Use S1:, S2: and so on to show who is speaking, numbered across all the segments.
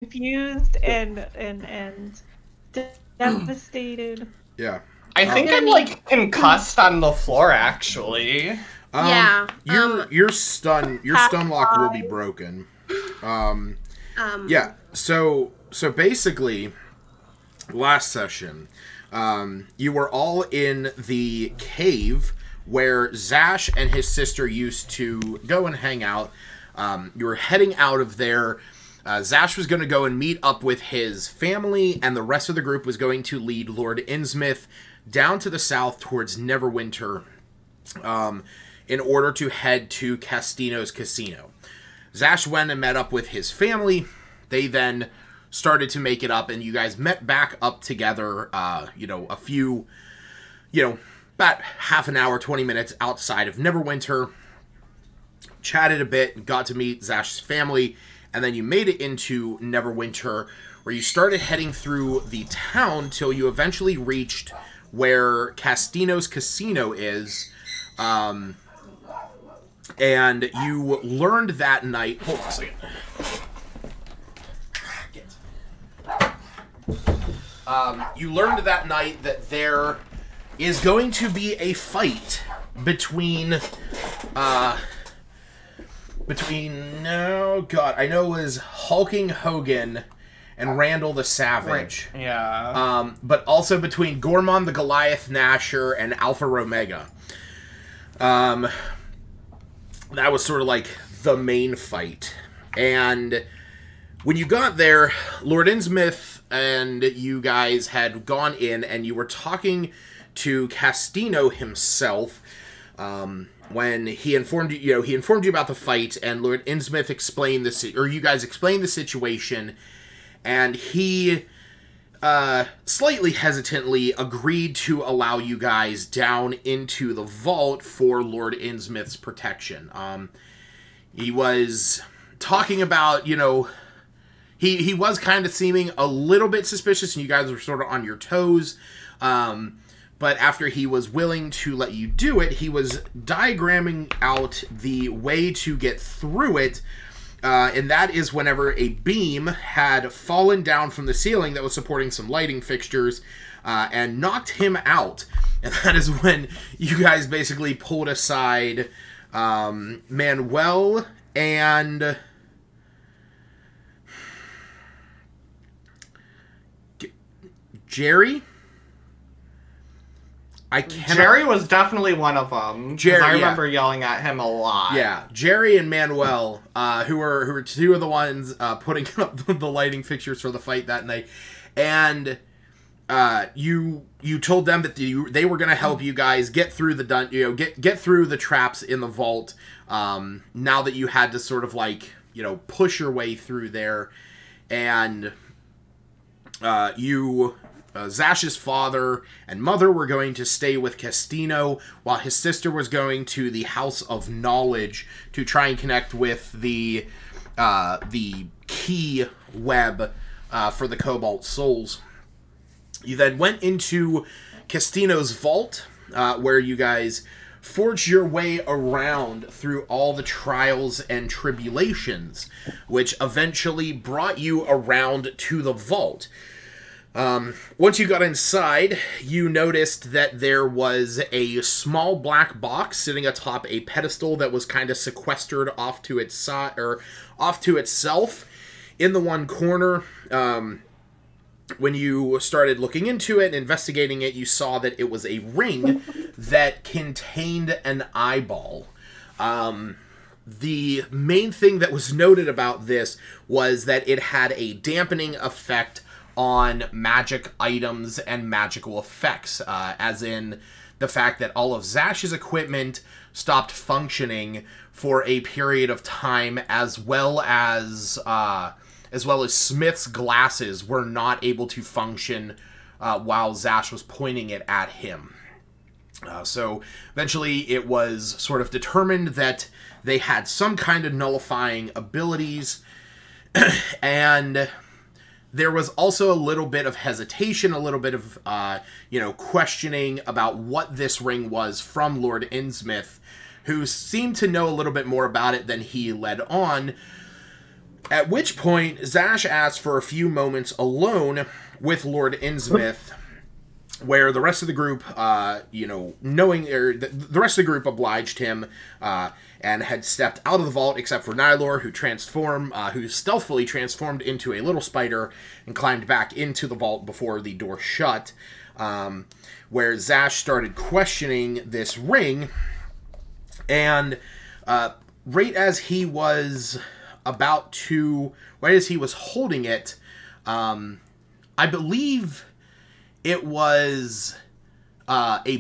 S1: confused and devastated.
S2: Yeah.
S3: I think I'm like concussed on the floor, actually.
S4: Yeah.
S2: Your stun lock will be broken. Yeah. So basically, last session, you were all in the cave where Zash and his sister used to go and hang out. You were heading out of there. Zash was going to go and meet up with his family, and the rest of the group was going to lead Lord Innsmouth down to the south towards Neverwinter in order to head to Castino's casino. Zash went and met up with his family. They then started to make it up, and you guys met back up together, a few, about half an hour, 20 minutes outside of Neverwinter, chatted a bit, got to meet Zash's family, and then you made it into Neverwinter, where you started heading through the town till you eventually reached where Castino's casino is, and you learned that night... Hold on a second. You learned that night that there is going to be a fight between, oh god, I know it was Hulking Hogan and Randall the Savage.
S3: Right. Yeah.
S2: But also between Gormon the Goliath Gnasher and Alpha Romega. That was sort of like the main fight. And when you got there, Lord Innsmouth and you guys had gone in and you were talking to Castino himself, when he informed you, he informed you about the fight, and Lord Innsmouth explained you guys explained the situation, and he slightly hesitantly agreed to allow you guys down into the vault for Lord Innsmouth's protection. He was talking about, he was kind of seeming a little bit suspicious, and you guys were sort of on your toes. But after he was willing to let you do it, he was diagramming out the way to get through it. And that is whenever a beam had fallen down from the ceiling that was supporting some lighting fixtures and knocked him out. And that is when you guys basically pulled aside Manuel and... Jerry?
S3: Jerry was definitely one of them.
S2: Jerry,
S3: I remember yelling at him a lot.
S2: Yeah, Jerry and Manuel, who were two of the ones putting up the lighting fixtures for the fight that night, and you told them that they were going to help you guys get through get through the traps in the vault. Now that you had to sort of push your way through there, and Zash's father and mother were going to stay with Castino, while his sister was going to the House of Knowledge to try and connect with the key web for the Cobalt Souls. You then went into Castino's vault, where you guys forged your way around through all the trials and tribulations, which eventually brought you around to the vault. Once you got inside, you noticed that there was a small black box sitting atop a pedestal that was kind of sequestered off to its side, or off to itself in the one corner. When you started looking into it and investigating it, you saw that it was a ring that contained an eyeball. The main thing that was noted about this was that it had a dampening effect on magic items and magical effects, as in the fact that all of Zash's equipment stopped functioning for a period of time, as well as Smith's glasses were not able to function while Zash was pointing it at him. So eventually it was sort of determined that they had some kind of nullifying abilities, and there was also a little bit of hesitation, a little bit of, questioning about what this ring was from Lord Innsmouth, who seemed to know a little bit more about it than he led on. At which point, Zash asks for a few moments alone with Lord Innsmouth, where the rest of the group, the rest of the group obliged him and had stepped out of the vault, except for Nylor, who stealthily transformed into a little spider and climbed back into the vault before the door shut, where Zash started questioning this ring, and right as he was holding it, I believe it was a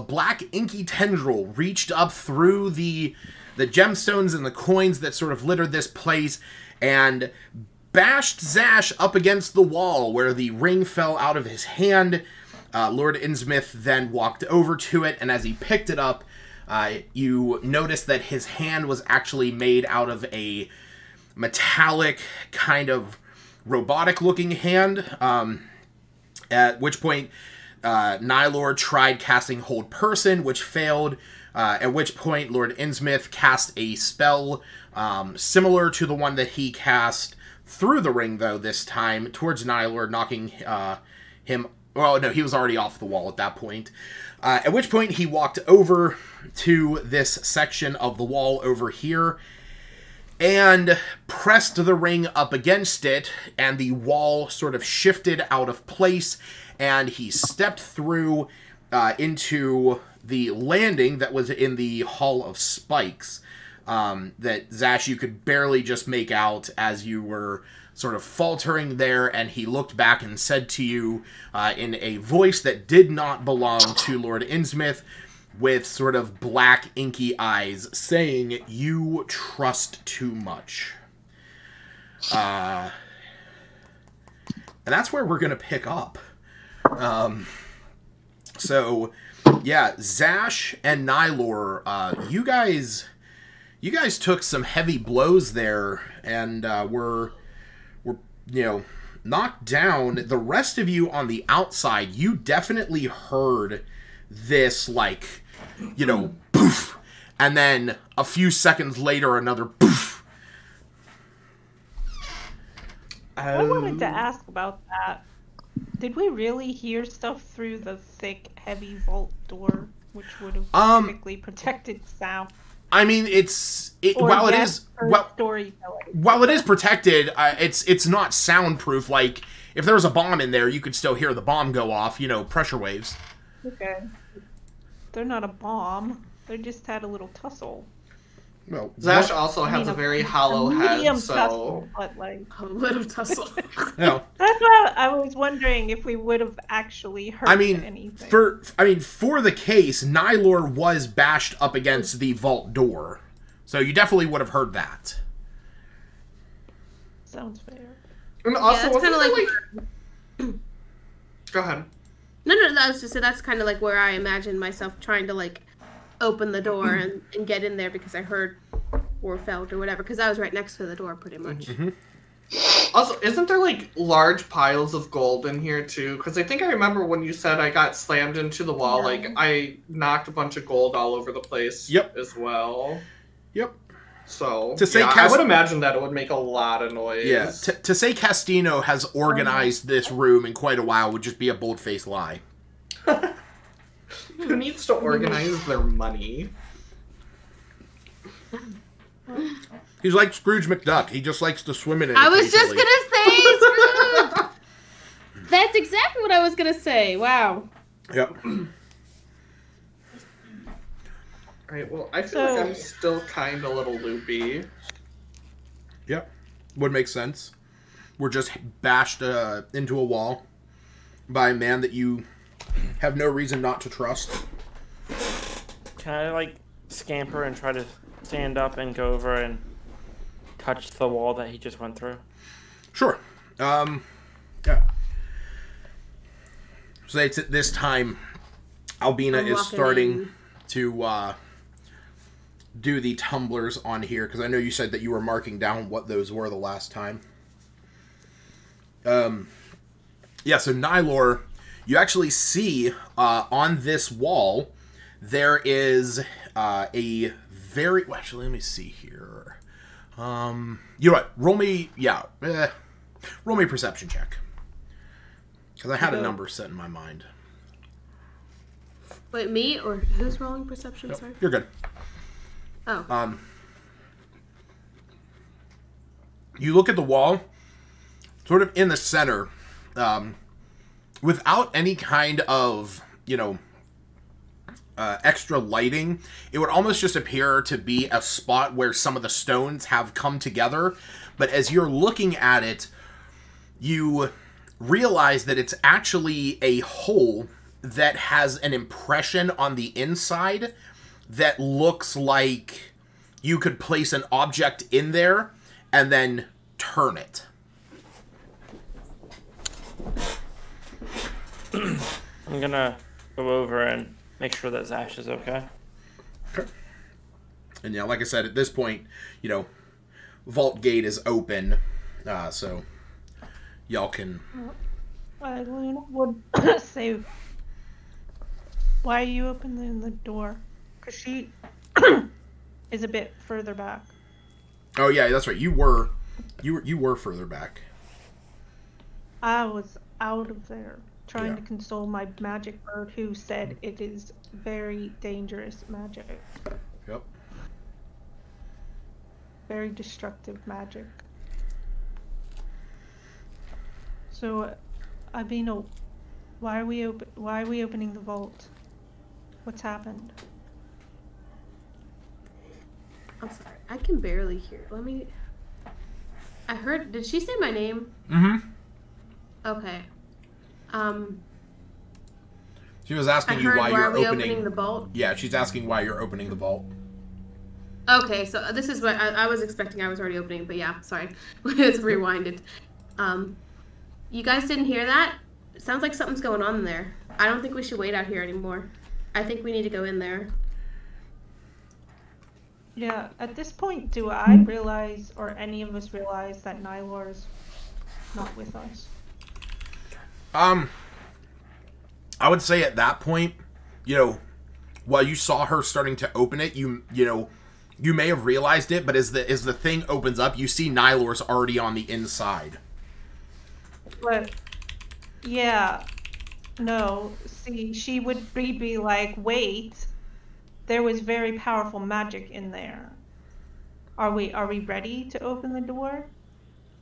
S2: black inky tendril reached up through the gemstones and the coins that sort of littered this place and bashed Zash up against the wall where the ring fell out of his hand. Lord Innsmouth then walked over to it, and as he picked it up, you notice that his hand was actually made out of a metallic, kind of robotic-looking hand, at which point Nylor tried casting Hold Person, which failed, at which point Lord Innsmouth cast a spell similar to the one that he cast through the ring, though, this time, towards Nylor, knocking him... Well, no, he was already off the wall at that point. At which point he walked over to this section of the wall over here and pressed the ring up against it, and the wall sort of shifted out of place, and he stepped through into the landing that was in the Hall of Spikes, that, Zash, you could barely just make out as you were sort of faltering there, and he looked back and said to you in a voice that did not belong to Lord Innsmouth, with sort of black, inky eyes, saying, "You trust too much." And that's where we're going to pick up. So, yeah, Zash and Nylor, you guys took some heavy blows there, and were knocked down. The rest of you on the outside, you definitely heard this, poof, and then a few seconds later, another poof.
S1: I wanted to ask about that. Did we really hear stuff through the thick, heavy vault door, which would have typically protected sound?
S2: I mean, while it is protected, it's not soundproof. Like, if there was a bomb in there, you could still hear the bomb go off. Pressure waves.
S1: Okay. They're not a bomb. They just had a little tussle.
S2: Well,
S3: Zash also has a very hollow head, so...
S1: Tussle, but
S4: a little tussle.
S2: No.
S1: That's why I was wondering if we would have actually heard anything.
S2: For the case, Nylor was bashed up against the vault door. So you definitely would have heard that.
S1: Sounds fair.
S3: And also,
S4: it's kind of
S3: like... Go ahead.
S4: No, I was just saying that's kind of like where I imagined myself trying to, open the door and get in there because I heard or felt or whatever, because I was right next to the door pretty much.
S2: Mm-hmm.
S3: Also, isn't there, large piles of gold in here, too? Because I think I remember when you said I got slammed into the wall, I knocked a bunch of gold all over the place as well. Yep. So, I would imagine that it would make a lot of noise.
S2: Yeah, to say Castino has organized this room in quite a while would just be a bold-faced lie.
S3: Who needs to organize their money?
S2: He's like Scrooge McDuck. He just likes to swim in it.
S4: I was just gonna say Scrooge! That's exactly what I was gonna say. Wow.
S2: Yep.
S3: Alright, well, I feel like I'm still kind of a little loopy.
S2: Yep. Would make sense. We're just bashed into a wall by a man that you have no reason not to trust.
S5: Can I, scamper and try to stand up and go over and touch the wall that he just went through?
S2: Sure. Yeah. So it's at this time, Albina is starting to do the tumblers on here, because I know you said that you were marking down what those were the last time. Yeah, so Nylor, you actually see on this wall, there is a very... Well, actually, let me see here. You know what? Roll me a perception check. Because I had a number set in my mind.
S4: Wait, me or who's rolling perception?
S2: Nope,
S4: sorry.
S2: you're good.
S4: Oh.
S2: You look at the wall, sort of in the center, without any kind of, extra lighting. It would almost just appear to be a spot where some of the stones have come together. But as you're looking at it, you realize that it's actually a hole that has an impression on the inside that looks like you could place an object in there and then turn it.
S5: I'm gonna go over and make sure that Zash is okay.
S2: Okay. And yeah, like I said, at this point, vault gate is open, so y'all can...
S1: Eileen would say, why are you opening the door? Because she is a bit further back.
S2: Oh yeah, that's right. You were further back.
S1: I was out of there trying to console my magic bird who said it is very dangerous magic.
S2: Yep.
S1: Very destructive magic. So, Albino, why are we opening the vault? What's happened?
S4: I'm sorry. I can barely hear. I heard. Did she say my name?
S2: Mm-hmm.
S4: Okay.
S2: She was asking you why you're
S4: opening the vault.
S2: Yeah, she's asking why you're opening the vault.
S4: Okay, so this is what I was expecting. I was already opening, but yeah, sorry. It's rewinded. You guys didn't hear that? It sounds like something's going on in there. I don't think we should wait out here anymore. I think we need to go in there.
S1: Yeah, at this point, do I realize, or any of us realize, that Nylor is not with us?
S2: I would say at that point, while you saw her starting to open it, you may have realized it, but as the thing opens up, you see Nylor's already on the inside.
S1: But, yeah, no, see, she would be like, wait, there was very powerful magic in there. Are we ready to open the door?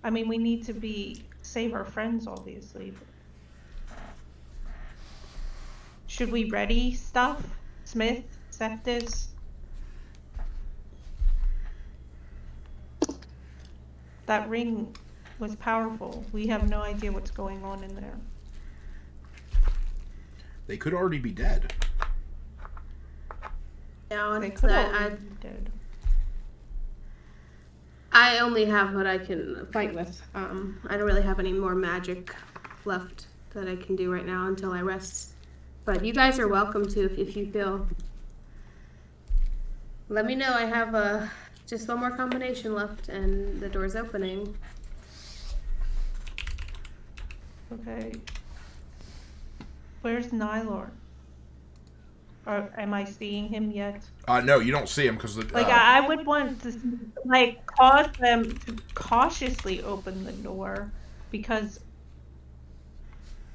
S1: I mean, we need to save our friends, obviously. But should we ready stuff? Smith, Septis? That ring was powerful. We have no idea what's going on in there.
S2: They could already be dead.
S4: Yeah,
S1: they could already be dead.
S4: I only have what I can fight with. I don't really have any more magic left that I can do right now until I rest. But you guys are welcome to if you feel. Let me know. I have just one more combination left, and the door's opening.
S1: Okay. Where's Nylor? Or am I seeing him yet?
S2: No, you don't see him because
S1: I would want to cause them to cautiously open the door because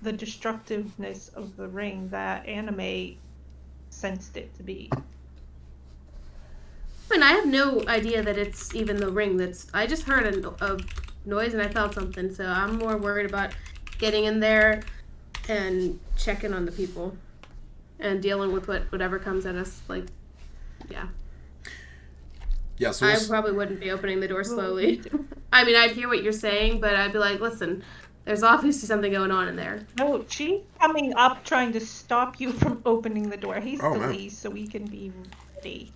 S1: the destructiveness of the ring that anime sensed it to be.
S4: I mean, I have no idea that it's even the ring I just heard a noise and I felt something, so I'm more worried about getting in there and checking on the people and dealing with whatever comes at us,
S2: Yeah, so
S4: I probably wouldn't be opening the door slowly. I mean, I'd hear what you're saying, but I'd be like, listen, there's obviously something going on in there.
S1: No, she's coming up trying to stop you from opening the door. He's the least, so we can be ready.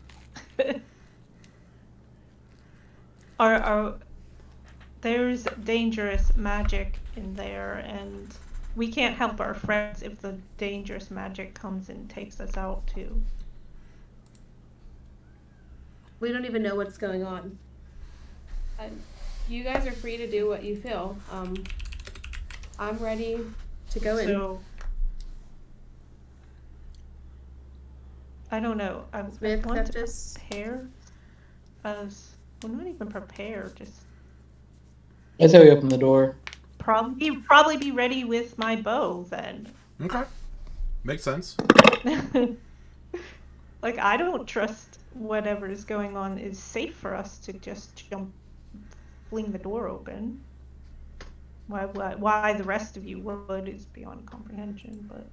S1: There's dangerous magic in there, and we can't help our friends if the dangerous magic comes and takes us out too.
S4: We don't even know what's going on. You guys are free to do what you feel. I'm ready to go in.
S1: So, I don't know. I want to prepare us We're not even prepared. Just
S6: I say we open the door.
S1: probably be ready with my bow then.
S2: Okay. Makes sense.
S1: Like, I don't trust whatever is going on is safe for us to just fling the door open. Why the rest of you would is beyond comprehension, but...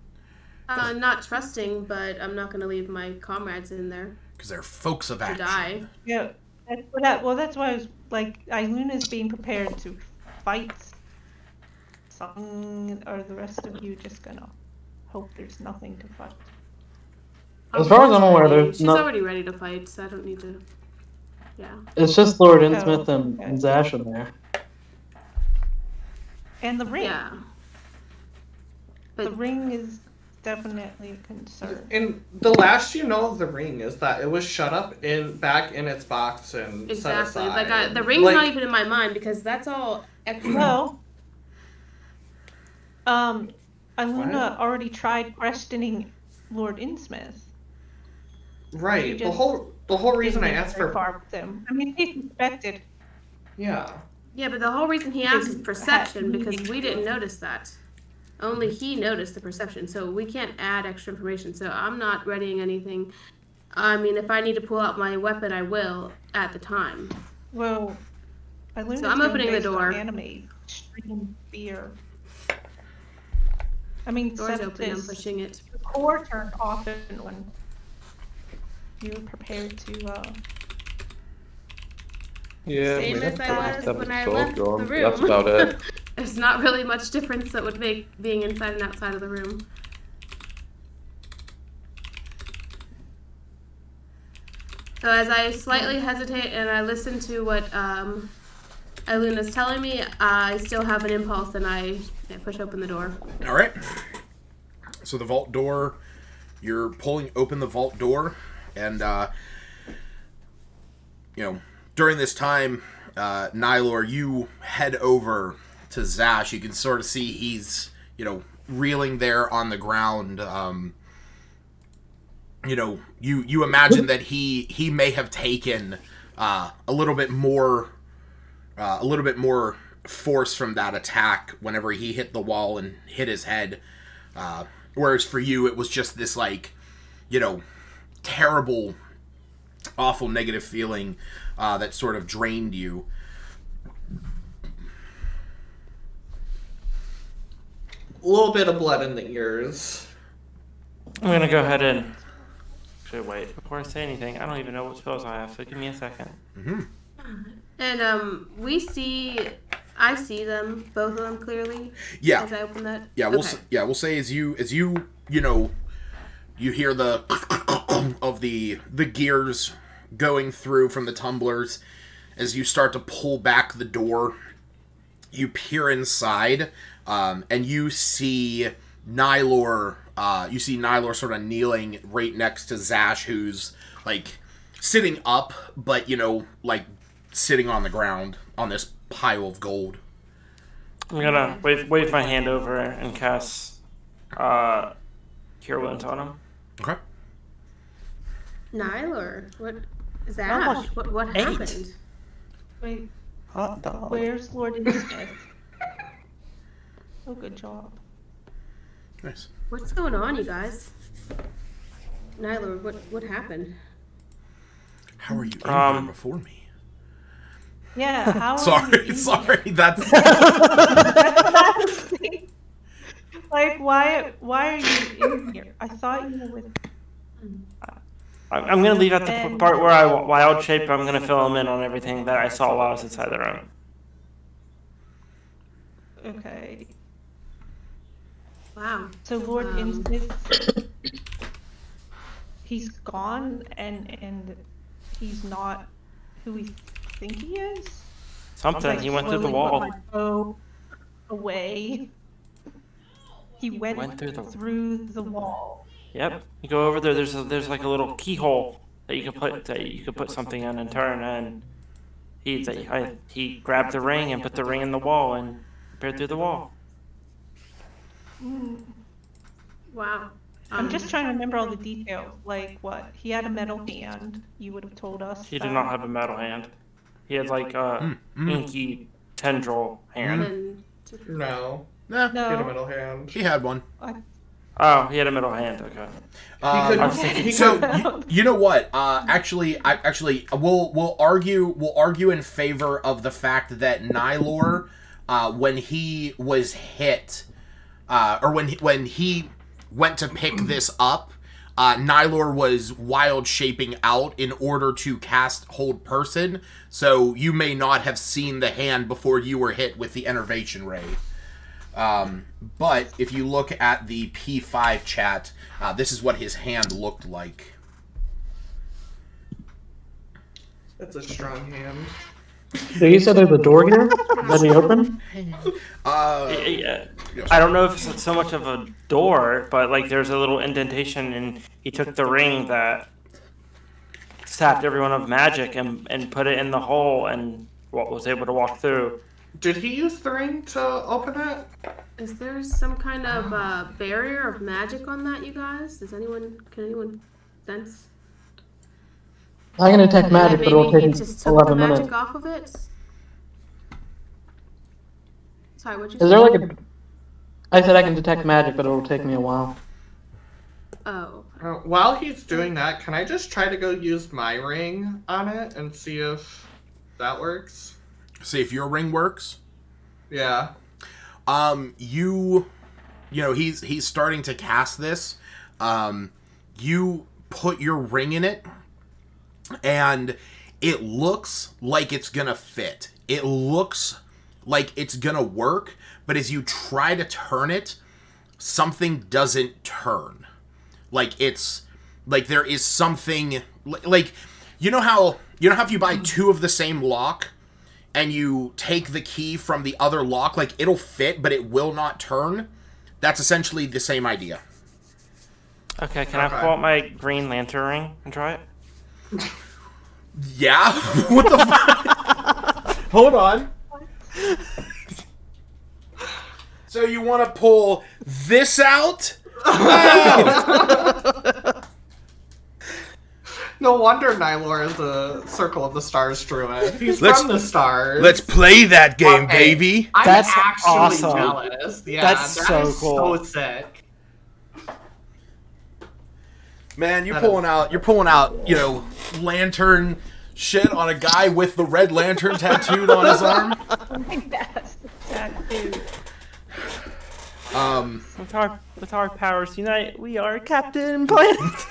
S4: Not trusting, but I'm not going to leave my comrades in there.
S2: Because they're folks of action.
S4: To die.
S1: Yeah, that's why I was like, Iluna's being prepared to fight something, or the rest of you just gonna hope there's nothing to fight.
S6: As far as I'm aware, there's
S4: She's already ready to fight, so I don't need to. Yeah.
S6: It's just Lord Innsmouth and Zash in there.
S1: And the ring.
S4: Yeah. But
S1: the ring is definitely a concern.
S3: And the last you know of the ring is that it was shut up back in its box and
S4: exactly.
S3: set aside.
S4: Like the ring's not even in my mind because that's all extra.
S1: Well, Iluna already tried questioning Lord Innsmouth.
S3: Right. The whole reason I asked for
S1: them. I mean, he suspected.
S3: Yeah.
S4: Yeah, but the whole reason he asked is perception because we didn't notice that. Only he noticed the perception, so we can't add extra information. So I'm not readying anything. I mean, if I need to pull out my weapon, I will at the time.
S1: Well, Iluna's
S4: so I'm opening the door.
S1: Anime, extreme fear. I mean,
S4: door's open. I'm pushing it.
S1: The core turned off when you were prepared to.
S6: Yeah,
S4: same as I was when I left the room.
S6: That's about it.
S4: There's not really much difference that would make being inside and outside of the room. So as I slightly hesitate and I listen to what Iluna's telling me, I still have an impulse and I push open the door.
S2: All right. So the vault door, you're pulling open the vault door, and during this time, Nylor, you head over to Zash. You can sort of see he's, reeling there on the ground. You imagine that he may have taken a little bit more force from that attack whenever he hit the wall and hit his head. Whereas for you, it was just this terrible, awful, negative feeling that sort of drained you.
S3: A little bit of blood in the ears.
S5: I'm gonna go ahead and... Actually, wait. Before I say anything, I don't even know what spells I have, so give me a second.
S2: Mm-hmm.
S4: And I see them, both of them clearly.
S2: Yeah.
S4: As I open that.
S2: Yeah,
S4: okay.
S2: we'll say as you you hear the of the gears going through from the tumblers as you start to pull back the door. You peer inside, and you see Nylor. You see Nylor sort of kneeling right next to Zash, who's sitting up, but sitting on the ground on this pile of gold.
S5: I'm gonna wave my hand over and cast Cure Wounds on him.
S2: Okay.
S4: Nylor, what is that? What happened?
S1: Wait,
S5: Hot dog.
S1: where's Lord Innsmouth? Oh, good job.
S2: Nice.
S4: What's going on, you guys? Nylor, what happened?
S2: How are you in here before me?
S1: Yeah, how
S2: Sorry, that's...
S1: why are you in here? I thought you were with...
S5: I'm gonna leave at the part where I wild shape. I'm gonna fill him in on everything that I saw while I was inside the room.
S1: Okay.
S4: Wow.
S1: So Lord Innsmouth, he's gone, and he's not who we think he is?
S5: Something. He went through the wall.
S1: Put my bow away. He went through the wall.
S5: Yep. You go over there. There's like a little keyhole that you could put something in and turn. And he grabbed the ring and put the ring in the wall and peered through the wall.
S4: Wow.
S1: I'm just trying to remember all the details. Like what? He had a metal hand. You would have told us.
S5: He did not have a metal hand. He had like a inky tendril hand.
S4: And
S3: No.
S2: Nah,
S3: He had a
S1: No.
S3: middle hand.
S2: he had one.
S5: Oh, he had a middle hand. Okay.
S2: You know what? We'll argue in favor of the fact that Nylor, when he was hit, or when he went to pick this up, Nylor was wild shaping out in order to cast Hold Person, so you may not have seen the hand before you were hit with the Enervation Ray. But if you look at the P5 chat, this is what his hand looked like.
S3: That's a strong hand.
S6: So you said there's a door here that he opened?
S5: Yeah. I don't know if it's so much of a door, but like there's a little indentation, and he took the ring that sapped everyone of magic and put it in the hole, and was able to walk through.
S3: Did he use the ring to open it?
S4: is there some kind of barrier of magic on that, you guys? Can anyone sense?
S6: I can detect magic, but
S4: Maybe
S6: it'll take
S4: he
S6: me
S4: just took the
S6: 11
S4: magic
S6: minutes.
S4: off of it. Sorry, what'd you
S6: Is
S4: say?
S6: there like a... I said I can detect magic, but it'll take me a while.
S4: Oh.
S3: While he's doing that, can I just try to go use my ring on it and see if that works?
S2: See if your ring works.
S3: Yeah.
S2: You know, he's starting to cast this. You put your ring in it, and it looks like it's gonna fit. It looks like it's gonna work, but as you try to turn it, something doesn't turn. Like it's like there is something like you know how if you buy two of the same lock and you take the key from the other lock, like it'll fit but it will not turn. That's essentially the same idea.
S5: Okay, can I pull out my Green Lantern ring and try it?
S2: Yeah? What the fuck? Hold on. So you want to pull this out? Oh!
S3: No wonder Nylor is a Circle of the Stars druid. He's from the stars.
S2: Let's play that game,
S3: Okay.
S2: baby.
S3: I'm
S5: That's
S3: actually
S5: awesome.
S3: jealous. Yeah,
S5: That's
S3: that
S5: so
S3: is
S5: cool.
S3: So sick.
S2: Man, you're pulling out, you know, lantern shit on a guy with the red lantern tattooed on his arm.
S1: Yes, tattoo.
S5: With our powers unite, we are Captain Planet.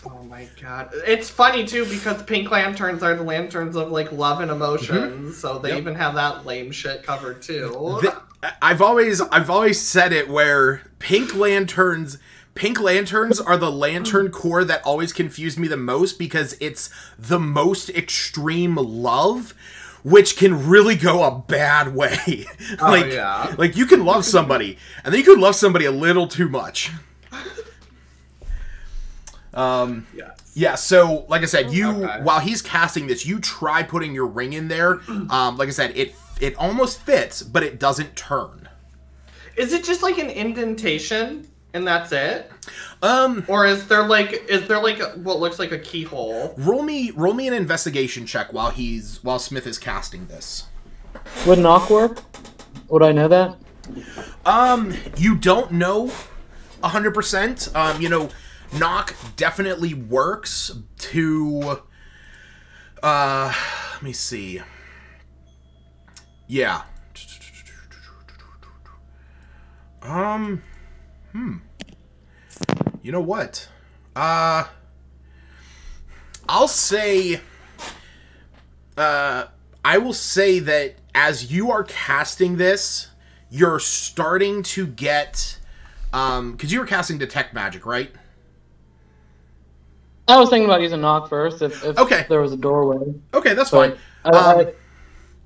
S3: Oh my god. It's funny too because pink lanterns are the lanterns of like love and emotions, so they even have that lame shit covered too.
S2: I've always said it where pink lanterns are the lantern core that always confuse me the most because it's the most extreme love, which can really go a bad way. Like you can love somebody, and then you can love somebody a little too much. Yeah, so like I said, while he's casting this, you try putting your ring in there. Like I said, it almost fits, but it doesn't turn.
S3: Is it just like an indentation and that's it? Or is there like what looks like a keyhole?
S2: Roll me an investigation check while Smith is casting this.
S6: Would knock work? Would I know that?
S2: You don't know 100%. You know, knock definitely works to let me see. Yeah. You know what? I'll say I will say that as you are casting this, you're starting to get because you were casting Detect Magic, right?
S6: I was thinking about using knock first if
S2: Okay.
S6: there was a doorway.
S2: Okay, that's
S6: But
S2: fine.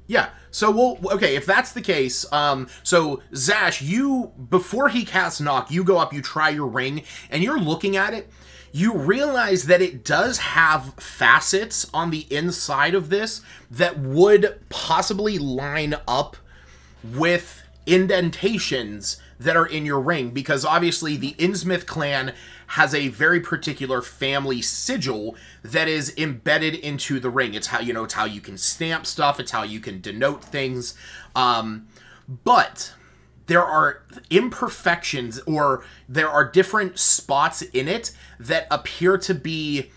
S2: Yeah. So okay, if that's the case, so Zash, you before he casts knock, you go up, you try your ring, and you're looking at it. You realize that it does have facets on the inside of this that would possibly line up with indentations that are in your ring, because obviously the Innsmouth clan has a very particular family sigil that is embedded into the ring. It's how, you know, it's how you can stamp stuff, it's how you can denote things. But there are imperfections, or there are different spots in it that appear to be,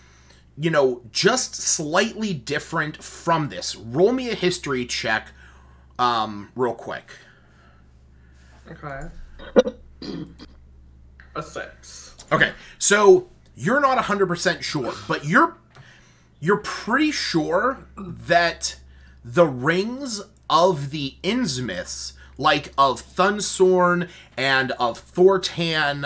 S2: you know, just slightly different from this. Roll me a history check, real quick.
S3: Okay. A 6.
S2: Okay, so you're not 100% sure, but you're pretty sure that the rings of the Innsmouths, like of Thunsorn and of Thortan,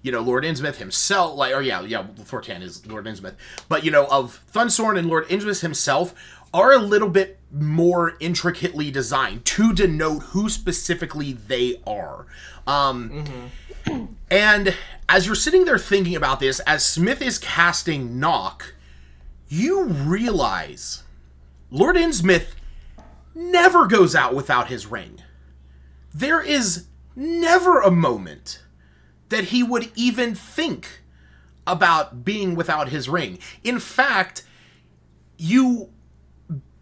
S2: you know, Lord Innsmouth himself, like, or yeah, Thortan is Lord Innsmouth, but, you know, of Thunsorn and Lord Innsmouth himself are a little bit more intricately designed to denote who specifically they are. And as you're sitting there thinking about this, as Smith is casting Knock, you realize Lord Innsmouth never goes out without his ring. There is never a moment that he would even think about being without his ring. In fact, you,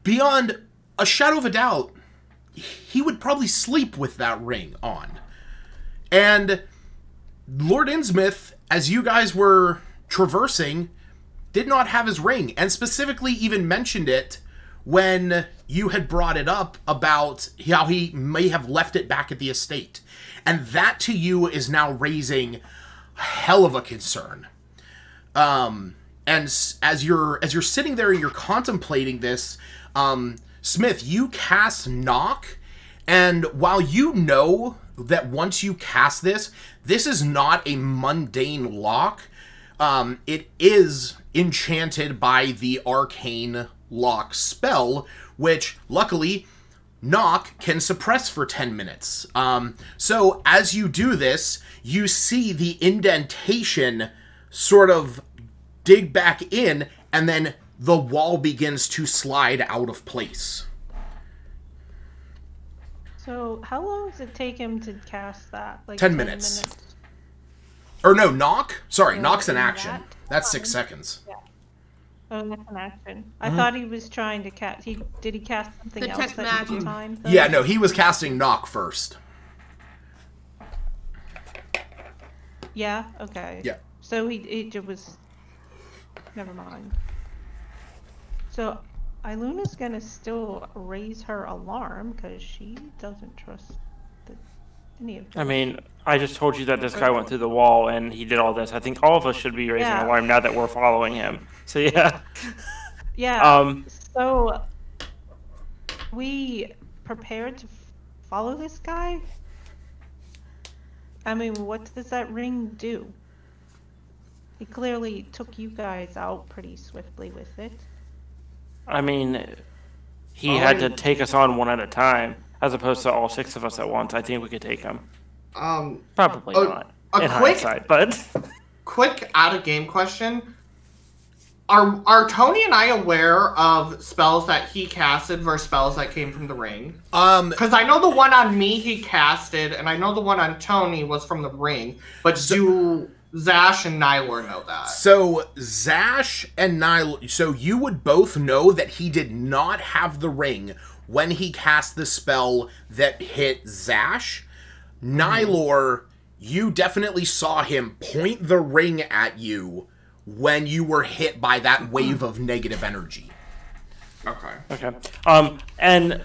S2: beyond a shadow of a doubt, he would probably sleep with that ring on. And Lord Innsmouth, as you guys were traversing, did not have his ring, and specifically even mentioned it when you had brought it up about how he may have left it back at the estate. And that to you is now raising a hell of a concern. And as you're sitting there and you're contemplating this, Smith, you cast Knock, and while you know that once you cast this, this is not a mundane lock, it is enchanted by the arcane lock spell, which luckily Knock can suppress for 10 minutes. So as you do this, you see the indentation sort of dig back in, and then the wall begins to slide out of place.
S1: So how long does it take him to cast that? Like
S2: 10 minutes. Or no, Knock? Sorry, Knock's an action. That's 6 seconds.
S1: Yeah. Oh, that's an action. I thought he was trying to cast... Did he cast something else
S4: Detect
S1: at
S4: magic.
S1: time?
S2: Yeah, no, he was casting Knock first.
S1: Yeah? Okay.
S2: Yeah.
S1: So it was... Never mind. So Iluna's gonna still raise her alarm because she doesn't trust any of them.
S5: I mean, I just told you that this guy went through the wall and he did all this. I think all of us should be raising alarm now that we're following him. So yeah.
S1: Yeah. So we prepared to follow this guy? I mean, what does that ring do? He clearly took you guys out pretty swiftly with it.
S5: I mean, he had to take us on one at a time, as opposed to all 6 of us at once. I think we could take him. Probably not. In hindsight, but
S3: quick out of game question: Are Tony and I aware of spells that he casted versus spells that came from the ring? Because I know the one on me he casted, and I know the one on Tony was from the ring. But do Zash and Nylor know that? So
S2: Zash and Nylor, so you would both know that he did not have the ring when he cast the spell that hit Zash. Nylor, you definitely saw him point the ring at you when you were hit by that wave of negative energy.
S3: Okay.
S5: And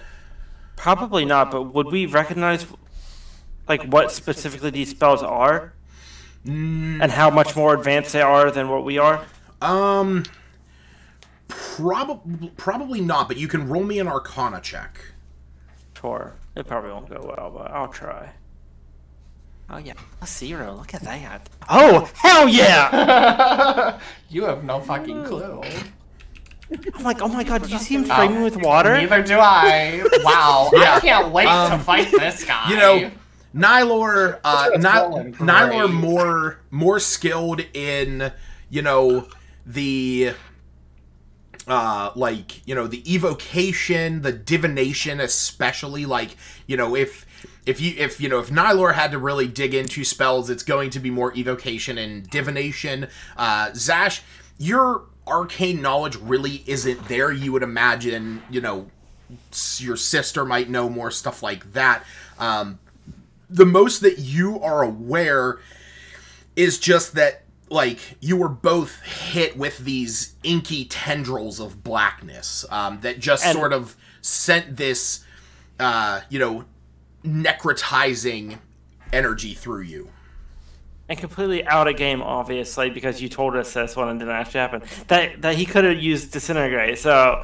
S5: probably not, but would we recognize, like, what specifically these spells are? And how much more advanced they are than what we are?
S2: Probably not, but you can roll me an Arcana check.
S5: Sure. It probably won't go well, but I'll try. Oh yeah, a 0. Look at that. Oh, hell yeah!
S3: You have no fucking clue.
S5: I'm like, oh my god, did you see him spraying me with water?
S3: Neither do I. Wow, yeah. I can't wait to fight this guy.
S2: You know, Nylor, Nylor more skilled in, you know, the like, you know, the evocation, the divination, especially, like, you know, if if Nylor had to really dig into spells, it's going to be more evocation and divination. Zash, your arcane knowledge really isn't there. You would imagine, your sister might know more stuff like that. The most that you are aware is just that, like, you were both hit with these inky tendrils of blackness that just sort of sent this, necrotizing energy through you.
S5: And completely out of game, obviously, because you told us this one and didn't actually happen. That he could have used Disintegrate. So,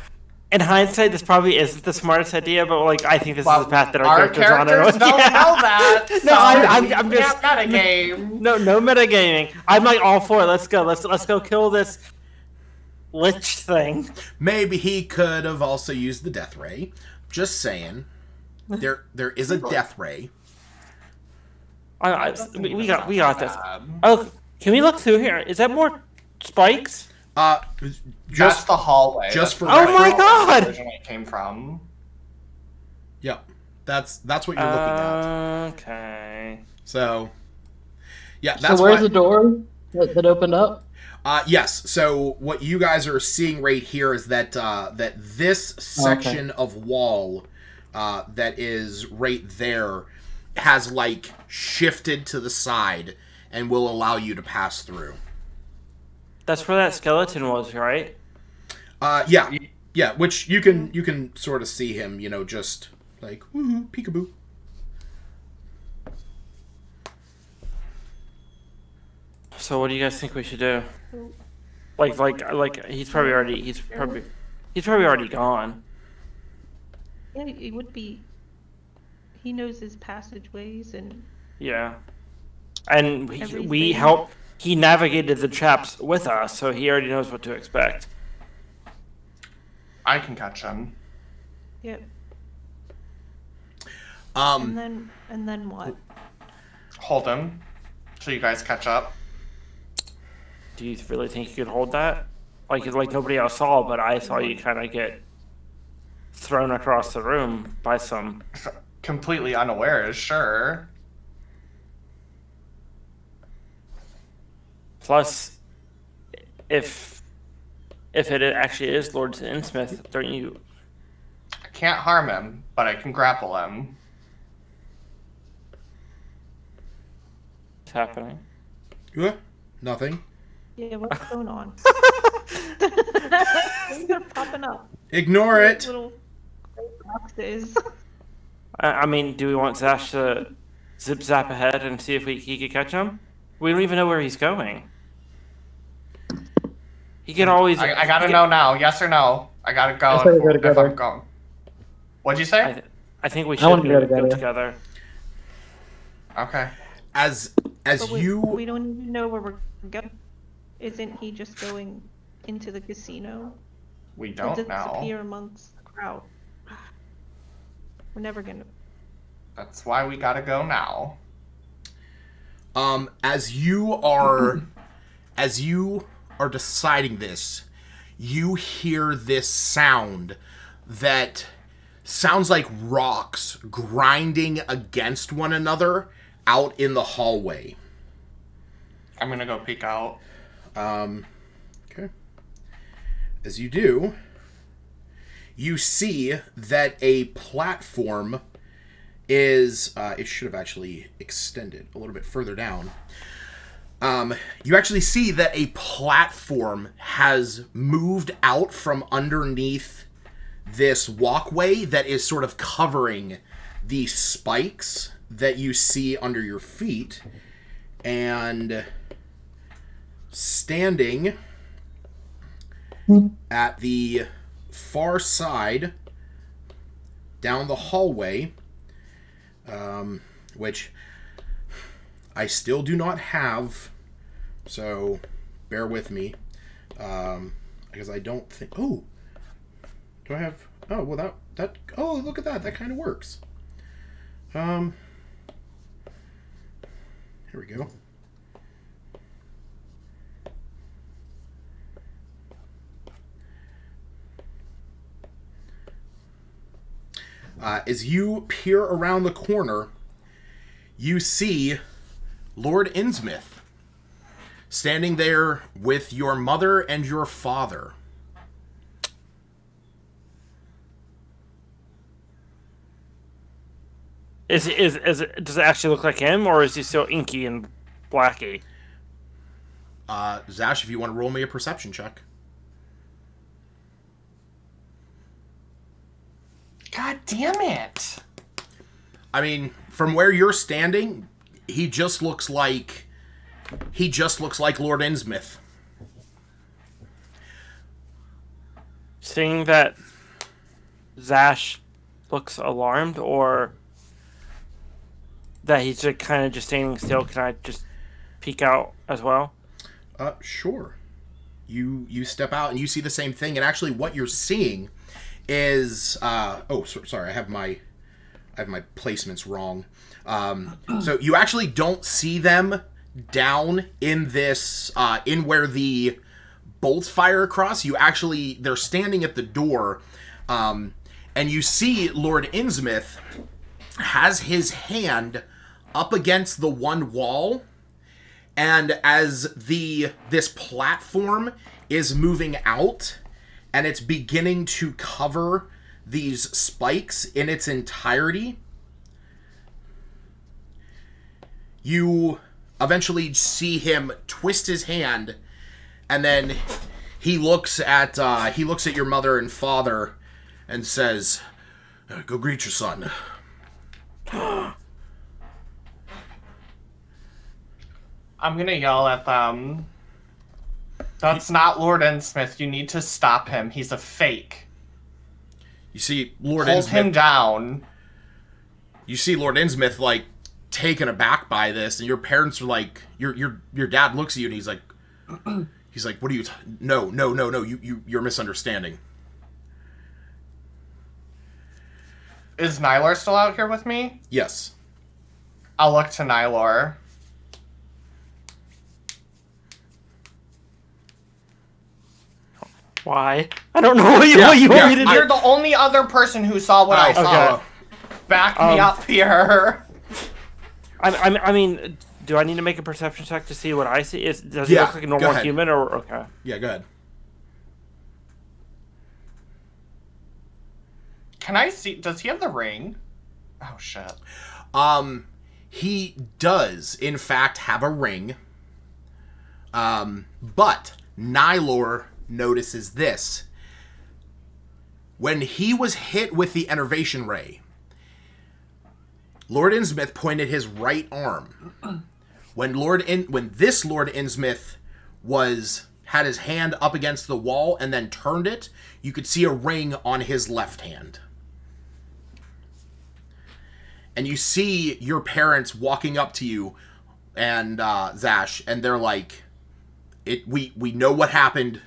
S5: in hindsight, this probably isn't the smartest idea, but like I think this is the path that our characters
S3: don't know that.
S5: No, I'm just
S3: metagame.
S5: No metagaming. I'm like all for it. Let's go. Let's go kill this lich thing.
S2: Maybe he could have also used the death ray. Just saying. There is a death ray.
S5: We got this. Oh, can we look through here? Is that more spikes?
S3: Just the hallway.
S2: Just for
S5: oh my god!
S3: Originally came from.
S2: Yep, that's what you're looking at.
S5: Okay.
S2: So, yeah, that's
S6: so where's the door that opened up?
S2: Yes. So what you guys are seeing right here is that that this section of wall that is right there has like shifted to the side and will allow you to pass through.
S5: That's where that skeleton was, right?
S2: Yeah. Which you can sort of see him, just like woohoo, peekaboo.
S5: So what do you guys think we should do? Like he's probably already gone.
S1: Yeah, it would be. He knows his passageways and.
S5: Yeah, and we helped. He navigated the traps with us, so he already knows what to expect.
S3: I can catch him.
S1: Yep.
S2: And
S1: then what?
S3: Hold him, so you guys catch up.
S5: Do you really think you could hold that? Like nobody else saw, but I saw you kind of get thrown across the room by some.
S3: Completely unawares, sure.
S5: Plus, if it actually is Lord Innsmouth, don't you?
S3: I can't harm him, but I can grapple him.
S5: What's happening?
S2: Nothing.
S1: Yeah, what's going on? Things are popping up.
S2: Ignore it.
S1: Little boxes.
S5: I mean, do we want Zash to zip zap ahead and see if he could catch him? We don't even know where he's going. He can always.
S3: I gotta know now. Yes or no? I gotta go.
S6: I say we go
S3: if
S6: together.
S3: I'm going. What'd you say?
S5: I think we
S6: I wanna
S5: should
S6: go
S5: go
S6: together.
S5: together.
S3: Okay.
S2: As
S1: But we
S2: you
S1: don't even know where we're going. Isn't he just going into the casino?
S3: We
S1: Or
S3: don't
S1: disappear
S3: know.
S1: amongst the crowd? We're never gonna.
S3: That's why we gotta go now.
S2: as you are deciding this, you hear this sound that sounds like rocks grinding against one another out in the hallway.
S3: I'm gonna go peek out.
S2: Okay. As you do, you see that a platform is, it should have actually extended a little bit further down. You actually see that a platform has moved out from underneath this walkway that is sort of covering the spikes that you see under your feet. And standing at the far side down the hallway, which I still do not have, so bear with me, because I don't think, oh, do I have, oh, well that, oh, look at that kind of works. Here we go. As you peer around the corner, you see Lord Innsmouth standing there with your mother and your father.
S5: Does it actually look like him, or is he still inky and blacky?
S2: Zash, if you want to roll me a perception check.
S3: God damn it.
S2: I mean, from where you're standing, he just looks like Lord Innsmouth.
S5: Seeing that Zash looks alarmed, or that he's just kind of just standing still, can I just peek out as well?
S2: Sure. You step out and you see the same thing, and actually what you're seeing is sorry, I have my placements wrong. So you actually don't see them down in this in where the bolts fire across. They're standing at the door, and you see Lord Innsmouth has his hand up against the one wall, and as this platform is moving out and it's beginning to cover these spikes in its entirety, you eventually see him twist his hand, and then he looks at your mother and father and says, "Go greet your son."
S3: I'm gonna yell at them. That's not Lord Innsmouth. You need to stop him. He's a fake.
S2: You see Lord
S3: Hold
S2: Innsmouth
S3: him down.
S2: You see Lord Innsmouth like taken aback by this, and your parents are like, your dad looks at you and he's like, "What are you? No, you're misunderstanding."
S3: Is Nylor still out here with me?
S2: Yes.
S3: I'll look to Nylor.
S5: Why? I don't know what you want me to do.
S3: You're the only other person who saw what I saw.
S5: Okay.
S3: Back me up here.
S5: I mean, do I need to make a perception check to see what I see? Does he look like a normal human, or okay?
S2: Yeah, go ahead.
S3: Can I see? Does he have the ring? Oh shit.
S2: He does in fact have a ring. But Nylor notices this. When he was hit with the enervation ray, Lord Innsmouth pointed his right arm. When this Lord Innsmouth had his hand up against the wall and then turned it, you could see a ring on his left hand. And you see your parents walking up to you and Zash, and they're like, we know what happened.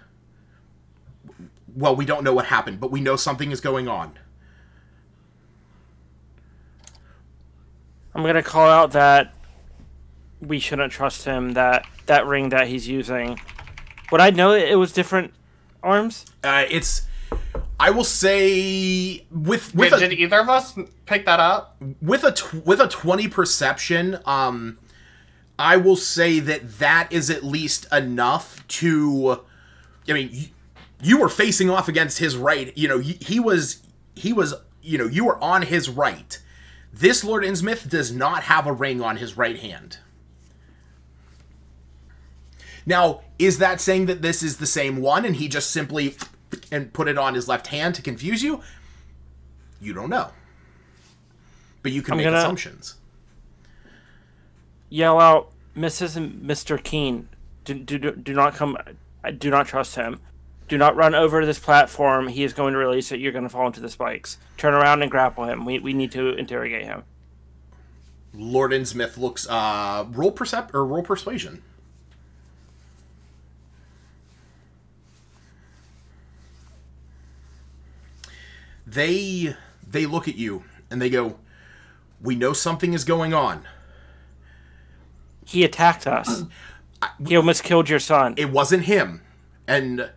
S2: Well, we don't know what happened, but we know something is going on.
S5: I'm going to call out that we shouldn't trust him, that ring that he's using. Would I know it was different arms?
S2: I will say
S3: did either of us pick that up?
S2: With a 20 perception, I will say that is at least enough to, I mean, you were facing off against his right. You know, he was, you were on his right. This Lord Innsmouth does not have a ring on his right hand. Now, is that saying that this is the same one and he just simply put it on his left hand to confuse you? You don't know. But you can make assumptions.
S5: Yell out, Mrs. and Mr. Keene, do not come. I do not trust him. Do not run over this platform. He is going to release it. You're going to fall into the spikes. Turn around and grapple him. We need to interrogate him.
S2: Lord Innsmouth looks, roll persuasion. They look at you and they go, "We know something is going on."
S5: He attacked us. He almost killed your son.
S2: It wasn't him. And,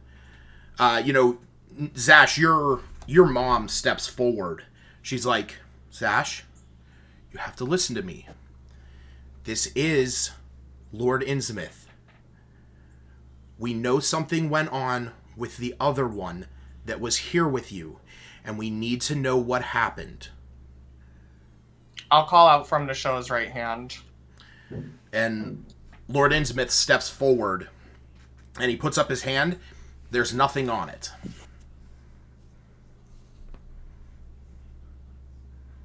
S2: Zash, your mom steps forward. She's like, "Zash, you have to listen to me. This is Lord Innsmouth. We know something went on with the other one that was here with you, and we need to know what happened.
S3: I'll call out from to show his right hand.
S2: And Lord Innsmouth steps forward, and he puts up his hand. There's nothing on it.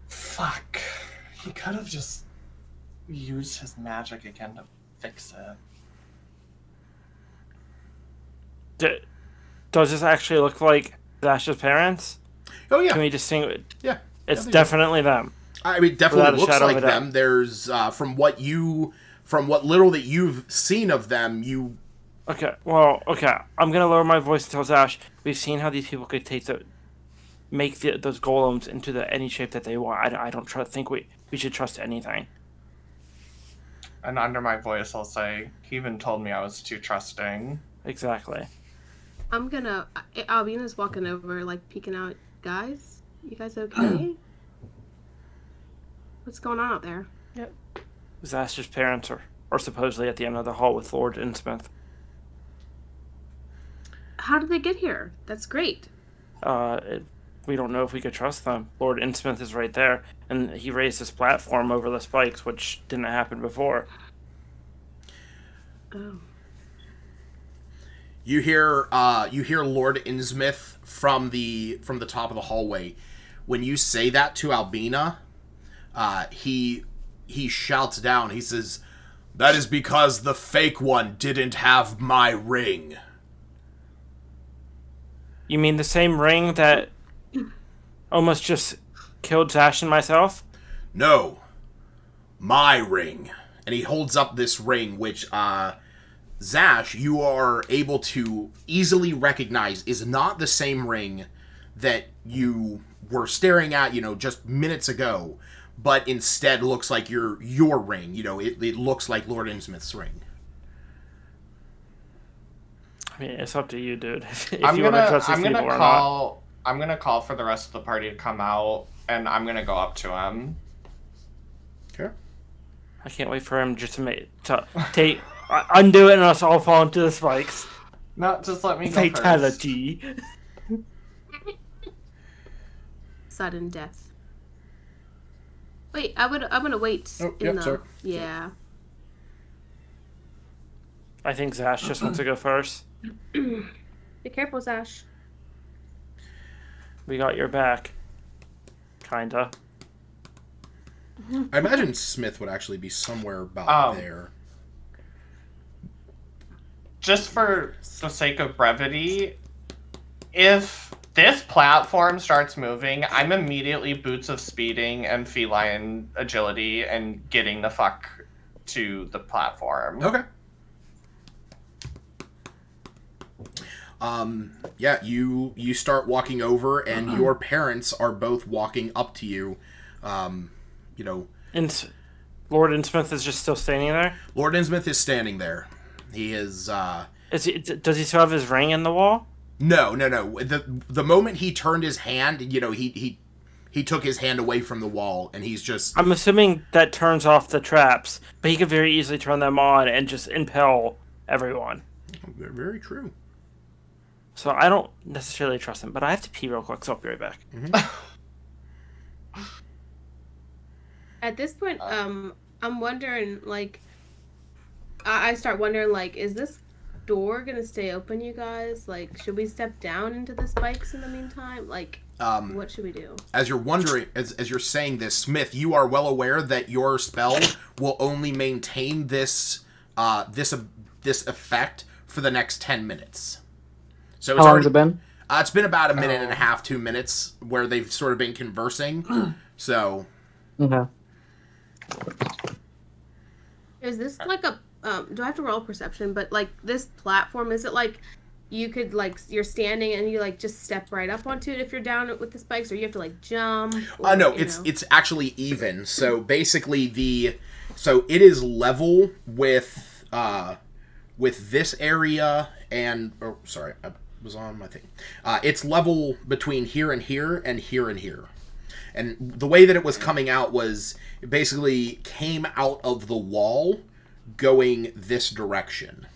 S3: Fuck. He could have just used his magic again to fix it.
S5: Does this actually look like Zash's parents?
S2: Oh, yeah.
S5: Can we distinguish?
S2: Yeah.
S5: It's definitely them.
S2: I mean, definitely looks like them. There's, from what little that you've seen of them, you...
S5: Okay, well, okay. I'm going to lower my voice and tell Zash, we've seen how these people could make those golems into any shape that they want. I don't think we should trust anything.
S3: And under my voice, I'll say, he even told me I was too trusting.
S5: Exactly.
S4: Albina's walking over, like, peeking out. Guys? You guys okay? What's going on out there?
S1: Yep.
S5: Zash's parents are supposedly at the end of the hall with Lord Innsmouth.
S4: How did they get here? That's great.
S5: We don't know if we could trust them. Lord Innsmouth is right there, and he raised his platform over the spikes, which didn't happen before.
S4: Oh.
S2: You hear Lord Innsmouth from the top of the hallway. When you say that to Albina, he shouts down. He says, "That is because the fake one didn't have my ring."
S5: You mean the same ring that almost just killed Zash and myself?
S2: No. My ring. And he holds up this ring, which, Zash, you are able to easily recognize is not the same ring that you were staring at, just minutes ago, but instead looks like your ring. It looks like Lord Innsmouth's ring.
S5: I mean, it's up to you, dude. If
S3: I'm
S5: you want to trust these people or not.
S3: I'm gonna call for the rest of the party to come out, and I'm gonna go up to him.
S2: Okay.
S5: I can't wait for him just to undo it and us all fall into the spikes.
S3: No, just let me go
S5: Fatality.
S4: Sudden death. Wait, I'm gonna wait.
S2: Sorry.
S4: Yeah.
S5: I think Zash just wants to go first.
S4: Be careful, Zash.
S5: We got your back. Kinda.
S2: I imagine Smith would actually be somewhere about there.
S3: Just for the sake of brevity, if this platform starts moving, I'm immediately boots of speeding and feline agility and getting the fuck to the platform.
S2: Okay. Yeah, you start walking over, and your parents are both walking up to you.
S5: And Lord Innsmouth is just still standing there?
S2: Lord Innsmouth is standing there. He is,
S5: Does he still have his ring in the wall?
S2: No. The moment he turned his hand, he took his hand away from the wall, and he's just...
S5: I'm assuming that turns off the traps, but he could very easily turn them on and just impel everyone.
S2: Very true.
S5: So I don't necessarily trust him, but I have to pee real quick, so I'll be right back.
S2: Mm-hmm.
S4: At this point, I'm wondering, like, I start wondering, like, is this door gonna stay open, you guys? Like, should we step down into the spikes in the meantime? Like, what should we do?
S2: As you're wondering, as you're saying this, Smith, you are well aware that your spell will only maintain this effect for the next 10 minutes. So
S6: How long has it been?
S2: It's been about a minute and a half, 2 minutes, where they've sort of been conversing. So,
S6: Okay.
S4: Is this like a do I have to roll perception? But like this platform, is it like you could like you're standing and you like just step right up onto it if you're down with the spikes, or you have to like jump? Or,
S2: no, it's actually even. So basically it is level with this area and I was on my thing. It's level between here and here and here and here. And the way that it was coming out was it basically came out of the wall going this direction.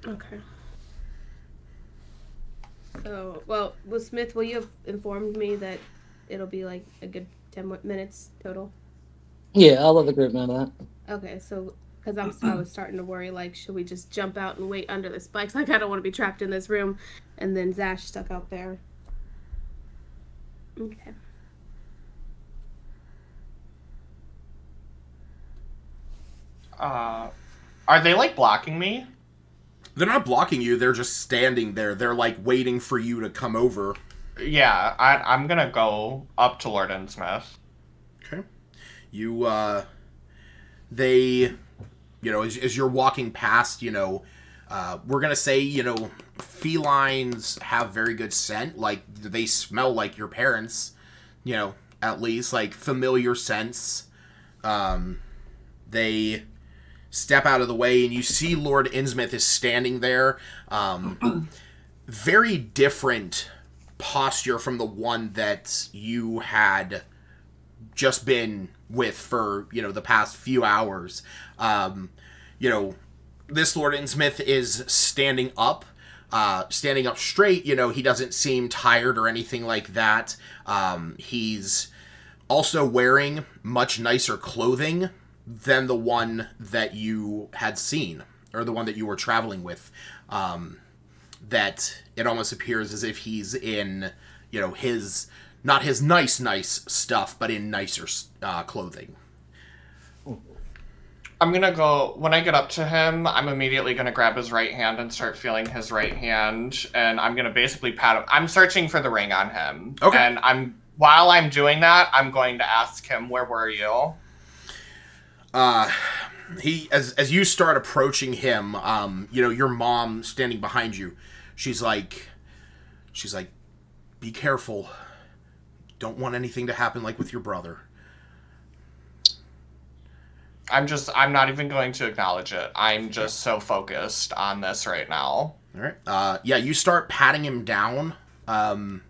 S4: Okay. So, well, Smith, will you have informed me that it'll be like a good 10 minutes total?
S6: Yeah, I'll let the group know that.
S4: Okay, so, because I was starting to worry, like, should we just jump out and wait under the spikes? Like, I don't want to be trapped in this room and then Zash stuck out there. Okay.
S3: Are they, like, blocking me?
S2: They're not blocking you, they're just standing there. They're, like, waiting for you to come over.
S3: Yeah, I'm gonna go up to Lord Innsmouth.
S2: Okay. You, they, you know, as you're walking past, you know, we're gonna say, you know, felines have very good scent. Like, they smell like your parents, you know, at least, like, familiar scents. They step out of the way, and you see Lord Innsmouth is standing there. Very different posture from the one that you had just been with for, you know, the past few hours. You know, this Lord Innsmouth is standing up straight. You know, he doesn't seem tired or anything like that. He's also wearing much nicer clothing than the one that you had seen, or the one that you were traveling with. That it almost appears as if he's in, you know, not his nice stuff, but in nicer clothing.
S3: I'm gonna go, when I get up to him, I'm immediately gonna grab his right hand and start feeling his right hand, and I'm gonna basically pat him. I'm searching for the ring on him.
S2: Okay.
S3: And while I'm doing that, I'm going to ask him, where were you?
S2: He, as you start approaching him, you know, your mom standing behind you, she's like, be careful. Don't want anything to happen like with your brother.
S3: I'm not even going to acknowledge it. I'm just so focused on this right now.
S2: All right. Yeah, you start patting him down, and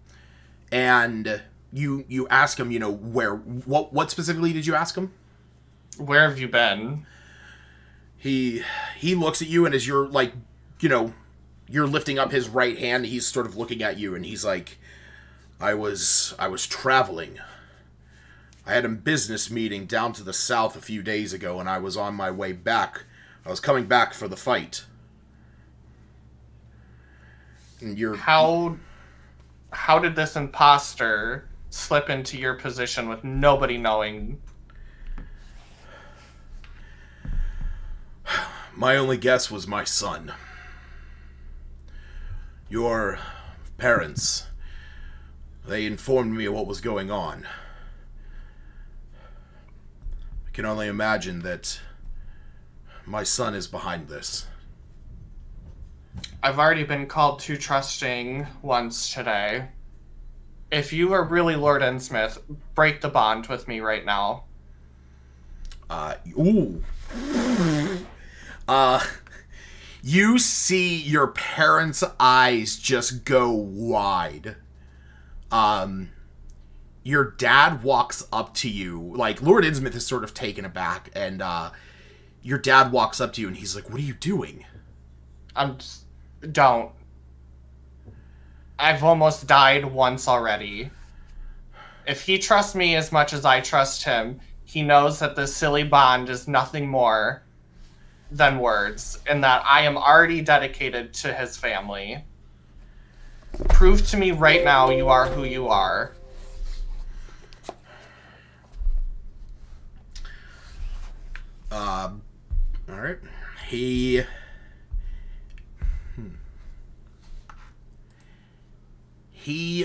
S2: you ask him, you know, what specifically did you ask him?
S3: Where have you been?
S2: He looks at you, and as you're, like, you know, you're lifting up his right hand, he's sort of looking at you, and he's like, I was traveling. I had a business meeting down to the south a few days ago, and I was on my way back. I was coming back for the fight. And
S3: How did this imposter slip into your position with nobody knowing?
S2: My only guess was my son. Your parents, they informed me of what was going on. I can only imagine that my son is behind this.
S3: I've already been called too trusting once today. If you are really Lord Innsmouth, break the bond with me right now.
S2: Ooh. You see your parents' eyes just go wide. Your dad walks up to you, like, Lord Innsmouth is sort of taken aback, and, your dad walks up to you, and he's like, what are you doing?
S3: Don't. I've almost died once already. If he trusts me as much as I trust him, he knows that this silly bond is nothing more than words, and that I am already dedicated to his family. Prove to me right now you are who you are.
S2: Alright. He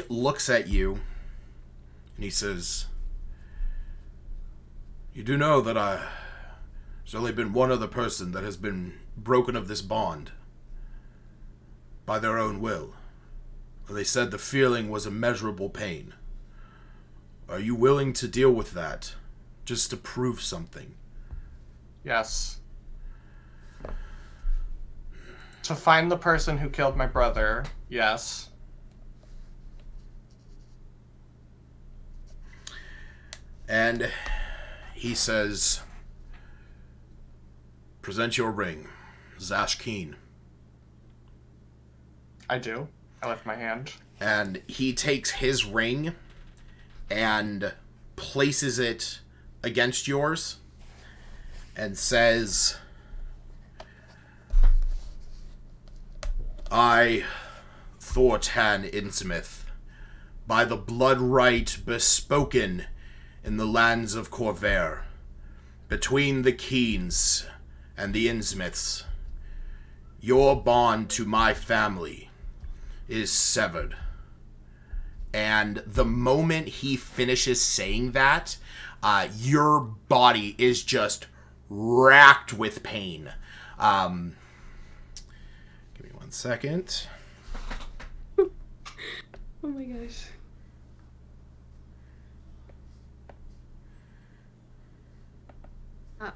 S2: looks at you, and he says, you do know that there's only been one other person that has been broken of this bond by their own will. They said the feeling was immeasurable pain. Are you willing to deal with that, just to prove something?
S3: Yes. To find the person who killed my brother, yes.
S2: And he says, present your ring, Zash Keen.
S3: I do. I lift my hand.
S2: And he takes his ring and places it against yours and says, I, Thortan Innsmouth, by the blood right bespoken in the lands of Corvair, between the Keens and the Innsmouths, your bond to my family is severed. And the moment he finishes saying that, your body is just racked with pain. Give me 1 second.
S4: Oh my gosh.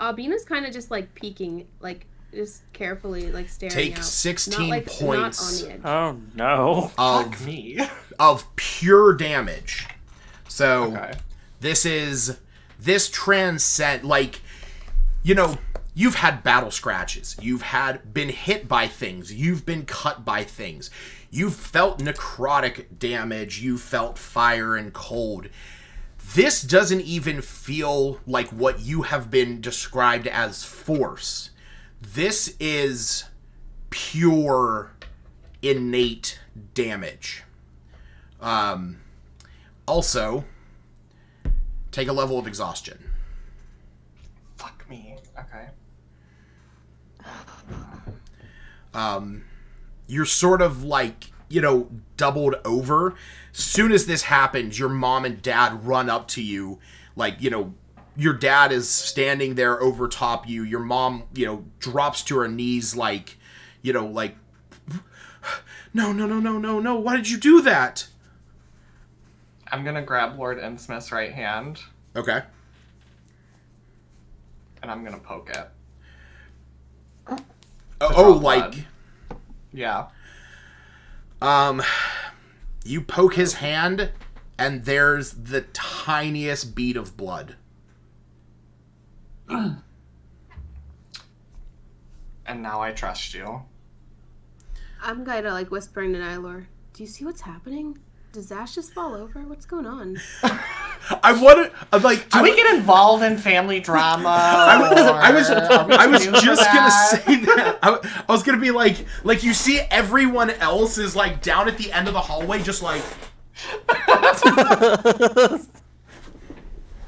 S4: Albina's kind of just like peeking, like just carefully, like staring
S2: Take
S4: out.
S2: 16
S4: not,
S2: points.
S4: Not on the edge.
S5: Oh no!
S3: Fuck me.
S2: Of pure damage. So
S3: Okay.
S2: this transcend, like, you know, you've had battle scratches, you've been hit by things, you've been cut by things, you've felt necrotic damage, you felt fire and cold. This doesn't even feel like what you have been described as force. This is pure innate damage. Also, take a level of exhaustion.
S3: Fuck me. Okay.
S2: You're sort of like, you know, doubled over. Soon as this happens, your mom and dad run up to you. Like, you know, your dad is standing there over top you. Your mom, you know, drops to her knees like, you know, like, no, why did you do that?
S3: I'm gonna grab Lord Innsmouth's right hand.
S2: Okay.
S3: And I'm gonna poke it.
S2: Oh, like...
S3: Blood. Yeah.
S2: You poke his hand, and there's the tiniest bead of blood.
S3: And now I trust you.
S4: I'm kind of like whispering to Nylor, do you see what's happening? Does Zash just fall over? What's going on?
S2: I want to, like...
S3: Do we get involved in family drama?
S2: I was just gonna say that. I was gonna be like you see everyone else is like down at the end of the hallway, just like.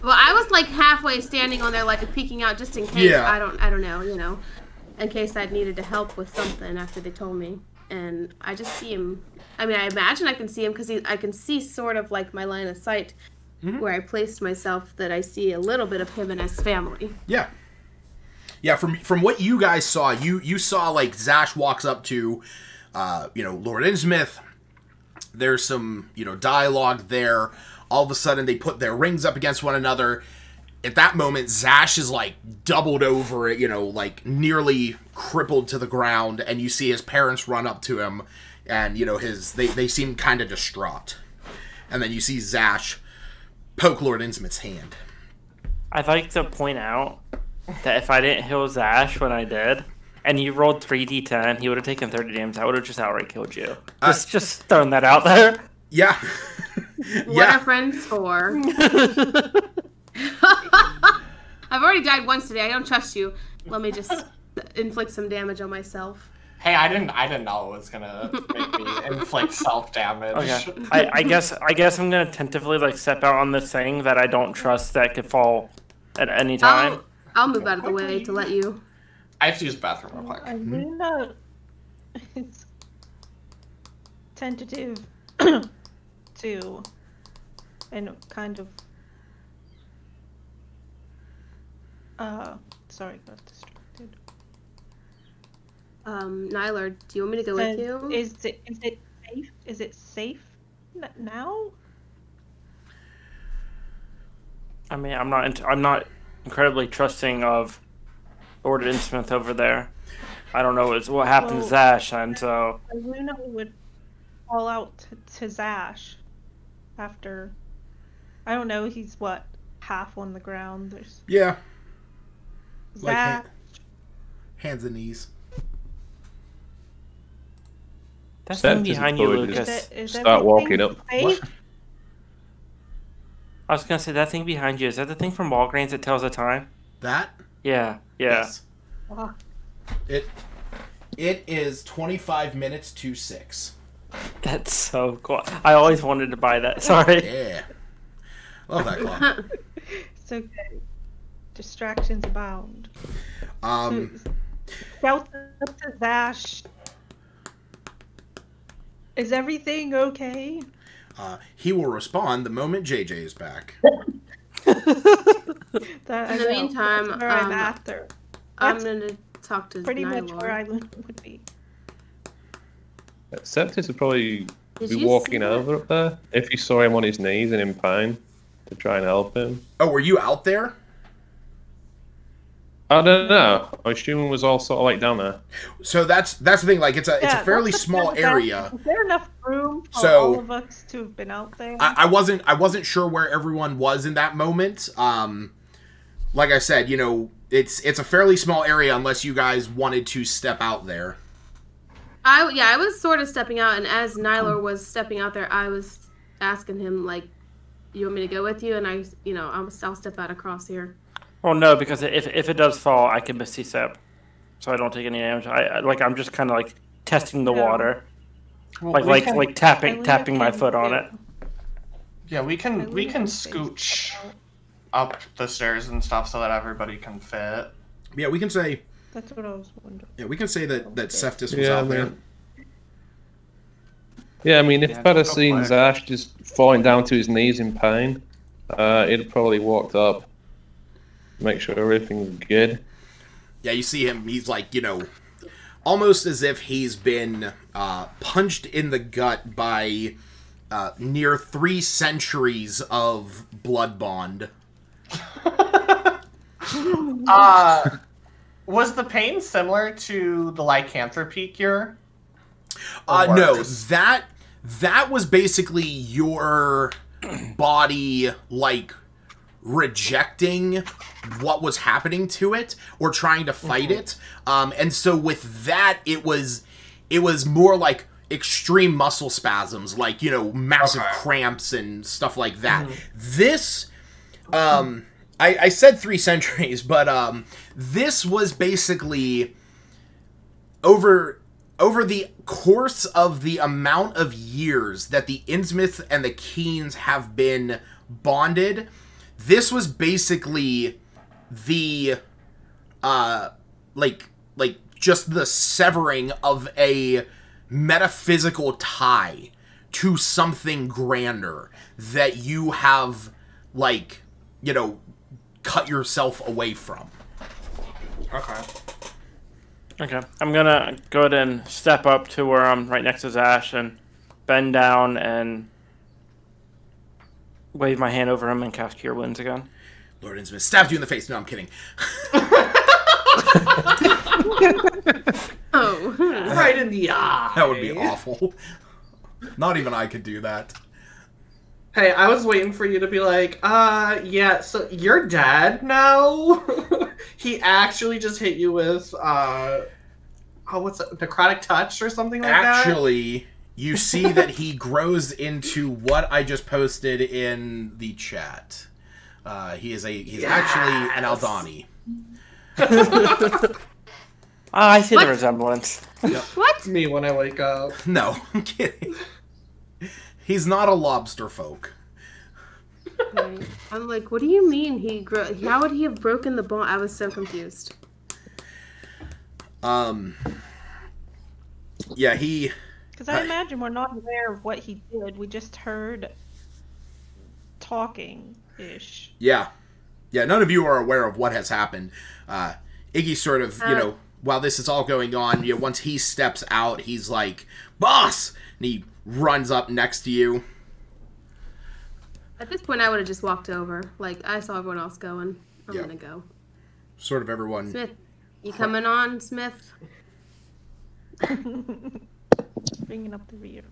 S4: Well, I was like halfway standing on there, like peeking out just in case.
S2: Yeah.
S4: I don't know, you know, in case I needed to help with something after they told me. And I just see him. I mean, I imagine I can see him because I can see sort of like my line of sight where I placed myself, that I see a little bit of him and his family.
S2: Yeah. Yeah, from what you guys saw, you saw like Zash walks up to, you know, Lord Innsmouth. There's some, you know, dialogue there. All of a sudden, they put their rings up against one another. At that moment, Zash is like doubled over, you know, like nearly crippled to the ground, and you see his parents run up to him, and you know they seem kind of distraught. And then you see Zash poke Lord Innsmouth's hand.
S5: I'd like to point out that if I didn't heal Zash when I did, and you rolled 3d10, he would have taken 30 damage. I would have just outright killed you. Just throwing that out there.
S2: Yeah.
S4: What are friends for? I've already died once today. I don't trust you. Let me just inflict some damage on myself.
S3: Hey, I didn't know it was gonna make me inflict self-damage.
S5: Okay. I guess I'm gonna tentatively like step out on this thing that I don't trust that could fall at any time.
S4: I'll move out of the way to let you.
S3: I have to use the bathroom real quick.
S1: I do not. It's tentative to, and kind of. Sorry, got distracted.
S4: Nylar, do you want me to go with you?
S1: Is it safe? Is it safe now?
S5: I mean, I'm not incredibly trusting of Lord Innsmouth over there. I don't know what happened to Zash, and so
S1: Luna would call out to Zash after. I don't know. He's what, half on the ground. There's
S2: Yeah. Like
S1: that.
S2: Hands and knees.
S5: That
S7: Seth
S5: thing
S7: is
S5: behind you,
S7: employed
S5: Lucas.
S1: Is
S7: Start walking
S1: everything
S7: up.
S1: safe?
S5: I was gonna say that thing behind you. Is that the thing from Walgreens that tells the time?
S2: That?
S5: Yeah.
S2: Yes.
S1: Oh,
S2: It is 25 minutes to 6.
S5: That's so cool. I always wanted to buy that. Sorry.
S2: Yeah. Love that clock.
S1: it's okay. Distractions abound.
S2: Um,
S1: Shout up to Zash. Is everything okay?
S2: he will respond the moment JJ is back.
S1: I
S4: In the
S1: know.
S4: meantime,
S1: That's where I'm after.
S4: I'm
S1: That's
S4: gonna talk to
S1: pretty much where
S4: Nylor.
S1: I would be.
S7: Septis would probably
S4: Did
S7: be
S4: you
S7: walking
S4: see that?
S7: over up there if he saw him on his knees and in pain to try and help him.
S2: Oh, were you out there?
S7: I don't know. I assume it was all sort of like down there.
S2: So that's the thing. Like it's a
S1: Yeah,
S2: fairly
S1: that's
S2: small
S1: the-
S2: area.
S1: Is there enough room for
S2: So-
S1: all of us to have been out there?
S2: I wasn't sure where everyone was in that moment. Like I said, it's a fairly small area unless you guys wanted to step out there.
S4: I was sort of stepping out, and as Nylor was stepping out there, I was asking him like, "You want me to go with you?" And I'll step out across here.
S5: Well, no, because if it does fall, I can misty step, so I don't take any damage. I'm just kind of like testing the
S1: Yeah.
S5: water,
S3: Well,
S5: like
S3: we
S5: like
S3: can-
S5: like
S1: I
S5: tapping my
S1: leave
S5: foot on
S1: too.
S5: it.
S3: Yeah, we
S1: I
S3: can
S1: leave him
S3: scooch
S1: face
S3: up the stairs and stuff so that everybody can fit.
S2: Yeah, we can say.
S1: That's what I was wondering.
S2: Yeah, we can say that
S1: Okay.
S2: Seftis was
S7: Yeah,
S2: out there.
S7: man. Yeah, I mean, if
S5: Yeah,
S7: I'd have
S5: go
S7: seen
S5: for it.
S7: Zash just falling down to his knees in pain, he'd have probably walked up, make sure everything was good.
S2: Yeah, you see him. He's like, almost as if he's been punched in the gut by near 3 centuries of blood bond.
S3: Was the pain similar to the lycanthropy cure?
S2: No,
S3: worse?
S2: that was basically your body like rejecting what was happening to it or trying to fight it. And so with that, it was more like extreme muscle spasms, like, massive cramps and stuff like that. This, I said 3 centuries, but this was basically over the course of the amount of years that the Innsmouth and the Keens have been bonded. This was basically the like just the severing of a metaphysical tie to something grander that you have cut yourself away from.
S3: Okay.
S5: Okay, I'm gonna go ahead and step up to where I'm right next to Zash and bend down and wave my hand over him and cast Cure Wounds again.
S2: Lord Innsmouth stabbed you in the face. No, I'm kidding.
S4: Oh,
S3: Right in the eye.
S2: That would be awful. Not even I could do that.
S3: Hey, I was waiting for you to be like, yeah, so you're dead now? He actually just hit you with, what's it, necrotic touch or something like that?
S2: Actually, you see that he grows into what I just posted in the chat. He's actually an Aldani.
S5: I see
S4: What?
S5: the resemblance.
S4: what?
S3: Me when I wake up.
S2: No, I'm kidding. He's not a lobster folk.
S4: Okay. I'm like, what do you mean how would he have broken the bone? I was so confused.
S2: Yeah, he...
S1: Because I imagine we're not aware of what he did. We just heard talking-ish.
S2: Yeah. Yeah, none of you are aware of what has happened. Iggy sort of, while this is all going on, once he steps out, he's like, "Boss!" And he runs up next to you.
S4: At this point, I would have just walked over. Like, I saw everyone else going. I'm
S2: Yeah.
S4: gonna go.
S2: Sort of everyone...
S4: Smith, you coming on, Smith?
S1: Bringing up the rear.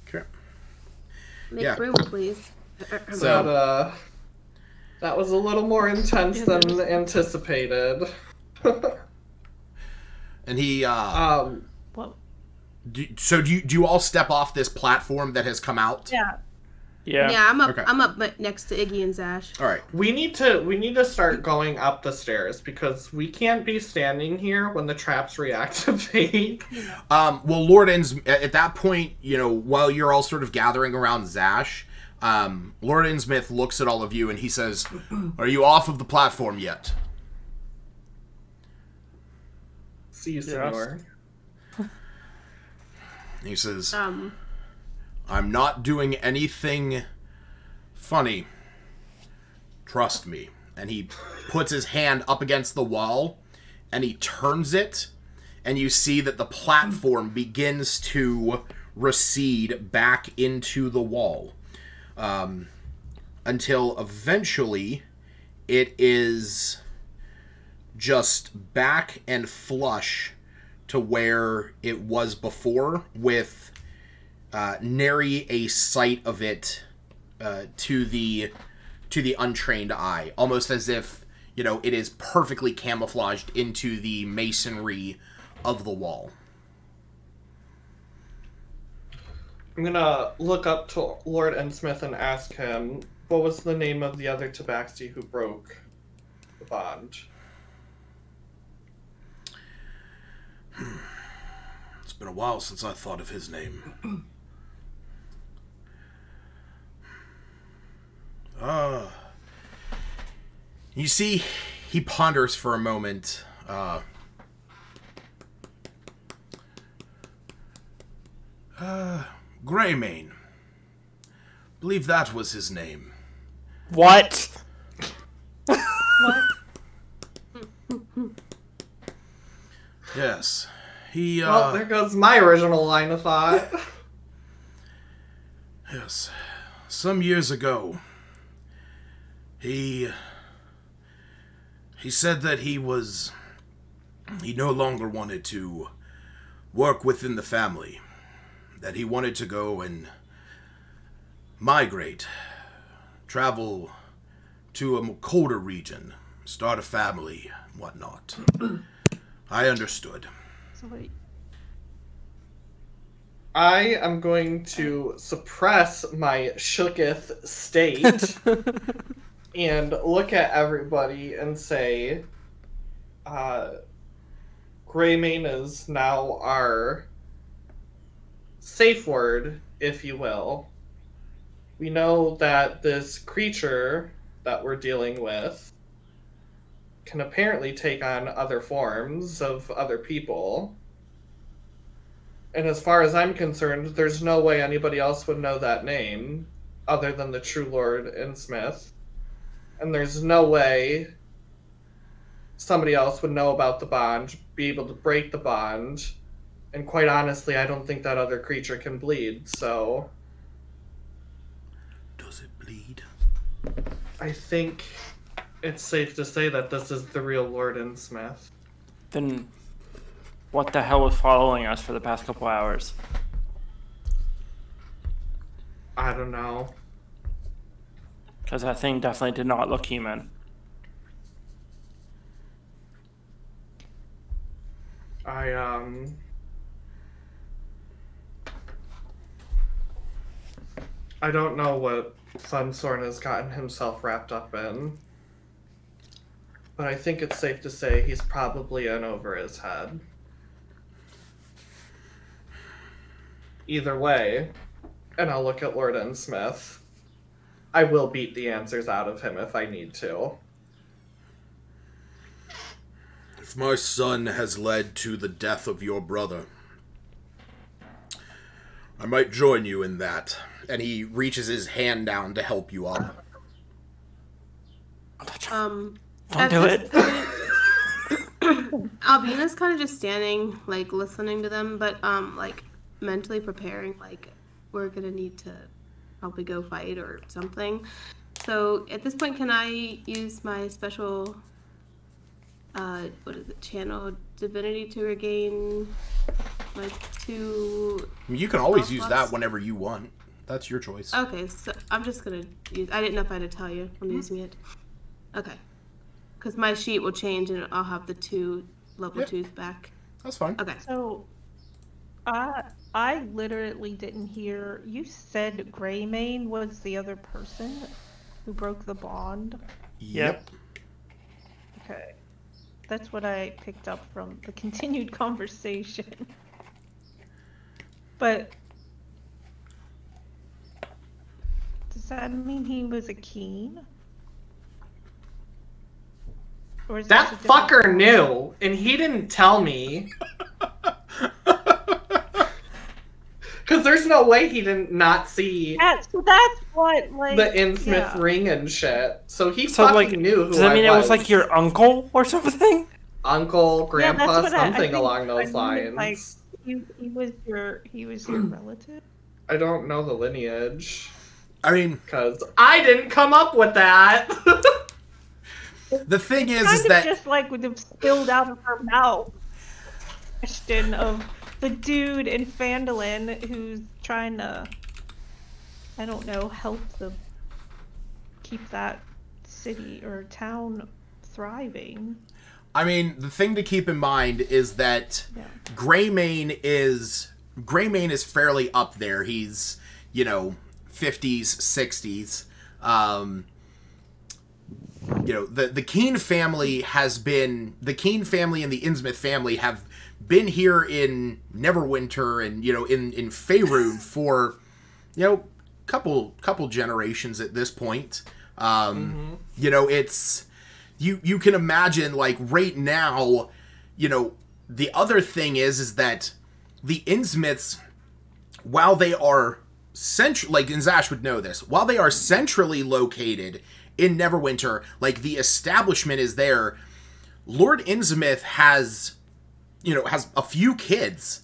S2: Okay.
S4: Make
S2: Yeah.
S4: room, please.
S2: So-
S3: That was a little more intense than anticipated.
S2: And he,
S1: What?
S2: do you all step off this platform that has come out?
S1: Yeah.
S4: Yeah, I'm up.
S2: Okay.
S4: I'm up next to Iggy and Zash.
S2: All right.
S3: We need to start going up the stairs because we can't be standing here when the traps reactivate.
S2: Well, Lord at that point, while you're all sort of gathering around Zash, Lord Innsmouth looks at all of you and he says, "Are you off of the platform yet?"
S3: See you, senor.
S2: He says, "I'm not doing anything funny. Trust me." And he puts his hand up against the wall, and he turns it, and you see that the platform begins to recede back into the wall. Until eventually it is just back and flush to where it was before, with nary a sight of it to the untrained eye, almost as if it is perfectly camouflaged into the masonry of the wall.
S3: I'm gonna look up to Lord Innsmouth and ask him, what was the name of the other Tabaxi who broke the bond?
S2: It's been a while since I thought of his name. You see, he ponders for a moment. Greymane. Believe that was his name.
S5: What?
S1: What?
S2: Yes. He,
S3: Well, there goes my original line of thought.
S2: Yes. Some years ago, he said that he no longer wanted to work within the family, that he wanted to go and migrate, travel to a colder region, start a family, whatnot. I understood.
S1: So wait.
S3: I am going to suppress my shooketh state and look at everybody and say, Greymane is now our safe word, if you will. We know that this creature that we're dealing with can apparently take on other forms of other people. And as far as I'm concerned, there's no way anybody else would know that name other than the true Lord Innsmouth. And there's no way somebody else would know about the bond, be able to break the bond. And quite honestly, I don't think that other creature can bleed, so...
S2: Does it bleed?
S3: I think it's safe to say that this is the real Lord Innsmouth.
S5: Then what the hell was following us for the past couple hours?
S3: I don't know.
S5: Because that thing definitely did not look human.
S3: I don't know what Thunsorn has gotten himself wrapped up in. But I think it's safe to say he's probably in over his head. Either way, and I'll look at Lord Innsmouth, I will beat the answers out of him if I need to.
S2: If my son has led to the death of your brother, I might join you in that. And he reaches his hand down to help you up.
S5: Don't do it.
S4: Albina's kind of just standing, like, listening to them, but, like, mentally preparing, like, we're gonna need to probably go fight or something. So, at this point, can I use my special, channel divinity to regain my 2...
S2: You can always use that whenever you want. That's your choice.
S4: Okay, so I'm just gonna use... I didn't know if I had to tell you I'm using it. Okay. Because my sheet will change and I'll have the 2 level 2s back.
S2: That's fine.
S4: Okay.
S1: So, I literally didn't hear. You said Greymane was the other person who broke the bond?
S2: Yep.
S1: Okay. That's what I picked up from the continued conversation. But does that mean he was a Keen? Or is
S3: That
S1: this a different
S3: fucker
S1: one?
S3: knew, and he didn't tell me. Because there's no way he didn't not see
S1: So that's what, like,
S3: the Innsmouth
S1: yeah.
S3: ring and shit. So he
S5: So,
S3: fucking
S5: like,
S3: knew who
S5: does that mean
S3: I
S5: it was like your uncle or something?
S3: uncle,
S1: Yeah,
S3: grandpa,
S1: that's what I
S3: something
S1: think.
S3: along
S1: I
S3: those
S1: mean,
S3: lines.
S1: like, he was your relative.
S3: I don't know the lineage.
S2: I mean,
S3: Because I didn't come up with that.
S2: the thing is
S1: Kind of
S2: that
S1: just like would have spilled out of her mouth. Question of the dude in Phandalin who's trying to, I don't know, help keep that city or town thriving.
S2: I mean, the thing to keep in mind is that
S1: Yeah.
S2: Greymane is fairly up there. He's, 50s, 60s. The Keen family the Keen family and the Innsmouth family have been here in Neverwinter and, in Faerun for, couple generations at this point. It's, you can imagine, like, right now, the other thing is that the Innsmouths, while they are like, and Zash would know this, while they are centrally located in Neverwinter, like, the establishment is there, Lord Innsmouth has a few kids,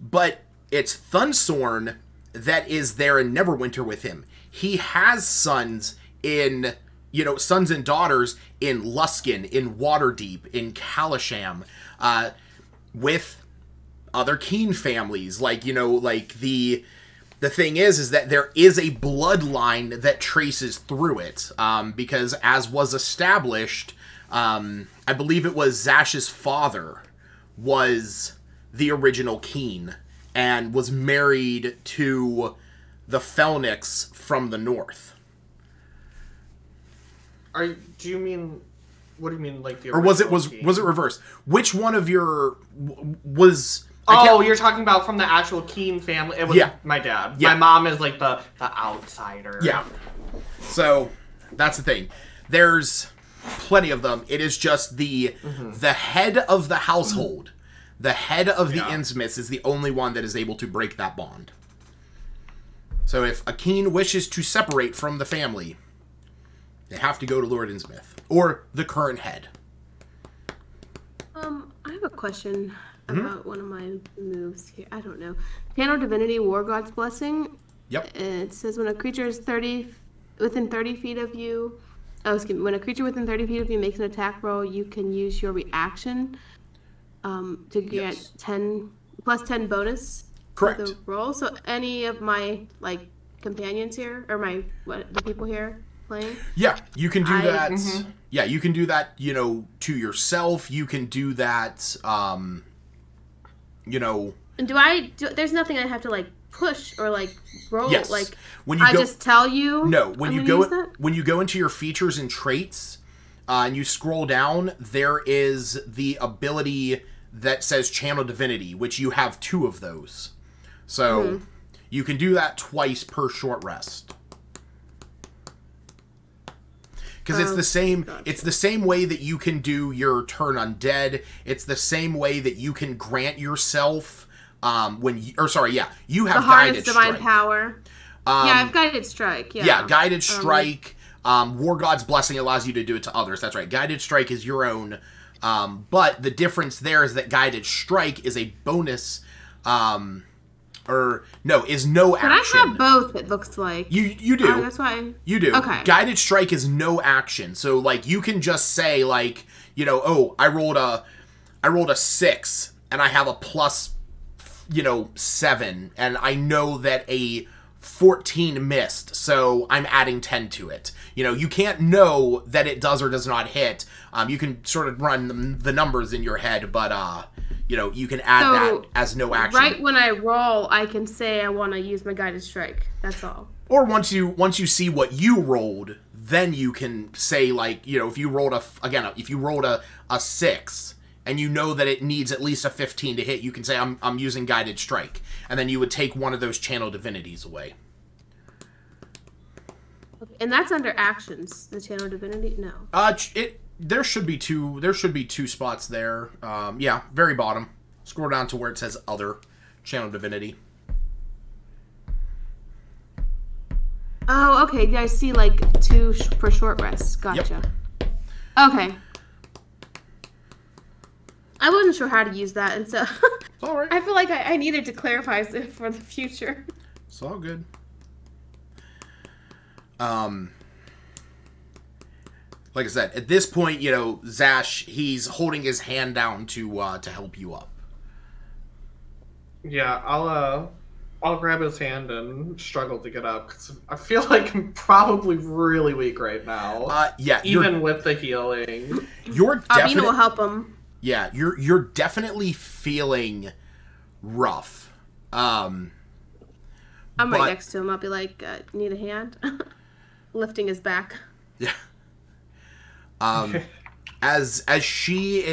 S2: but it's Thunsorn that is there in Neverwinter with him. He has sons sons and daughters in Luskan, in Waterdeep, in Kalasham, with other Keen families. Like, the thing is that there is a bloodline that traces through it, because as was established, I believe it was Zash's father was the original Keen and was married to the Felnix from the north.
S3: What do you mean, like the
S2: Or was it
S3: Keen?
S2: reversed? Which one of your was?
S3: You're talking about from the actual Keen family. It was my dad.
S2: Yeah.
S3: My mom is like the outsider.
S2: Yeah. So that's the thing. There's plenty of them. It is just the head of the household, the head of the Innsmouths is the only one that is able to break that bond. So if a Keen wishes to separate from the family, they have to go to Lord Innsmouth or the current head.
S4: I have a question about one of my moves here. I don't know. Channel Divinity, War God's Blessing.
S2: Yep.
S4: It says when a creature is within 30 feet of you. Oh, excuse me. When a creature within 30 feet of you makes an attack roll, you can use your reaction to get 10 plus 10 bonus.
S2: Correct.
S4: To the roll. So any of my companions here or the people here playing.
S2: Yeah, you can do that. Yeah, you can do that. To yourself. You can do that. And
S4: there's nothing I have to push or roll.
S2: Yes. When you
S4: I just tell you.
S2: No, when you go into your features and traits, and you scroll down, there is the ability that says Channel Divinity, which you have 2 of those. So you can do that twice per short rest. Because it's the same. Gotcha. It's the same way that you can do your turn undead. It's the same way that you can grant yourself. You have
S4: the
S2: guided
S4: divine
S2: strike.
S4: Power. I've guided strike. Yeah,
S2: guided strike. War God's Blessing allows you to do it to others. That's right. Guided strike is your own. But the difference there is that guided strike is a bonus. Is no action.
S4: Can I have both? It looks like
S2: you do.
S4: Oh, that's why
S2: you do.
S4: Okay.
S2: Guided strike is no action, so you can just say I rolled a 6 and I have a plus 7, and I know that a 14 missed, so I'm adding 10 to it. You know, you can't know that it does or does not hit. You can sort of run the numbers in your head, but, you know, you can add that as no action.
S4: Right when I roll, I can say I want to use my guided strike. That's all.
S2: Or once you see what you rolled, then you can say, like, you know, if you rolled a 6, and you know that it needs at least a 15 to hit, you can say, I'm using guided strike. And then you would take one of those channel divinities away.
S4: And that's under actions, the channel divinity? No.
S2: There should be two spots there. Yeah, very bottom. Scroll down to where it says other channel divinity.
S4: Oh, okay. I see, like, 2 for short rest. Gotcha. Yep. Okay. I wasn't sure how to use that, and so
S2: it's all right.
S4: I feel like I needed to clarify it for the future.
S2: It's all good. Like I said, at this point, you know, Zash, he's holding his hand down to help you up.
S3: Yeah, I'll grab his hand and struggle to get up because I feel like I'm probably really weak right now.
S2: Yeah,
S3: even with the healing.
S2: You're definitely.
S4: Abina will help him.
S2: Yeah, you're definitely feeling rough.
S4: I'm right next to him. I'll be like, need a hand? Lifting his back.
S2: Yeah. As Abina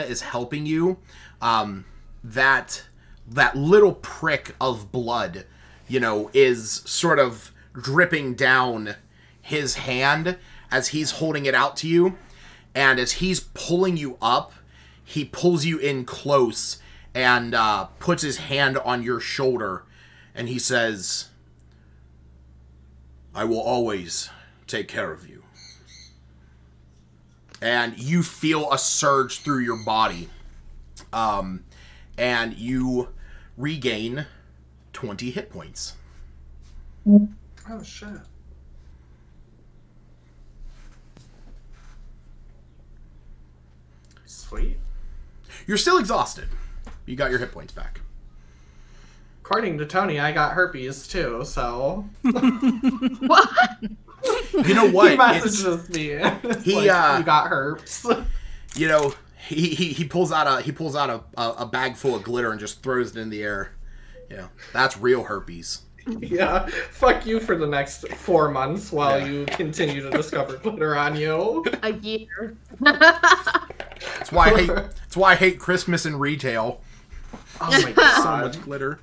S2: is helping you, that little prick of blood, you know, is sort of dripping down his hand as he's holding it out to you. And as he's pulling you up, he pulls you in close and puts his hand on your shoulder. And he says, I will always take care of you. And you feel a surge through your body. And you regain 20 hit points.
S3: Oh, shit. Sweet.
S2: You're still exhausted. You got your hit points back.
S3: According to Tony, I got herpes too, so...
S4: What?
S2: You know what?
S3: He messages me. You got herpes.
S2: You know, he pulls out a bag full of glitter and just throws it in the air. You know, that's real herpes.
S3: Yeah, fuck you for the next 4 months while you continue to discover glitter on you.
S4: A year.
S2: That's why I hate Christmas in retail.
S3: Oh my god.
S2: So much glitter.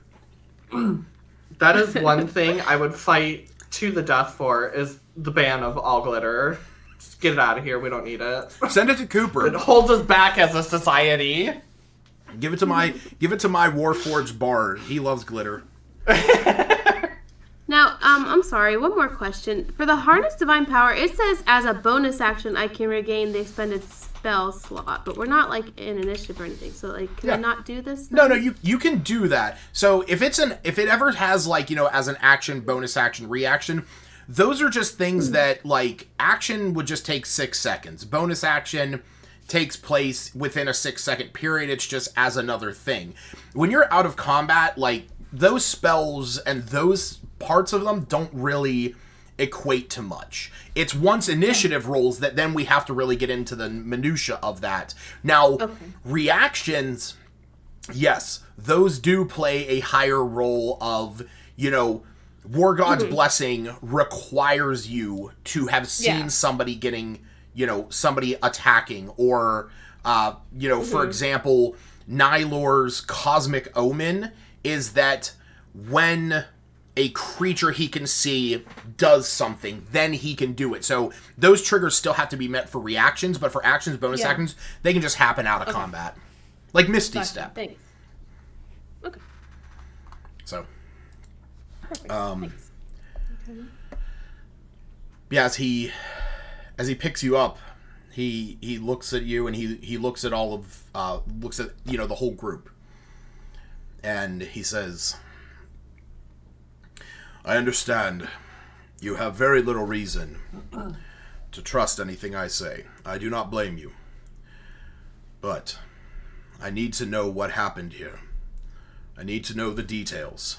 S3: That is one thing I would fight to the death for, is the ban of all glitter. Just get it out of here, we don't need it.
S2: Send it to Cooper.
S3: It holds us back as a society.
S2: Give it to my Warforged bard. He loves glitter.
S4: Now, I'm sorry, one more question. For the Harness Divine Power, it says as a bonus action I can regain the expended spell slot, but we're not like in initiative or anything, so like can I not do this then?
S2: No, you can do that. So if it ever has, like, you know, as an action, bonus action, reaction, those are just things that, like, action would just take 6 seconds. Bonus action takes place within a 6-second period. It's just as another thing. When you're out of combat, like, those spells and those parts of them don't really equate to much. It's once initiative rolls that then we have to really get into the minutia of that. Now, reactions, yes, those do play a higher role of, you know, War God's Blessing requires you to have seen somebody getting, you know, somebody attacking, or, you know, for example, Nylor's Cosmic Omen is that when a creature he can see does something, then he can do it. So those triggers still have to be met for reactions, but for actions, bonus actions, they can just happen out of combat. Like Misty Step.
S4: Thanks. Okay.
S2: So,
S4: Perfect. Thanks.
S2: yeah, as he picks you up, he looks at you, and he looks at all of looks at, you know, the whole group, and he says, I understand you have very little reason to trust anything I say. I do not blame you. But I need to know what happened here. I need to know the details.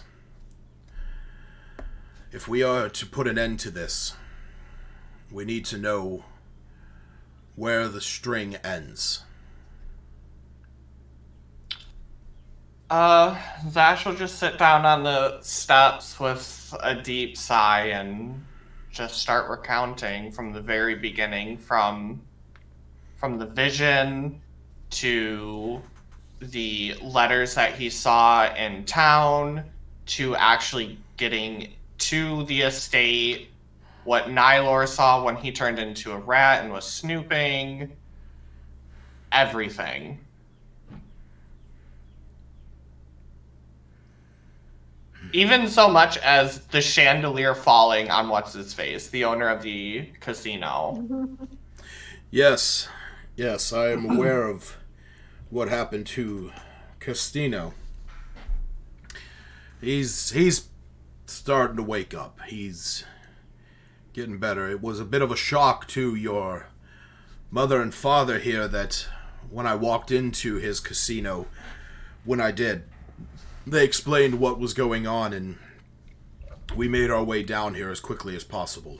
S2: If we are to put an end to this, we need to know where the string ends.
S3: Zash will just sit down on the steps with a deep sigh and just start recounting from the very beginning, from the vision to the letters that he saw in town to actually getting to the estate, what Nylor saw when he turned into a rat and was snooping, everything. Even so much as the chandelier falling on what's-his-face, the owner of the casino.
S2: Yes, I am aware of what happened to Castino. He's starting to wake up. He's getting better. It was a bit of a shock to your mother and father here that when I walked into his casino, when I did, they explained what was going on, and we made our way down here as quickly as possible.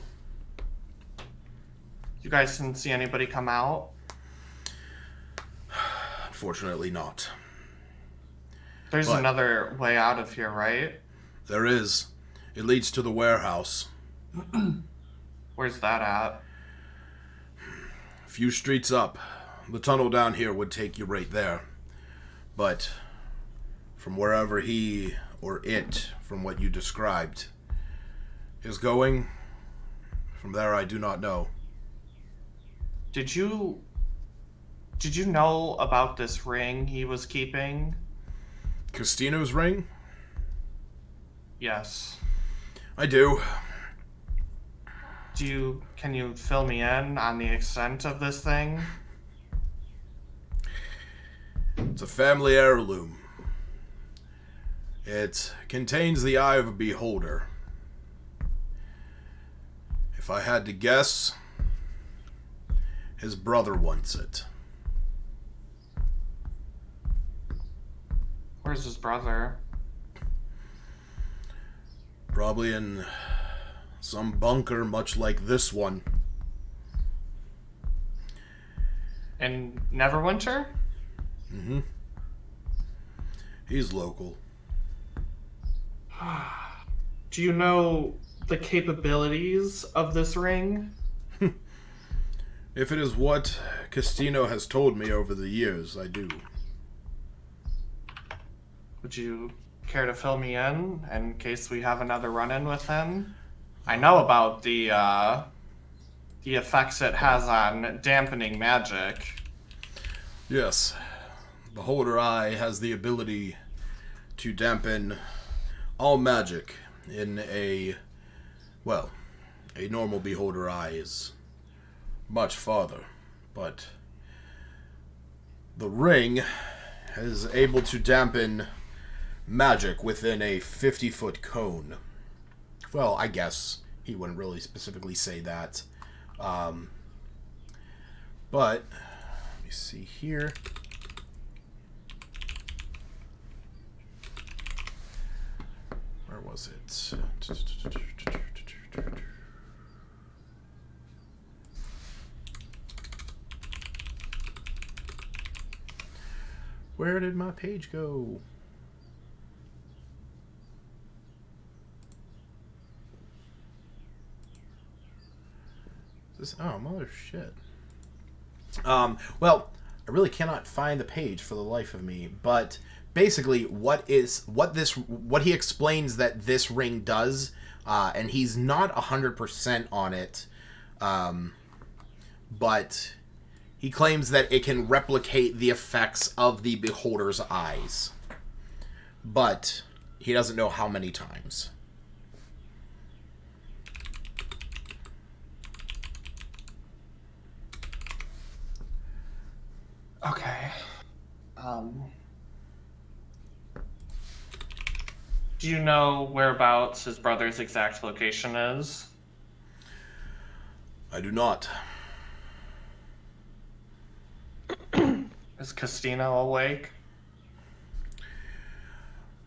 S3: You guys didn't see anybody come out?
S2: Unfortunately not.
S3: There's another way out of here, right?
S2: There is. It leads to the warehouse.
S3: Where's that at?
S2: A few streets up. The tunnel down here would take you right there. But from wherever he or it, from what you described, is going, from there I do not know.
S3: Did you know about this ring he was keeping?
S2: Castino's ring?
S3: Yes.
S2: I do.
S3: Can you fill me in on the extent of this thing?
S2: It's a family heirloom. It contains the eye of a beholder. If I had to guess, his brother wants it.
S3: Where's his brother?
S2: Probably in some bunker much like this one.
S3: In Neverwinter?
S2: Mm-hmm. He's local.
S3: Do you know the capabilities of this ring?
S2: If it is what Castino has told me over the years, I do.
S3: Would you care to fill me in case we have another run-in with him? I know about the effects it has on dampening magic.
S2: Yes. Beholder Eye has the ability to dampen all magic in a normal Beholder Eye is much farther, but the ring is able to dampen magic within a 50-foot cone. Well, I guess he wouldn't really specifically say that. But let me see here. Where was it? Where did my page go? Oh, mother shit. Well, I really cannot find the page for the life of me, but basically what he explains that this ring does, and he's not 100% on it, but he claims that it can replicate the effects of the beholder's eyes, but he doesn't know how many times.
S3: Okay. Do you know whereabouts his brother's exact location is?
S2: I do not.
S3: Is Castino awake?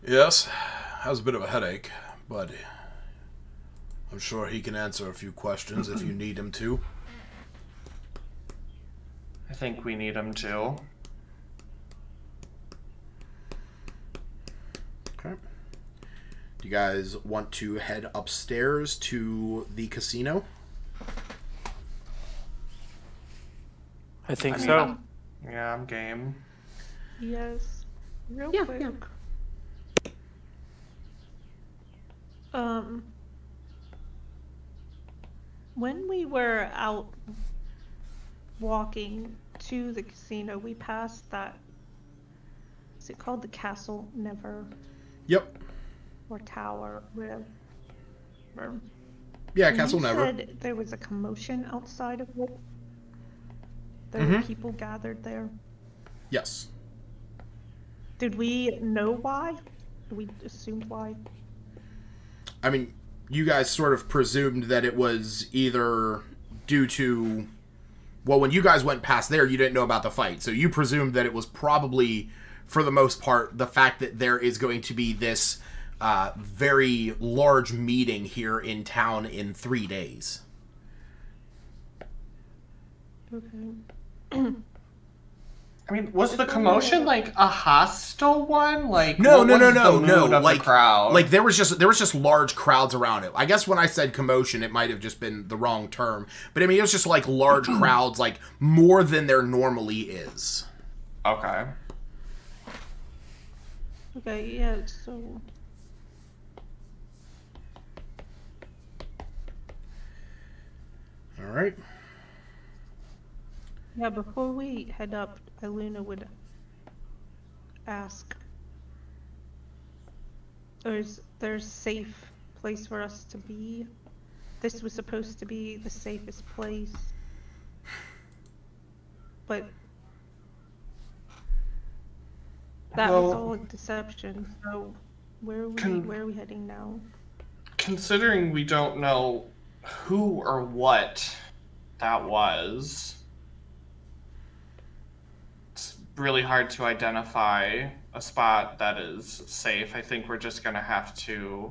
S2: Yes, has a bit of a headache, but I'm sure he can answer a few questions if you need him to.
S3: I think we need him to.
S2: Okay. Do you guys want to head upstairs to the casino?
S5: I think so.
S3: Yeah, I'm game.
S1: Yes. Real
S4: Yeah,
S1: quick.
S4: yeah.
S1: When we were out walking to the casino, we passed that. Is it called the Castle Never?
S2: Yep.
S1: Or Tower, whatever.
S2: Yeah, Castle
S1: You
S2: Never.
S1: said there was a commotion outside of it. There were people gathered there.
S2: Yes.
S1: Did we know why? We assumed why.
S2: I mean, you guys sort of presumed that it was either due to... Well, when you guys went past there, you didn't know about the fight. So you presumed that it was probably, for the most part, the fact that there is going to be this very large meeting here in town in 3 days.
S1: Okay.
S3: I mean, was the commotion like a hostile one? Like
S2: No.
S3: Of the crowd?
S2: Like there was just large crowds around it. I guess when I said commotion, it might have just been the wrong term. But I mean, it was just like large crowds, like more than there normally is.
S3: Okay.
S1: Okay, yeah, so...
S2: All right.
S1: Yeah, before we head up, Iluna would ask, is there a safe place for us to be? This was supposed to be the safest place. But that was all a deception, so where are we heading now?
S3: Considering we don't know who or what that was, it's really hard to identify a spot that is safe. I think we're just gonna have to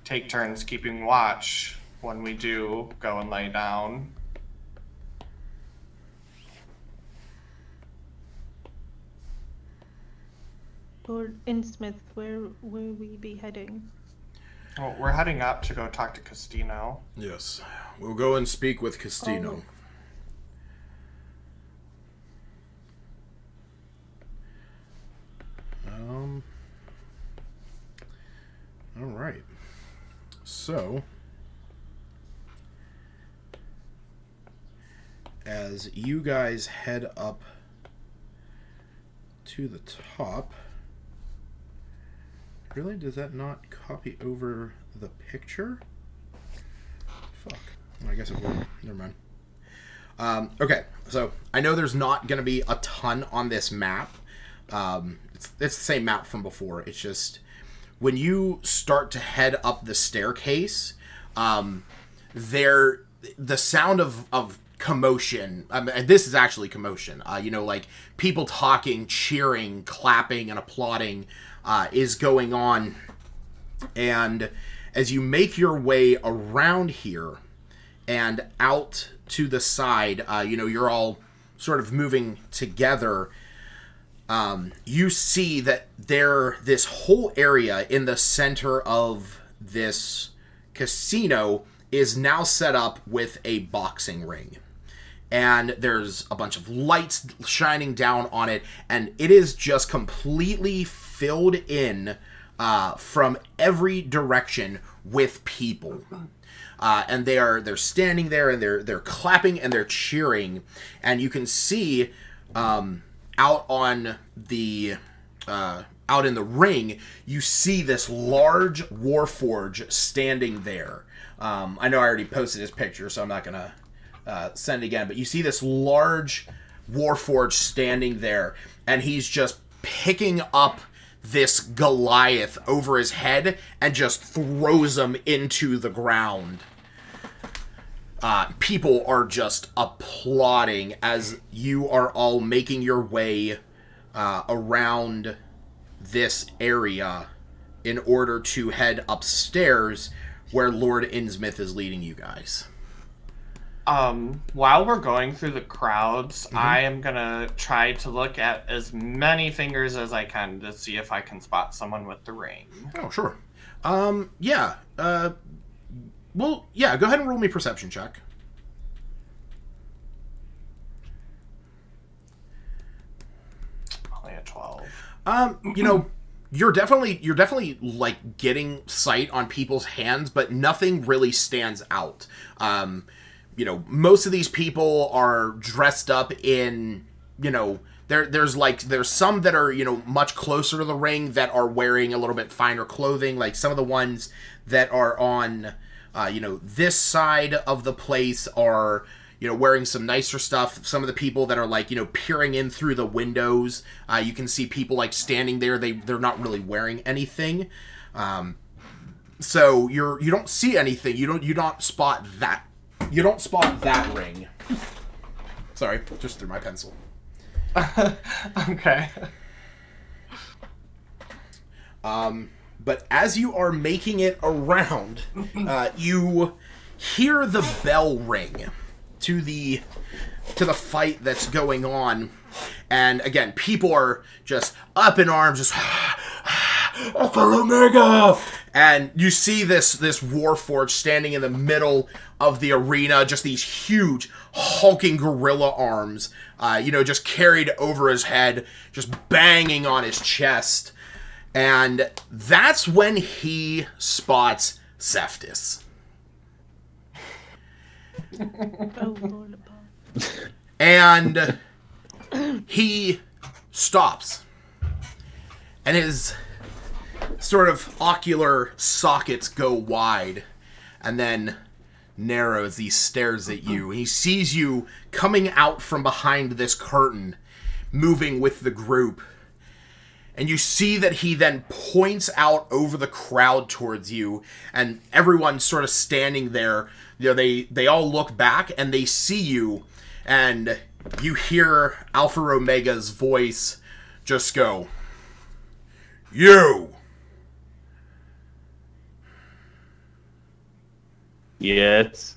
S3: take turns keeping watch when we do go and lay down.
S1: Lord Innsmouth, where will we be heading?
S3: Well, we're heading up to go talk to Castino.
S2: Yes. We'll go and speak with Castino. All right. So, as you guys head up to the top, really, does that not copy over the picture? Fuck. I guess it will. Never mind. Okay, so I know there's not going to be a ton on this map. It's the same map from before. It's just when you start to head up the staircase, the sound of commotion. This is actually commotion. Like people talking, cheering, clapping, and applauding is going on. And as you make your way around here and out to the side, you're all sort of moving together. You see that this whole area in the center of this casino is now set up with a boxing ring. And there's a bunch of lights shining down on it, and it is just completely filled in from every direction with people. And they're standing there, and they're clapping and they're cheering, and you can see out in the ring, you see this large Warforge standing there. I know I already posted his picture, so I'm not gonna send it again, but you see this large Warforge standing there, and he's just picking up this Goliath over his head and just throws him into the ground. People are just applauding as you are all making your way around this area in order to head upstairs where Lord Innsmouth is leading you guys.
S3: While we're going through the crowds, I am gonna try to look at as many fingers as I can to see if I can spot someone with the ring.
S2: Oh, sure. Yeah. Well, yeah, go ahead and roll me a perception check.
S3: Only a 12.
S2: You know, you're definitely like getting sight on people's hands, but nothing really stands out. You know, most of these people are dressed up in, you know, there's some that are, you know, much closer to the ring that are wearing a little bit finer clothing. Like some of the ones that are on, you know, this side of the place are, you know, wearing some nicer stuff. Some of the people that are like, you know, peering in through the windows, you can see people like standing there. They're not really wearing anything. So you don't see anything. You don't spot that. You don't spot that ring. Sorry, just threw my pencil.
S3: Okay.
S2: But as you are making it around, you hear the bell ring to the fight that's going on, and again, people are just up in arms, just Omega, and you see this Warforged standing in the middle of the arena, just these huge hulking gorilla arms, you know, just carried over his head, just banging on his chest. And that's when he spots Cephas.
S1: Oh, Lord above.
S2: And he stops. And his sort of ocular sockets go wide and then narrow as he stares at you. He sees you coming out from behind this curtain, moving with the group. And you see that he then points out over the crowd towards you, and everyone's sort of standing there. You know, they all look back and they see you, and you hear Alpha Omega's voice just go, "You!"
S7: Yes.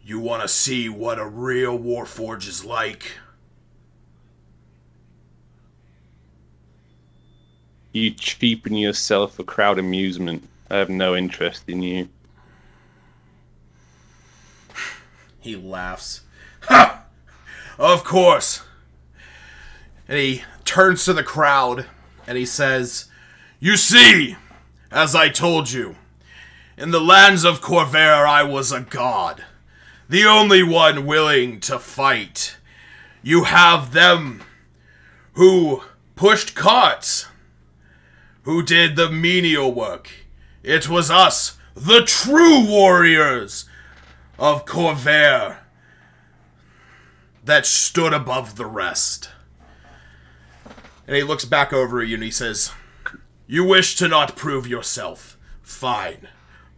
S2: "You want to see what a real Warforged is like?"
S7: You cheapen yourself for crowd amusement. I have no interest in you.
S2: He laughs. "Ha! Of course." And he turns to the crowd and he says, "You see, as I told you, in the lands of Corvair I was a god, the only one willing to fight. You have them who pushed carts, who did the menial work. It was us, the true warriors of Corvair, that stood above the rest." And he looks back over at you and he says, "You wish to not prove yourself. Fine.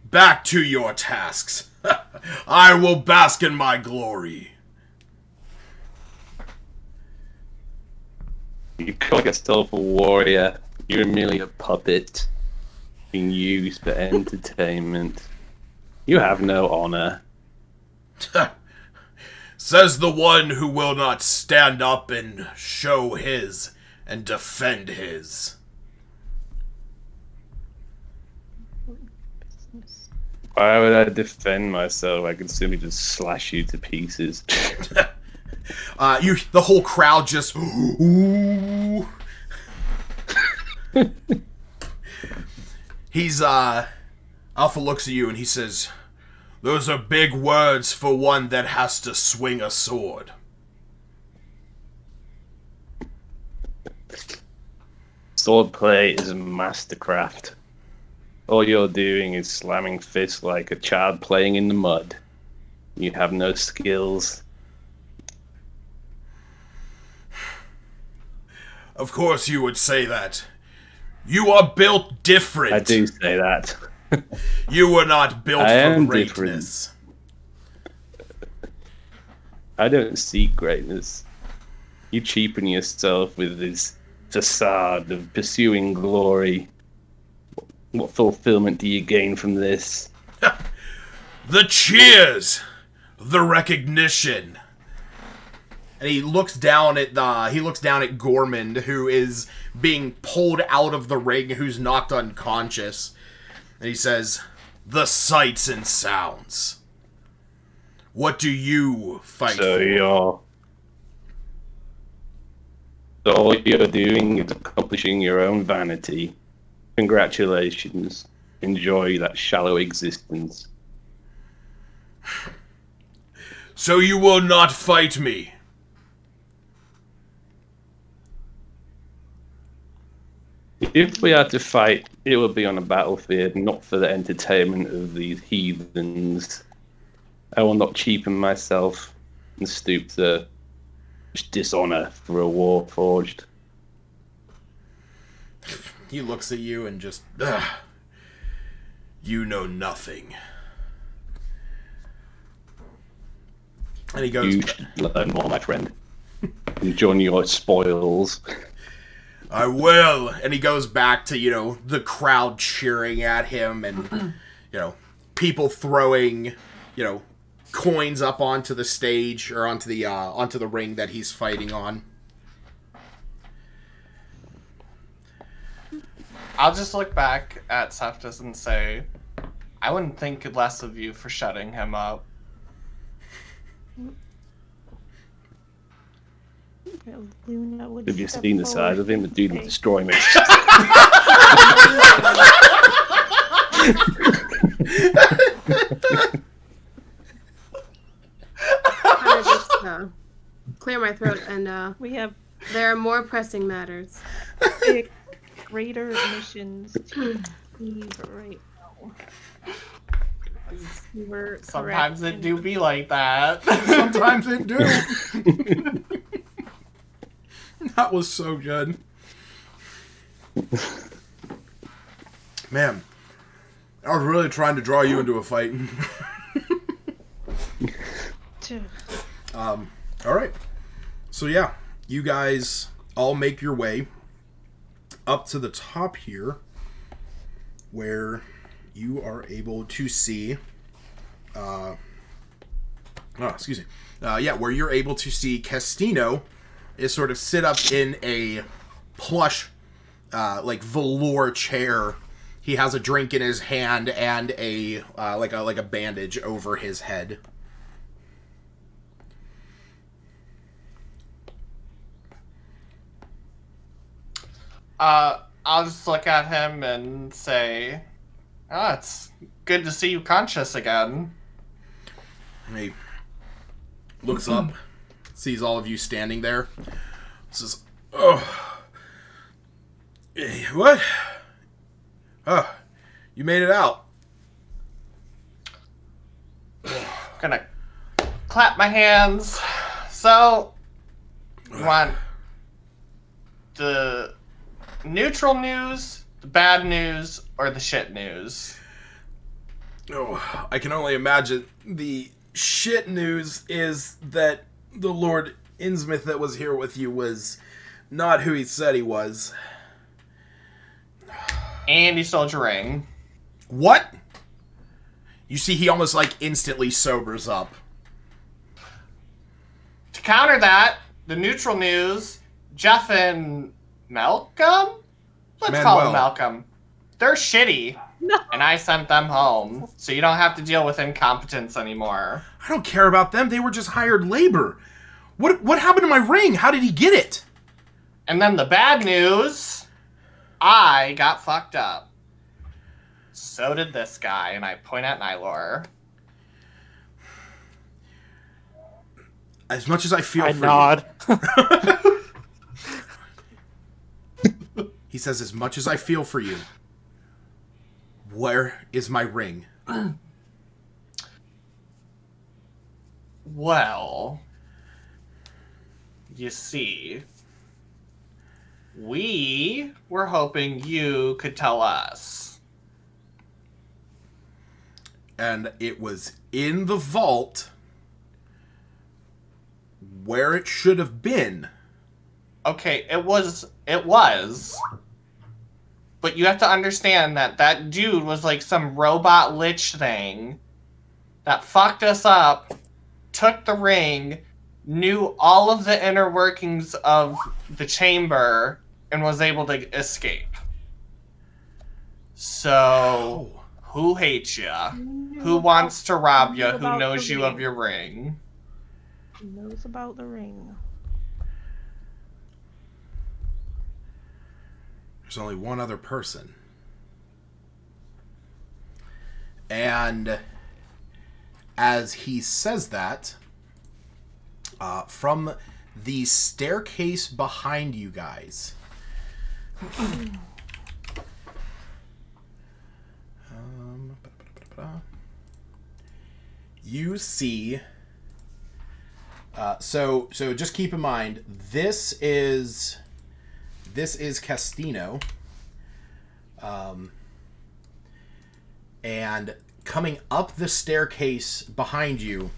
S2: Back to your tasks. I will bask in my glory."
S7: You call yourself a warrior. You're merely a puppet being used for entertainment. You have no honor.
S2: Says the one who will not stand up and show his and defend his.
S7: Why would I defend myself? I could simply just slash you to pieces.
S2: The whole crowd just ooh. He's Alpha looks at you and he says, "Those are big words for one that has to swing a sword."
S7: Swordplay is a mastercraft. All you're doing is slamming fists like a child playing in the mud. You have no skills.
S2: Of course you would say that. You are built different.
S7: I do say that.
S2: You were not built for greatness.
S7: I don't seek greatness. You cheapen yourself with this facade of pursuing glory. What fulfillment do you gain from this?
S2: The cheers! The recognition! And he looks down at Gormand, who is being pulled out of the ring, who's knocked unconscious. And he says, "The sights and sounds. What do you fight for?"
S7: So all you're doing is accomplishing your own vanity. Congratulations. Enjoy that shallow existence.
S2: So you will not fight me?
S7: If we had to fight, it would be on a battlefield, not for the entertainment of these heathens. I will not cheapen myself and stoop to dishonor for a war forged.
S2: He looks at you and just, you know nothing. And he goes,
S7: "You should learn more, my friend. Enjoy your spoils."
S2: "I will." And he goes back to, the crowd cheering at him and, people throwing, coins up onto the stage or onto the ring that he's fighting on.
S3: I'll just look back at Cephas and say, I wouldn't think less of you for shutting him up.
S1: Luna would
S7: Have you
S1: step
S7: seen the
S1: forward.
S7: size of him? The dude would destroy me.
S4: Kind of just clear my throat, and
S1: We have
S4: there are more pressing matters.
S1: big, greater missions to achieve right now. You were
S3: Sometimes
S1: correct
S3: it do be like that.
S2: Sometimes it do. That was so good. Man, I was really trying to draw you into a fight. All right. So yeah, you guys all make your way up to the top here, where you are able to see. Where you're able to see Castino is sort of sit up in a plush, velour chair. He has a drink in his hand and a bandage over his head.
S3: I'll just look at him and say, "Oh, it's good to see you conscious again."
S2: And he looks up, sees all of you standing there, says, "Oh, what? Oh, you made it out."
S3: Gonna clap my hands. So, you want the neutral news, the bad news, or the shit news?
S2: Oh, I can only imagine. The shit news is that the Lord Innsmouth that was here with you was not who he said he was.
S3: And he stole your ring.
S2: What? You see, he almost instantly sobers up.
S3: To counter that, the neutral news, Jeff and Malcolm? Let's call them Malcolm. They're shitty.
S1: No.
S3: And I sent them home. So you don't have to deal with incompetence anymore.
S2: I don't care about them. They were just hired labor. What happened to my ring? How did he get it?
S3: And then the bad news, I got fucked up. So did this guy, and I point at Nylor.
S2: As much as I feel
S5: I
S2: for
S5: nod.
S2: you. He says, as much as I feel for you, where is my ring?
S3: Well, you see, we were hoping you could tell us.
S2: And it was in the vault where it should have been.
S3: Okay, it was. But you have to understand that that dude was like some robot lich thing that fucked us up, took the ring, knew all of the inner workings of the chamber, and was able to escape. So, who hates ya? Who wants to rob ya? Who knows you of your ring?
S1: Who knows about the ring?
S2: There's only one other person. And as he says that, from the staircase behind you guys, you see. So just keep in mind, this is Castino, and coming up the staircase behind you,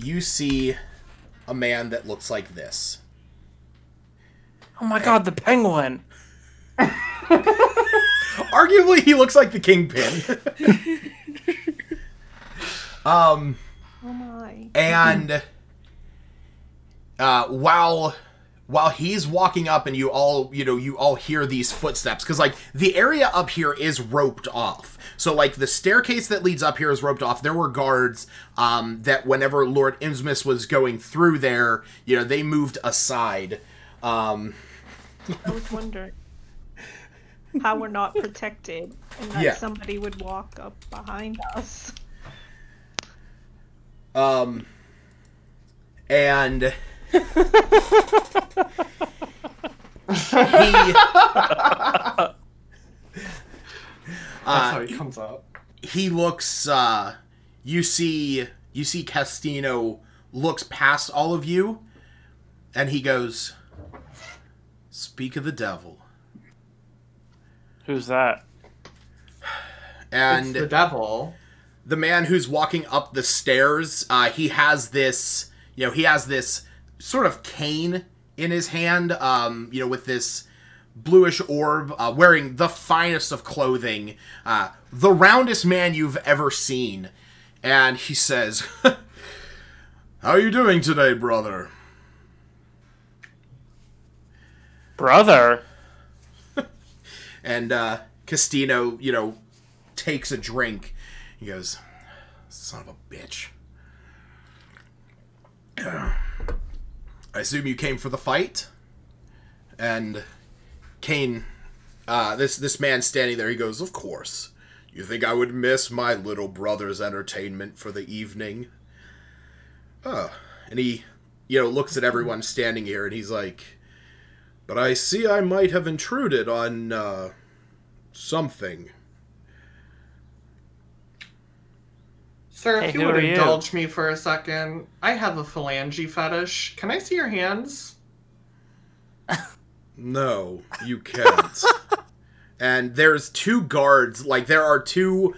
S2: you see a man that looks like this.
S5: Oh my god, the penguin!
S2: Arguably, he looks like the Kingpin.
S1: Oh my.
S2: And while he's walking up, and you all hear these footsteps, because like the area up here is roped off. So like the staircase that leads up here is roped off. There were guards that whenever Lord Innsmouth was going through there, they moved aside.
S1: I was wondering how we're not protected, and that somebody would walk up behind us.
S2: And
S3: That's how he comes up.
S2: He looks. You see Castino looks past all of you, and he goes, "Speak of the devil."
S5: Who's that?
S2: And
S3: it's the devil.
S2: The man who's walking up the stairs. He has this. He has this sort of cane in his hand. With this bluish orb, wearing the finest of clothing, the roundest man you've ever seen. And he says, "How are you doing today, brother?"
S5: Brother?
S2: And Castino, takes a drink. He goes, "Son of a bitch. I assume you came for the fight?" And Kane, this man standing there, he goes, "Of course. You think I would miss my little brother's entertainment for the evening?" Oh. And he, looks at everyone standing here, and he's like, "But I see I might have intruded on, something."
S3: Sir,
S5: Hey,
S3: if you
S5: who
S3: would
S5: are you?
S3: indulge me for a second, I have a phalange fetish. Can I see your hands?
S2: No, you can't. And there's two guards, there are two,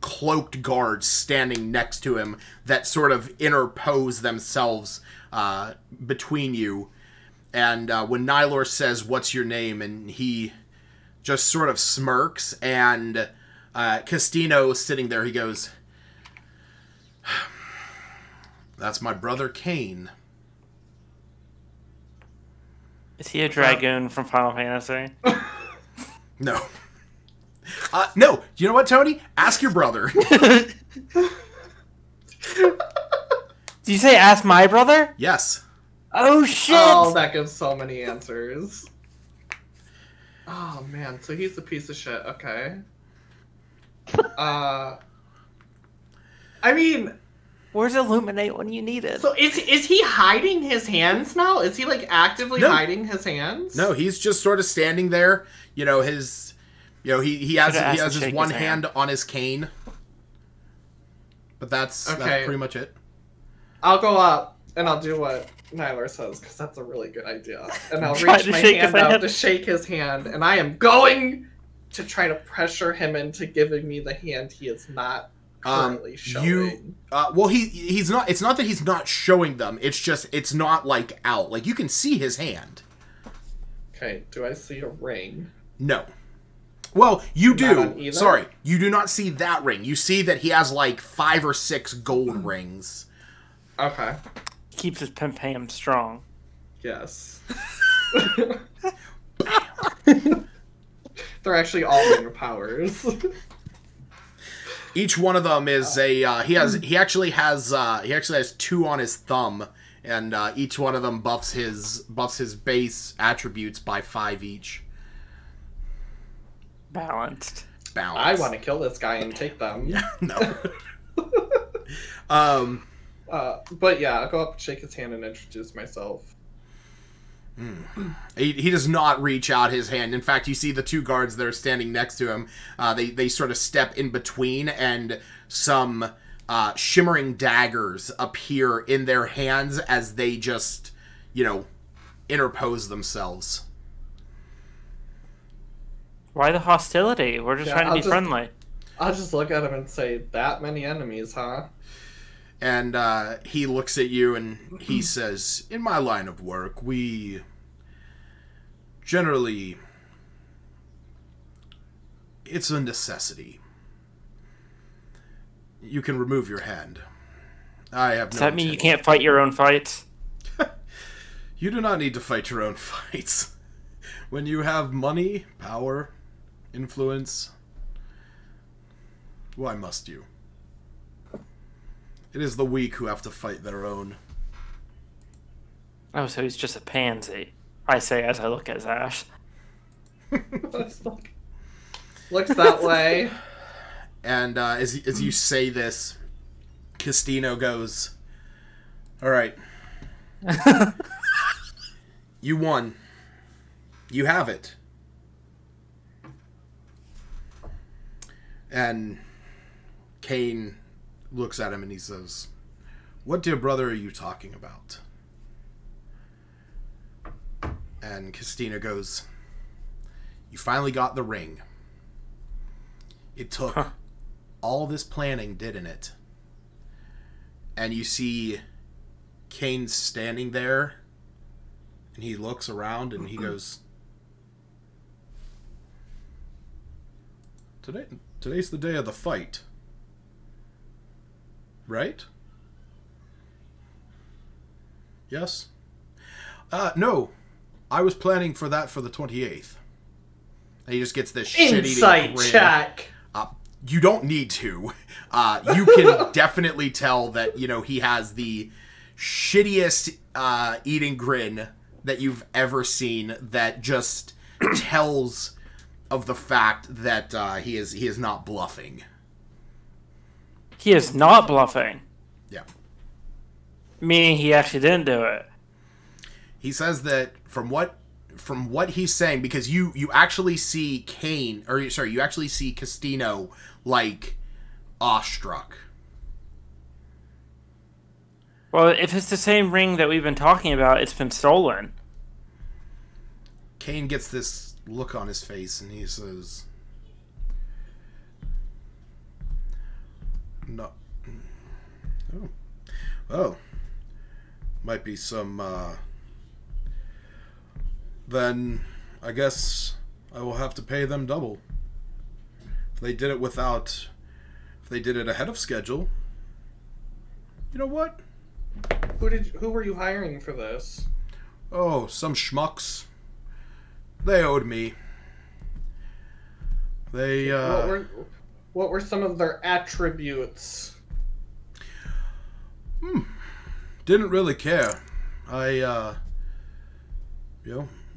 S2: cloaked guards standing next to him that sort of interpose themselves, between you. And, when Nylor says, "What's your name?" and he just sort of smirks, and, Castino sitting there, he goes, "That's my brother Kane."
S5: Is he a dragoon from Final Fantasy?
S2: No. No. You know what, Tony? Ask your brother.
S5: Did you say ask my brother?
S2: Yes.
S5: Oh, shit!
S3: Oh, that gives so many answers. Oh, man. So he's a piece of shit. Okay. I mean...
S5: Where's Illuminate when you need it?
S3: So is he hiding his hands now? Is he, actively hiding his hands?
S2: No, he's just sort of standing there. He has his one hand on his cane. But that's pretty much it.
S3: I'll go up, and I'll do what Nylor says, because that's a really good idea. And I'll reach my hand out to shake his hand, and I am going to try to pressure him into giving me the hand he is not currently showing.
S2: He's not. It's not that he's not showing them. It's just it's not out. You can see his hand.
S3: Okay, do I see a ring?
S2: No. Well, you do.
S3: Sorry,
S2: you do not see that ring. You see that he has like 5 or 6 gold rings.
S3: Okay.
S5: Keeps his pimp ham strong.
S3: Yes. They're actually all ring powers.
S2: Each one of them is a. He actually has 2 on his thumb, and each one of them buffs his base attributes by 5 each.
S5: Balanced.
S3: I want to kill this guy and take them.
S2: Yeah, no.
S3: But yeah, I'll go up, shake his hand, and introduce myself.
S2: He does not reach out his hand. In fact, you see the 2 guards that are standing next to him. They sort of step in between, and some shimmering daggers appear in their hands as they just, interpose themselves.
S5: Why the hostility? We're just trying to be friendly.
S3: I'll just look at him and say, that many enemies, huh?
S2: And he looks at you and he says, in my line of work, we generally, it's a necessity. You can remove your hand. I have no
S5: Does that mean you can't fight your own fights?
S2: You do not need to fight your own fights. When you have money, power, influence, why must you? It is the weak who have to fight their own.
S5: Oh, so he's just a pansy. I say as I look at Zash.
S3: Looks that way.
S2: And as you say this, Castino goes, all right. You won. You have it. And Kane looks at him and he says, what dear brother are you talking about? And Castina goes, you finally got the ring. It took all this planning, didn't it? And you see Kane standing there, and he looks around and he goes, Today's the day of the fight. Right? Yes? No. I was planning for that for the 28th. And he just gets this
S3: insight
S2: shitty
S3: check.
S2: You don't need to. You can definitely tell that, he has the shittiest eating grin that you've ever seen that just tells of the fact that he is not bluffing.
S5: He is not bluffing.
S2: Yeah.
S5: Meaning he actually didn't do it.
S2: He says that from what he's saying, because you actually see you actually see Castino like awestruck.
S5: Well, if it's the same ring that we've been talking about, it's been stolen.
S2: Kane gets this look on his face and he says, no. Oh. Might be some, then I guess I will have to pay them double. If they did it ahead of schedule, you know what?
S3: Who were you hiring for this?
S2: Oh, some schmucks. They owed me. They,
S3: What were some of their attributes?
S2: Didn't really care.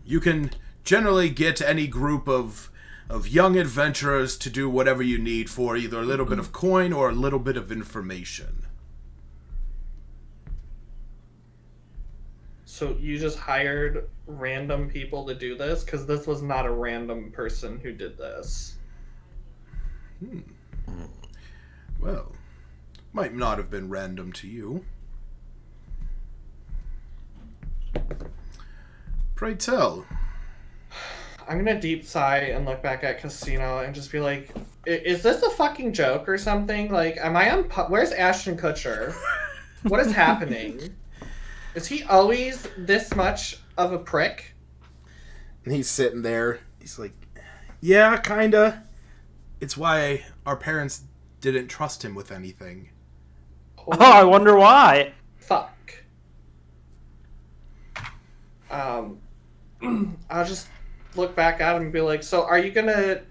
S2: You can generally get any group of young adventurers to do whatever you need for either a little bit of coin or a little bit of information.
S3: So you just hired random people to do this? Because this was not a random person who did this.
S2: Well, might not have been random to you. Pray tell.
S3: I'm gonna deep sigh and look back at Casino and just be like, is this a fucking joke or something? Like, am I on... Where's Ashton Kutcher? What is happening? Is he always this much of a prick?
S2: And he's sitting there. He's like, yeah, kinda. It's why our parents didn't trust him with anything.
S5: Oh, I wonder why.
S3: Fuck. I'll just look back at him and be like, so are you gonna,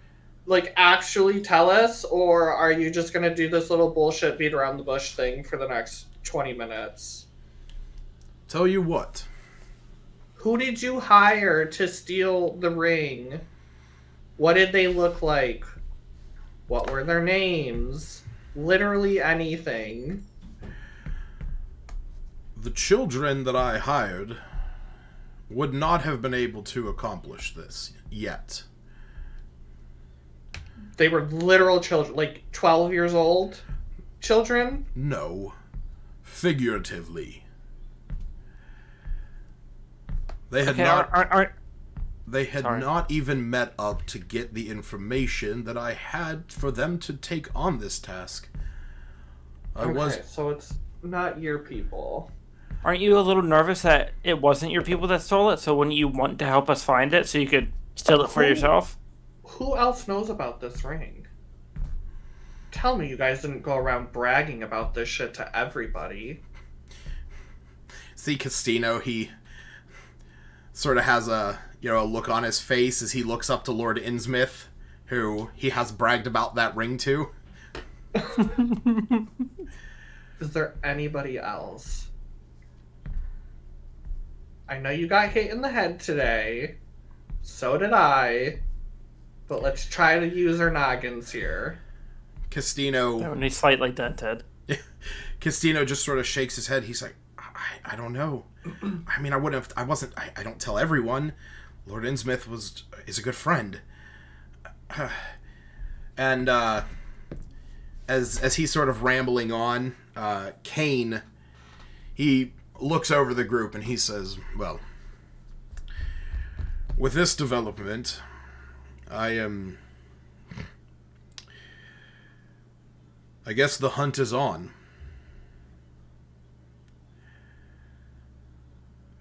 S3: like, actually tell us, or are you just gonna do this little bullshit beat around the bush thing for the next 20 minutes?
S2: Tell you what.
S3: Who did you hire to steal the ring? What did they look like? What were their names? Literally anything.
S2: The children that I hired would not have been able to accomplish this yet.
S3: They were literal children, like 12 years old children?
S2: No. Figuratively. They had not even met up to get the information that I had for them to take on this task.
S3: So it's not your people.
S5: Aren't you a little nervous that it wasn't your people that stole it? So wouldn't you want to help us find it so you could steal it for yourself?
S3: Who else knows about this ring? Tell me you guys didn't go around bragging about this shit to everybody.
S2: See, Castino, he sort of has a look on his face as he looks up to Lord Innsmouth, who he has bragged about that ring to.
S3: Is there anybody else? I know you got hit in the head today. So did I. But let's try to use our noggins here.
S2: Castino...
S5: Only slightly dented.
S2: Castino just sort of shakes his head. He's like, I don't know. I mean, I don't tell everyone. Lord Innsmouth is a good friend. And, as he's sort of rambling on, Kane, he looks over the group and he says, well, with this development, I guess the hunt is on.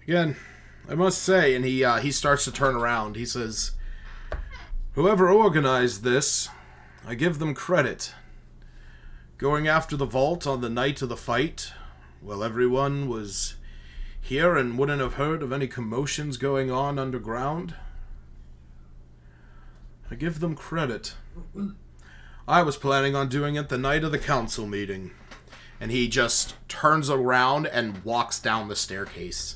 S2: Again, I must say, and he starts to turn around, he says, whoever organized this, I give them credit. Going after the vault on the night of the fight, well, everyone was here and wouldn't have heard of any commotions going on underground. I give them credit. I was planning on doing it the night of the council meeting. And he just turns around and walks down the staircase.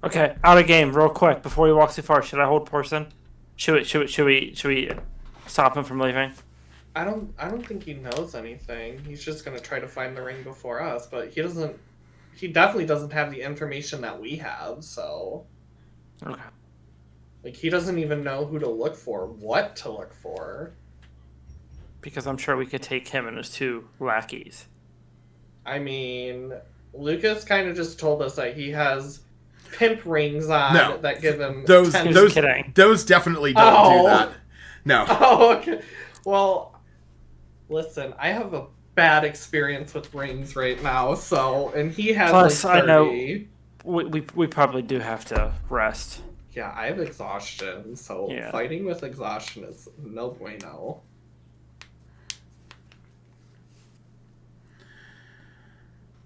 S5: Okay, out of game, real quick, before he walks too far. Should I hold Porson? Should we stop him from leaving?
S3: I don't think he knows anything. He's just gonna try to find the ring before us, but he definitely doesn't have the information that we have, so.
S5: Okay.
S3: Like, he doesn't even know who to look for, what to look for.
S5: Because I'm sure we could take him and his two lackeys.
S3: I mean, Lucas kind of just told us that he has pimp rings on that give him
S2: those definitely don't do that. No.
S3: Oh, okay. Well, listen, I have a bad experience with rings right now, so, and he has
S5: Plus,
S3: like 30.
S5: I know we probably do have to rest.
S3: Yeah, I have exhaustion, so fighting with exhaustion is no bueno.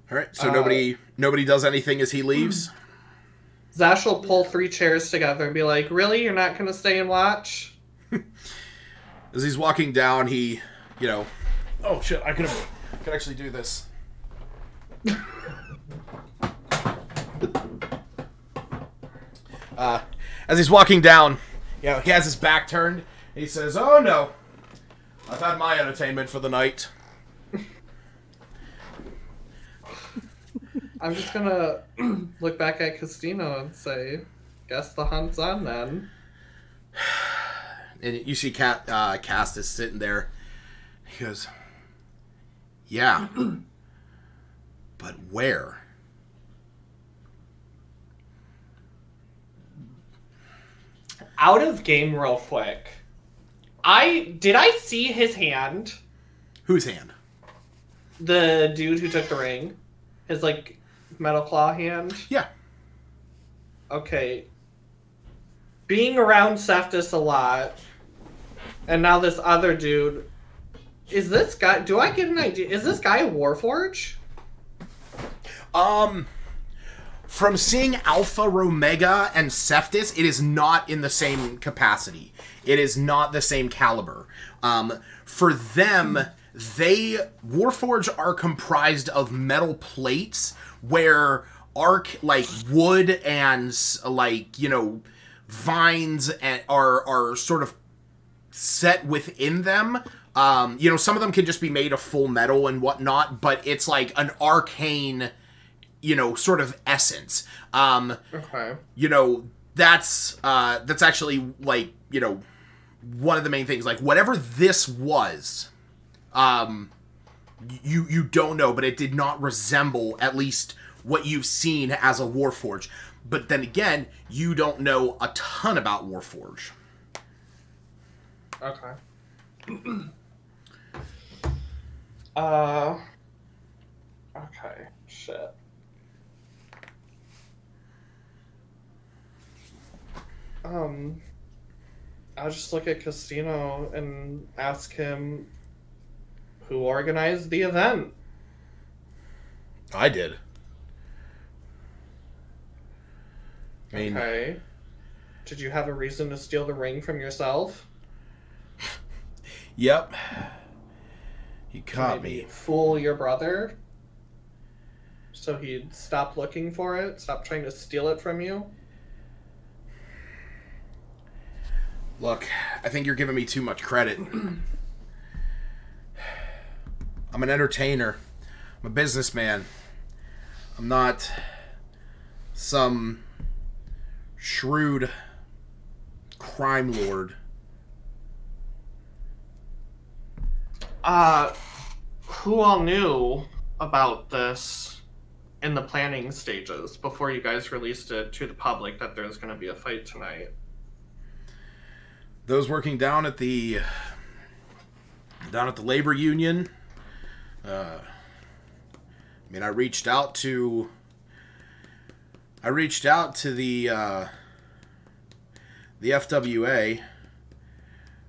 S2: Alright, so nobody does anything as he leaves?
S3: Zash will pull 3 chairs together and be like, really? You're not going to stay and watch?
S2: As he's walking down, he, oh shit, I could actually do this. As he's walking down, he has his back turned. He says, "Oh no, I've had my entertainment for the night."
S3: I'm just gonna look back at Castino and say, "Guess the hunt's on then."
S2: And you see Cast is sitting there. He goes, "Yeah, but where?"
S3: Out of game real quick. Did I see his hand?
S2: Whose hand?
S3: The dude who took the ring. His, metal claw hand?
S2: Yeah.
S3: Okay. being around Cephas a lot, and now this other dude, is this guy, do I get an idea, is this guy a Warforge?
S2: From seeing Alpha Romega and Cephas, it is not in the same capacity. It is not the same caliber. For them, Warforge are comprised of metal plates where like wood and like, you know, vines and are sort of set within them. You know, some of them can just be made of full metal and whatnot, but it's like an arcane, you know, sort of essence.
S3: Okay.
S2: You know, that's actually, like, you know, one of the main things. Like, whatever this was, you don't know, but it did not resemble, at least, what you've seen as a Warforge. But then again, you don't know a ton about Warforge.
S3: Okay. Okay, shit. I'll just look at Castino and ask him who organized the event.
S2: I did. I mean,
S3: okay. Did you have a reason to steal the ring from yourself?
S2: Yep. You caught me.
S3: Fool your brother? So he'd stop looking for it? Stop trying to steal it from you?
S2: Look, I think you're giving me too much credit. I'm an entertainer. I'm a businessman. I'm not some shrewd crime lord.
S3: Who all knew about this in the planning stages before you guys released it to the public that there's going to be a fight tonight?
S2: Those working down at the labor union. I mean, I reached out to the FWA,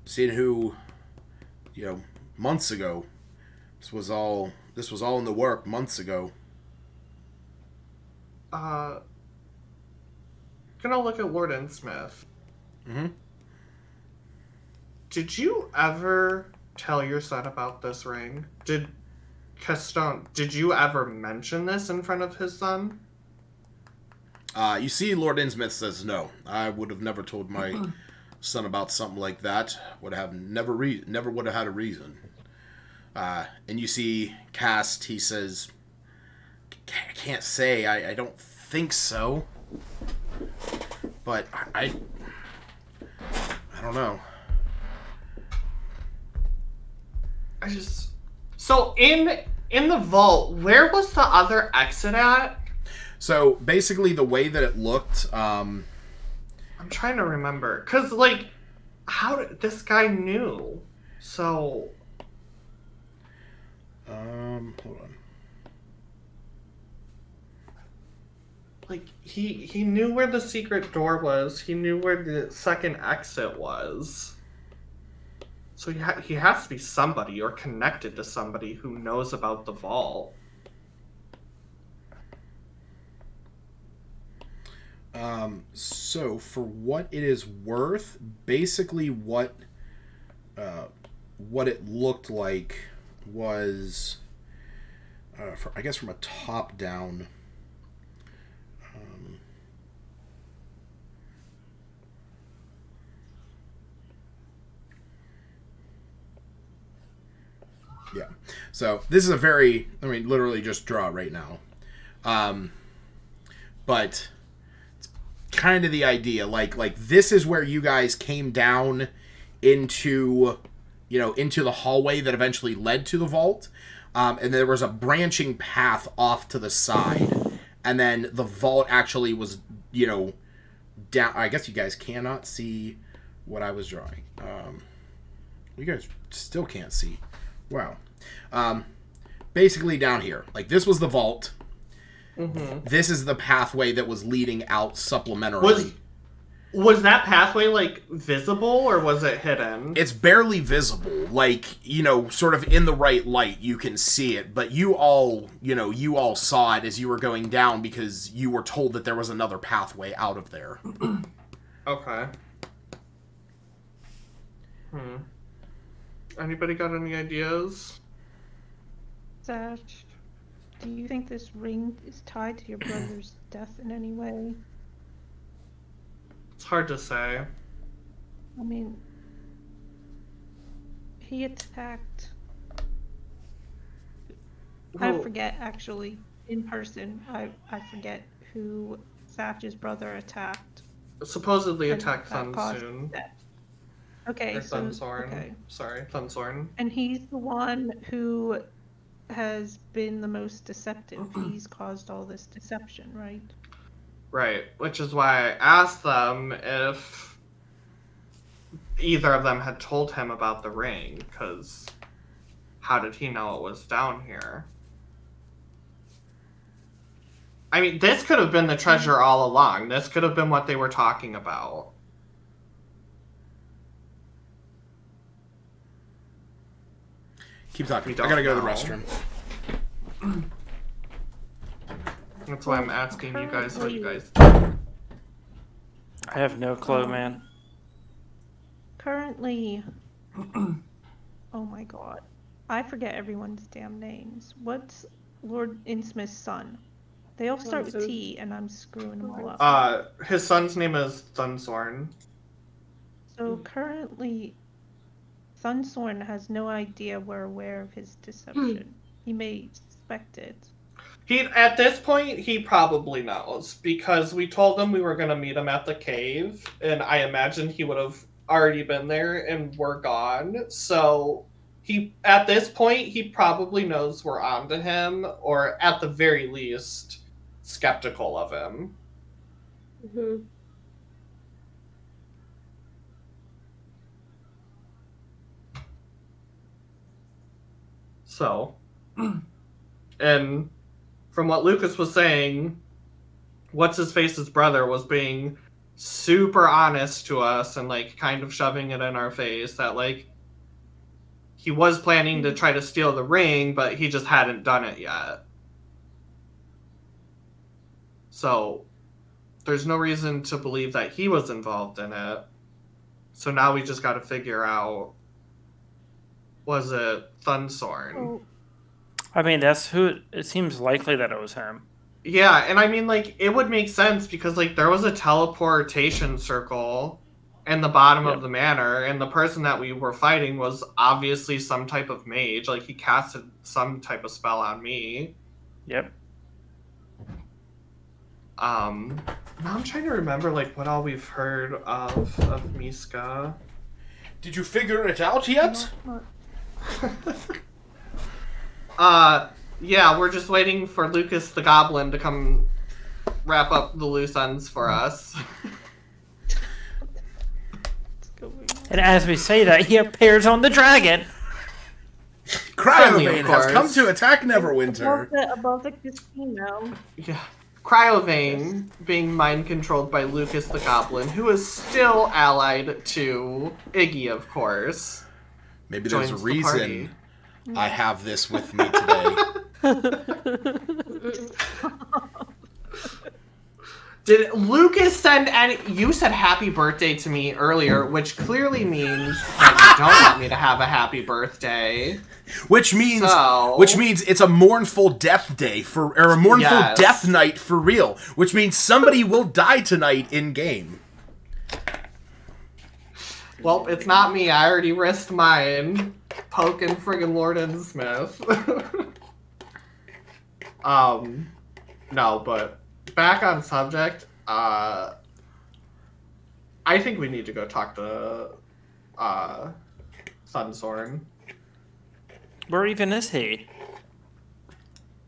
S2: seeing who, you know, months ago. This was all in the work months ago.
S3: Gonna look at Lord Innsmouth.
S2: Mm-hmm.
S3: Did you ever tell your son about this ring? Did you ever mention this in front of his son?
S2: You see, Lord Innsmouth says no. I would have never told my son about something like that. Never would have had a reason. And you see Cast, he says, I can't say, I don't think so. But I don't know.
S3: So in the vault, where was the other exit at?
S2: So basically the way that it looked,
S3: I'm trying to remember. Cause like, how did this guy knew? So
S2: hold on.
S3: Like he knew where the secret door was. He knew where the second exit was. So he has to be somebody or connected to somebody who knows about the vault.
S2: So for what it is worth, basically what it looked like was, I guess from a top down. Yeah. So this is a very, I mean, literally just draw right now. But it's kind of the idea. Like this is where you guys came down into, you know, into the hallway that eventually led to the vault. And there was a branching path off to the side. And then the vault actually was, you know, down. I guess you guys cannot see what I was drawing. You guys still can't see. Wow. Basically down here. Like, this was the vault. Mm-hmm. This is the pathway that was leading out supplementarily.
S3: Was that pathway, like, visible, or was it hidden?
S2: It's barely visible. Like, you know, sort of in the right light, you can see it. But you all saw it as you were going down because you were told that there was another pathway out of there.
S3: Okay. Anybody got any ideas?
S1: Satch, do you think this ring is tied to your brother's death in any way?
S3: It's hard to say.
S1: I mean, he attacked... I forget, actually, in person. I forget who Satch's brother attacked.
S3: Supposedly attacked Thunsoon.
S1: Okay,
S3: or
S1: so...
S3: Thunsorn.
S1: Okay.
S3: Sorry, Thunsorn.
S1: And he's the one who has been the most deceptive. He's caused all this deception, right?
S3: Right, which is why I asked them if either of them had told him about the ring, because how did he know it was down here? I mean, this could have been the treasure all along. This could have been what they were talking about.
S2: Keep talking. I gotta go to the restroom.
S3: That's why I'm asking you guys what you guys think.
S5: I have no clue, man.
S1: Currently... Oh my god. I forget everyone's damn names. What's Lord Innsmouth's son? They all start with T, and I'm screwing them all up.
S3: His son's name is Thunsorn.
S1: So currently, Thunsorn has no idea we're aware of his deception. He may suspect it.
S3: At this point, he probably knows, because we told him we were going to meet him at the cave, and I imagine he would have already been there and we're gone. So at this point, he probably knows we're onto him, or at the very least, skeptical of him.
S4: Mm-hmm.
S3: So, and from what Lucas was saying, What's-His-Face's brother was being super honest to us and, like, kind of shoving it in our face that, like, he was planning to try to steal the ring, but he just hadn't done it yet. So, there's no reason to believe that he was involved in it. So now we just got to figure out, was it Thunsorn?
S1: Oh.
S5: I mean, that's who... It seems likely that it was him.
S3: Yeah, and I mean, like, it would make sense because, like, there was a teleportation circle in the bottom of the manor, and the person that we were fighting was obviously some type of mage. Like, he casted some type of spell on me.
S5: Yep.
S3: Now I'm trying to remember, like, what all we've heard of Miska.
S2: Did you figure it out yet?
S3: Yeah, we're just waiting for Lucas the Goblin to come wrap up the loose ends for us.
S5: And as we say that, he appears on the dragon.
S2: Cryovane has come to attack Neverwinter.
S1: Above the casino.
S3: Yeah. Cryovane being mind-controlled by Lucas the Goblin, who is still allied to Iggy, of course.
S2: Maybe there's a reason I have this with me today.
S3: Did Lucas send any... You said happy birthday to me earlier, which clearly means that you don't want me to have a happy birthday.
S2: Which means it's a mournful death day or a mournful death night for real. Which means somebody will die tonight in game.
S3: Well, it's not me. I already risked mine. Poking friggin' Lord Innsmouth. No, but back on subject, I think we need to go talk to Thunsorn.
S5: Where even is he?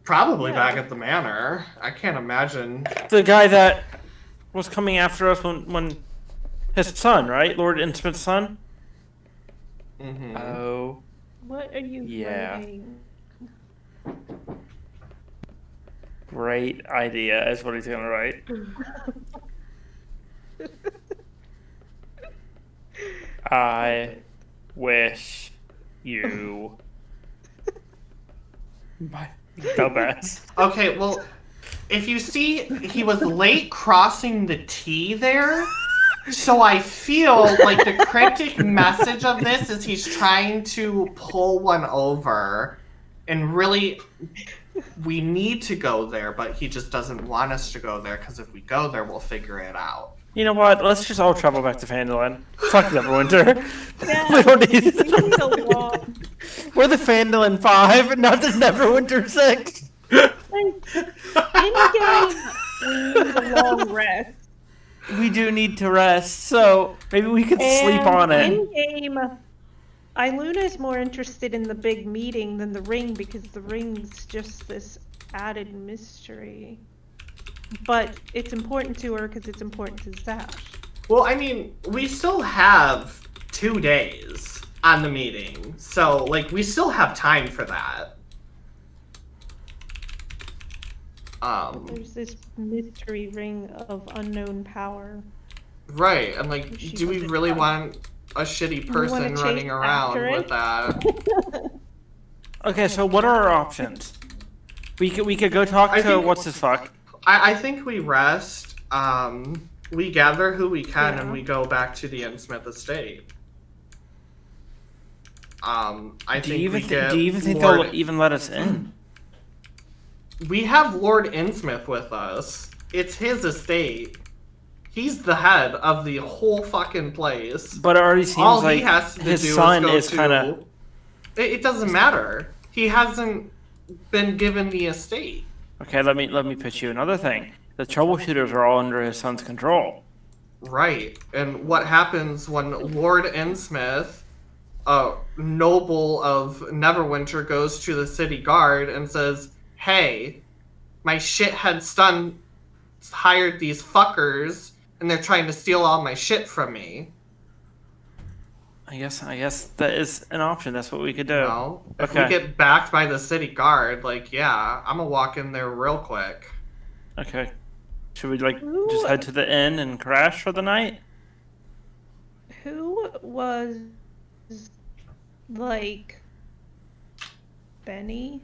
S3: Probably back at the manor. I can't imagine.
S5: The guy that was coming after us when his son, right? Lord Innsmouth's son?
S3: Mm-hmm.
S5: Oh.
S1: What are you writing?
S5: Great idea is what he's gonna write. I wish you the best.
S3: Okay, well, if you see, he was late crossing the T there, so I feel like the cryptic message of this is he's trying to pull one over, and really, we need to go there, but he just doesn't want us to go there, because if we go there, we'll figure it out.
S5: You know what? Let's just all travel back to Phandalin. Fuck Neverwinter.
S1: Yeah,
S5: We don't need
S1: we need a walk.
S5: We're the Phandalin 5, not the Neverwinter 6.
S1: In game, we need a long rest.
S5: We do need to rest, so maybe we could sleep on it.
S1: In game, Iluna's more interested in the big meeting than the ring because the ring's just this added mystery. But it's important to her because it's important to Zash.
S3: Well, I mean, we still have 2 days on the meeting, so, like, we still have time for that.
S1: There's this mystery ring of unknown power.
S3: Right, and, like, do we really want a shitty person running around with that?
S5: Okay, so what are our options? We could go talk to what's his fuck.
S3: I think we rest, we gather who we can, and we go back to the Innsmouth estate.
S5: Do you even think they'll even let us in?
S3: We have Lord Innsmouth with us. It's his estate. He's the head of the whole fucking place.
S5: But it already seems like his son is kind of...
S3: It doesn't matter. He hasn't been given the estate.
S5: Okay, let me pitch you another thing. The troubleshooters are all under his son's control.
S3: Right. And what happens when Lord Innsmouth, a noble of Neverwinter, goes to the city guard and says, hey, my shithead son hired these fuckers and they're trying to steal all my shit from me.
S5: I guess that is an option. That's what we could do.
S3: No. If we get backed by the city guard, like, yeah, I'm gonna walk in there real quick.
S5: Okay. Should we, like, just head to the inn and crash for the night?
S1: Who was, like, Benny?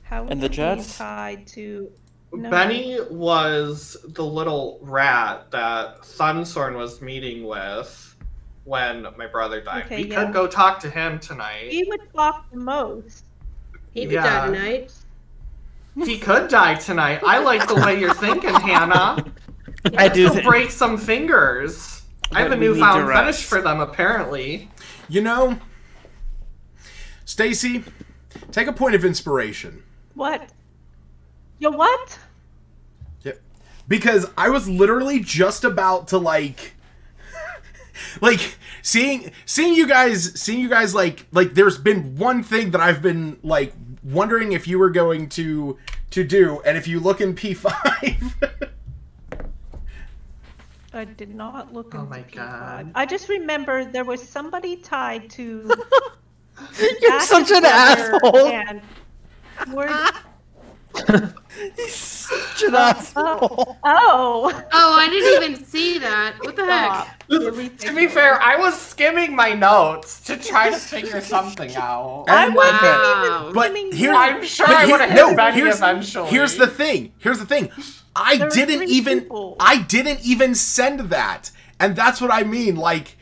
S1: How
S5: And the
S1: was he
S5: Jets?
S1: tied to... No.
S3: Benny was the little rat that Thunsorn was meeting with when my brother died.
S1: Okay,
S3: We could go talk to him tonight.
S1: He would talk the most.
S4: He could die tonight.
S3: He could die tonight. I like the way you're thinking, Hannah.
S5: I do
S3: break some fingers. I have a newfound fetish for them, apparently.
S2: You know, Stacy, take a point of inspiration.
S1: What? Yo, what?
S2: Yeah, because I was literally just about to like seeing you guys like there's been one thing that I've been like wondering if you were going to do, and if you look in P5.
S1: I did not look.
S3: Oh my god!
S1: I just remember there was somebody tied to.
S5: You're such an asshole.
S1: And
S5: He's such an asshole.
S1: Oh,
S4: I didn't even see that. What the heck?
S3: To be fair, I was skimming my notes to try to figure something out.
S1: I wasn't
S4: Wow.
S1: even
S2: But
S1: skimming
S2: here,
S1: notes.
S3: I'm sure I would have hit Benny eventually.
S2: Here's the thing. I
S1: There were
S2: didn't
S1: 3
S2: even
S1: people.
S2: send that. And that's what I mean. Like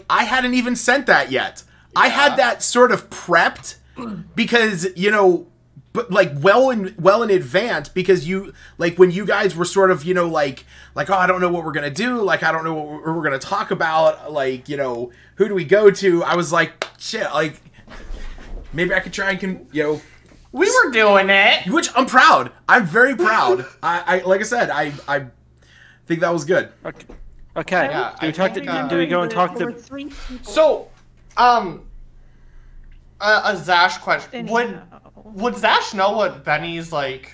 S2: I hadn't even sent that yet. I had that sort of prepped because, you know, but like well in advance, because you like when you guys were sort of, you know, like oh, I don't know what we're going to do, like I don't know what we're going to talk about, like, you know, who do we go to? I was like, shit, like maybe I could try and you know,
S3: we were doing it.
S2: which I'm proud. I'm very proud. I like I said, I think that was good.
S5: Okay.
S3: Yeah,
S5: do we go and talk
S1: There were
S5: to...
S1: 3 people.
S3: So, a Zash question. Would Zash know what Benny's, like,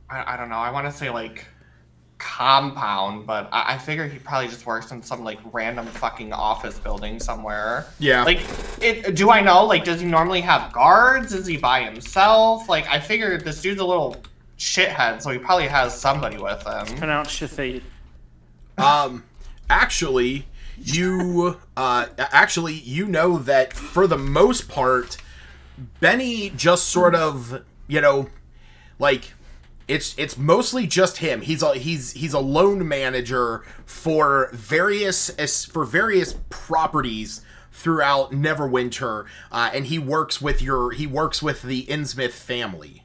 S3: I don't know, I want to say, like, compound, but I figure he probably just works in some, like, random fucking office building somewhere.
S2: Yeah.
S3: Like, do I know, like, does he normally have guards? Is he by himself? Like, I figure this dude's a little shithead, so he probably has somebody with him.
S5: Pronounced Shafid.
S2: Actually, you actually, you know that for the most part, Benny just sort of, like, it's mostly just him. He's a loan manager for various properties throughout Neverwinter, and he works with the Innsmouth family.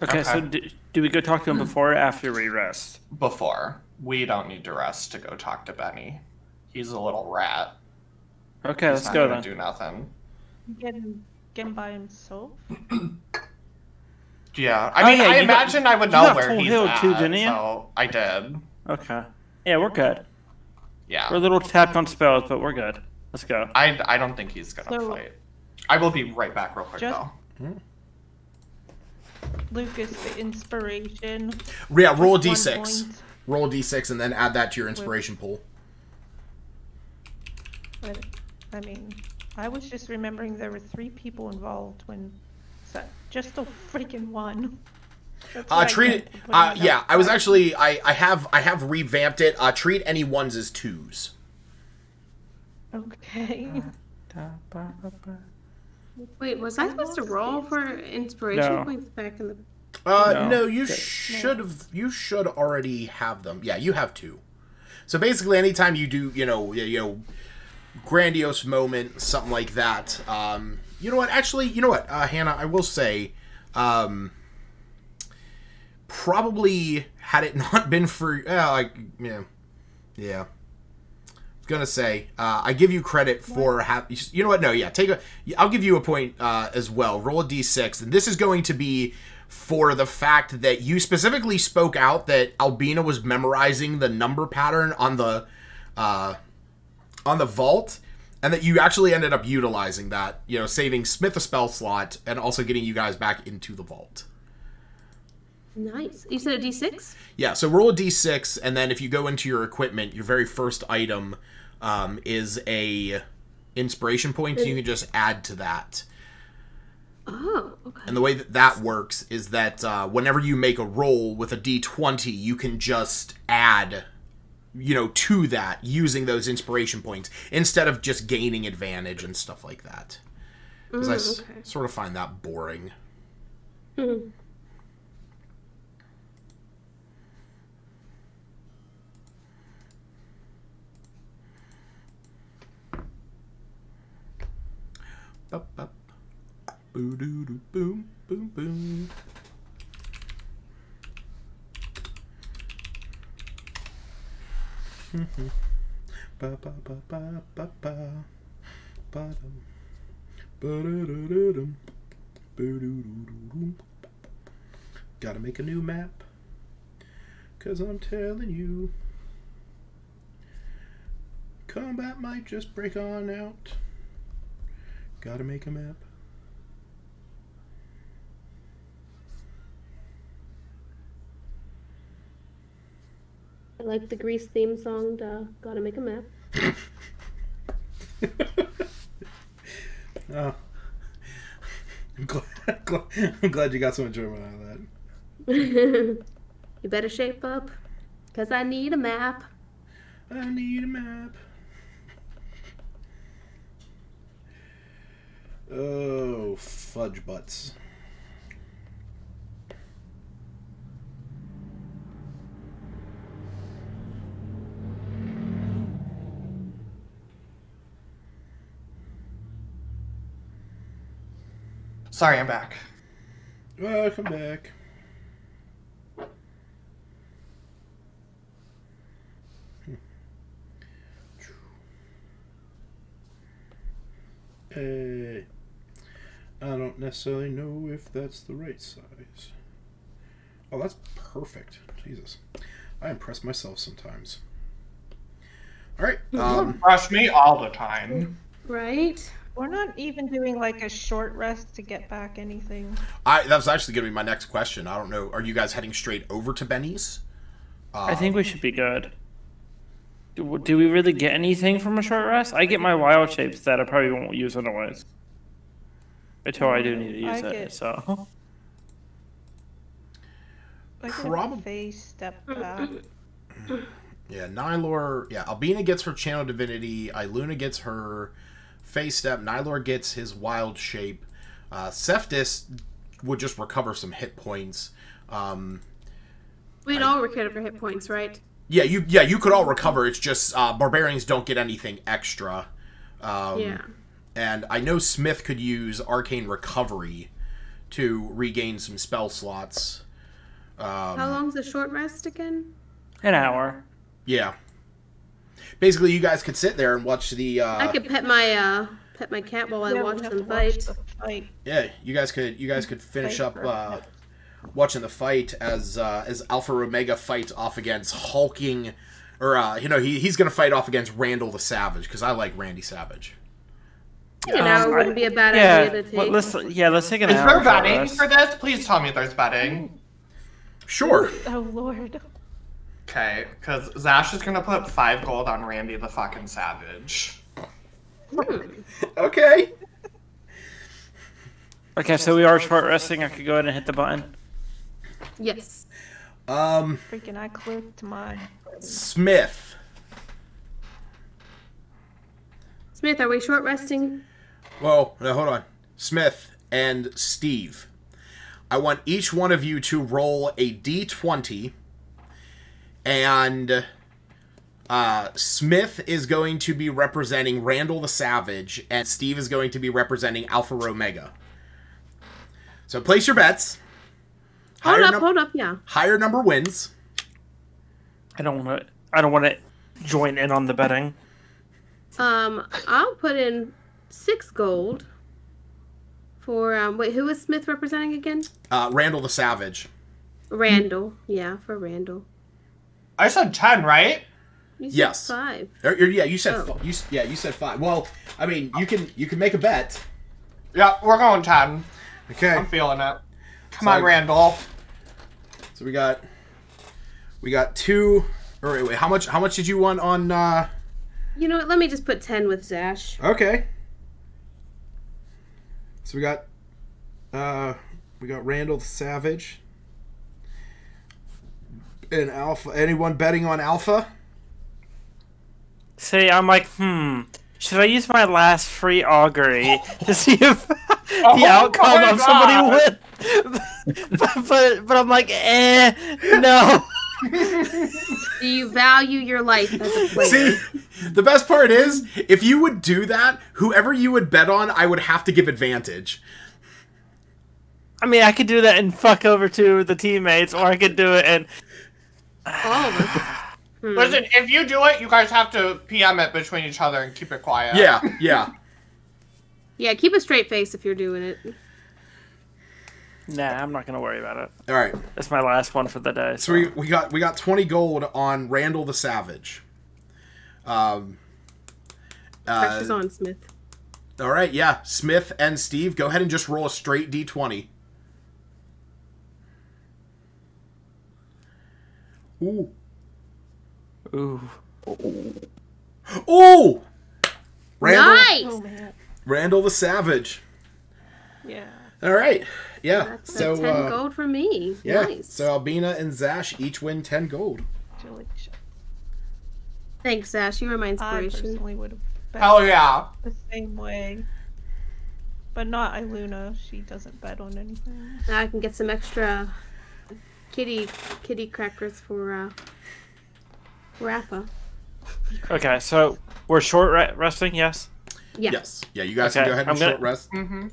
S5: Okay. So do we go talk to him before or after we rest?
S3: Before. We don't need to rest to go talk to Benny. He's a little rat.
S5: Okay, let's go then.
S3: Do nothing.
S1: Get him by himself.
S3: Yeah, I imagine I would know where he's at.
S5: Too, didn't you?
S3: So I did.
S5: Okay. Yeah, we're good.
S3: Yeah.
S5: We're a little tapped on spells, but we're good. Let's go.
S3: I don't think he's gonna fight. I will be right back real quick though.
S1: Lucas, the inspiration.
S2: Yeah, roll a d6. Roll a d6 and then add that to your inspiration pool.
S1: But, I mean, I was just remembering there were 3 people involved when just a freaking one.
S2: Treat it. Yeah, I was actually I have revamped it. Treat any ones as 2s.
S1: Okay.
S4: Wait, was I supposed to roll for inspiration points back in the?
S2: No, you should have. You should already have them. Yeah, you have 2. So basically, anytime you do, grandiose moment, something like that. You know what? Actually, Hannah, I will say, probably had it not been for, yeah. Gonna say, I give you credit for you know what? No, yeah, I'll give you a point as well. Roll a d6, and this is going to be for the fact that you specifically spoke out that Albina was memorizing the number pattern on the vault, and that you actually ended up utilizing that, saving Smith a spell slot and also getting you guys back into the vault.
S4: Nice. You said a d6?
S2: Yeah, so roll a d6, and then if you go into your equipment, your very first item is a inspiration point, and you can just add to that.
S4: Oh, okay.
S2: And the way that works is that whenever you make a roll with a d20, you can just add, to that using those inspiration points instead of just gaining advantage and stuff like that. Because I sort of find that boring.
S4: Mm-hmm.
S2: Up, up. Boo doo doo boom boom boom. Ba ba ba ba ba ba ba dum ba da da da dum boo doo doo doo doo. Gotta make a new map, 'cause I'm telling you, combat might just break on out. Gotta make a map.
S4: I like the Grease theme song, Gotta Make a Map.
S2: Oh. I'm glad you got some enjoyment out of
S4: You better shape up, 'cause I need a map.
S2: I need a map. Oh, fudge butts.
S3: Sorry, I'm back.
S2: Welcome back. I don't necessarily know if that's the right size. Oh, that's perfect. Jesus. I impress myself sometimes. Alright.
S3: You impress me all the time.
S4: Right?
S1: We're not even doing like a short rest to get back anything.
S2: That was actually going to be my next question. I don't know. Are you guys heading straight over to Benny's?
S5: I think we should be good. Do we really get anything from a short rest? I get my wild shapes that I probably won't use otherwise. Until I do need to use it, so.
S1: I get a phase step back.
S2: Yeah, Nylor. Yeah, Albina gets her Channel Divinity. Iluna gets her Phase Step. Nylor gets his Wild Shape. Cephas would just recover some hit points.
S4: We'd all recover hit points, right?
S2: Yeah, you could all recover. It's just barbarians don't get anything extra.
S4: Yeah.
S2: And I know Smith could use Arcane Recovery to regain some spell slots.
S4: How long's the short rest again?
S5: An hour.
S2: Yeah. Basically, you guys could sit there and watch the.
S4: I could pet my cat while I watch them fight.
S2: Yeah, you guys could finish up watching the fight as Alpha Omega fights off against hulking, or he's gonna fight off against Randall the Savage, because I like Randy Savage.
S4: An hour wouldn't be a bad idea to take.
S5: Let's take an
S3: Is
S5: hour.
S3: there betting for this? Please tell me there's betting.
S2: Sure.
S1: Oh Lord.
S3: Okay, because Zash is gonna put 5 gold on Randy the fucking Savage.
S2: Okay.
S5: Okay, so we are short resting. I could go ahead and hit the button.
S4: Yes.
S1: Freaking! I clicked my.
S2: Smith.
S4: Smith, are we short resting?
S2: Well, no, hold on. Smith and Steve. I want each one of you to roll a d20, and Smith is going to be representing Randall the Savage, and Steve is going to be representing Alpha Omega. So place your bets.
S4: Hold up, yeah.
S2: Higher number wins.
S5: I don't want to join in on the betting.
S4: I'll put in 6 gold for wait, who is Smith representing again?
S2: Randall the Savage.
S4: Randall. Yeah, for Randall.
S3: I said 10, right?
S4: You said
S2: Yes.
S4: 5.
S2: Yeah, you said you said 5. Well, I mean, you can make a bet.
S3: Yeah, we're going 10.
S2: Okay.
S3: I'm feeling it. Come on, Randall.
S2: So we got 2. Or wait, how much did you want on?
S4: You know what? Let me just put 10 with Zash.
S2: Okay. So we got Randall the Savage and Alpha. Anyone betting on Alpha?
S5: See, I'm like, should I use my last free augury to see if the outcome of somebody win? but I'm like, no.
S4: Do you value your life as a player?
S2: See, the best part is, if you would do that, whoever you would bet on, I would have to give advantage.
S5: I mean, I could do that and fuck over to the teammates, or I could do it and...
S4: All of us.
S3: Listen, if you do it, you guys have to PM it between each other and keep it quiet.
S2: Yeah.
S4: Yeah, keep a straight face if you're doing it.
S5: Nah, I'm not gonna worry about it.
S2: All right.
S5: That's my last one for the day.
S2: So we got 20 gold on Randall the Savage.
S4: Pressure's on, Smith.
S2: All right, yeah. Smith and Steve, go ahead and just roll a straight d20. Ooh. Ooh! Randall,
S4: Nice!
S1: Oh man.
S2: Randall the Savage.
S1: Yeah.
S2: All right. Yeah.
S4: That's
S2: so
S4: 10 gold for me.
S2: Yeah.
S4: Nice.
S2: So Albina and Zash each win 10 gold.
S4: Thanks, Zash. You were my
S1: I
S4: inspiration.
S1: personally would have bet
S3: Hell yeah.
S1: the same way. But not Iluna. She doesn't bet on anything.
S4: Now I can get some extra kitty crackers for Rafa.
S5: Okay, so we're short resting, yes?
S4: Yeah.
S2: Yes. Yeah, you guys can go ahead and short rest.
S3: Mm-hmm.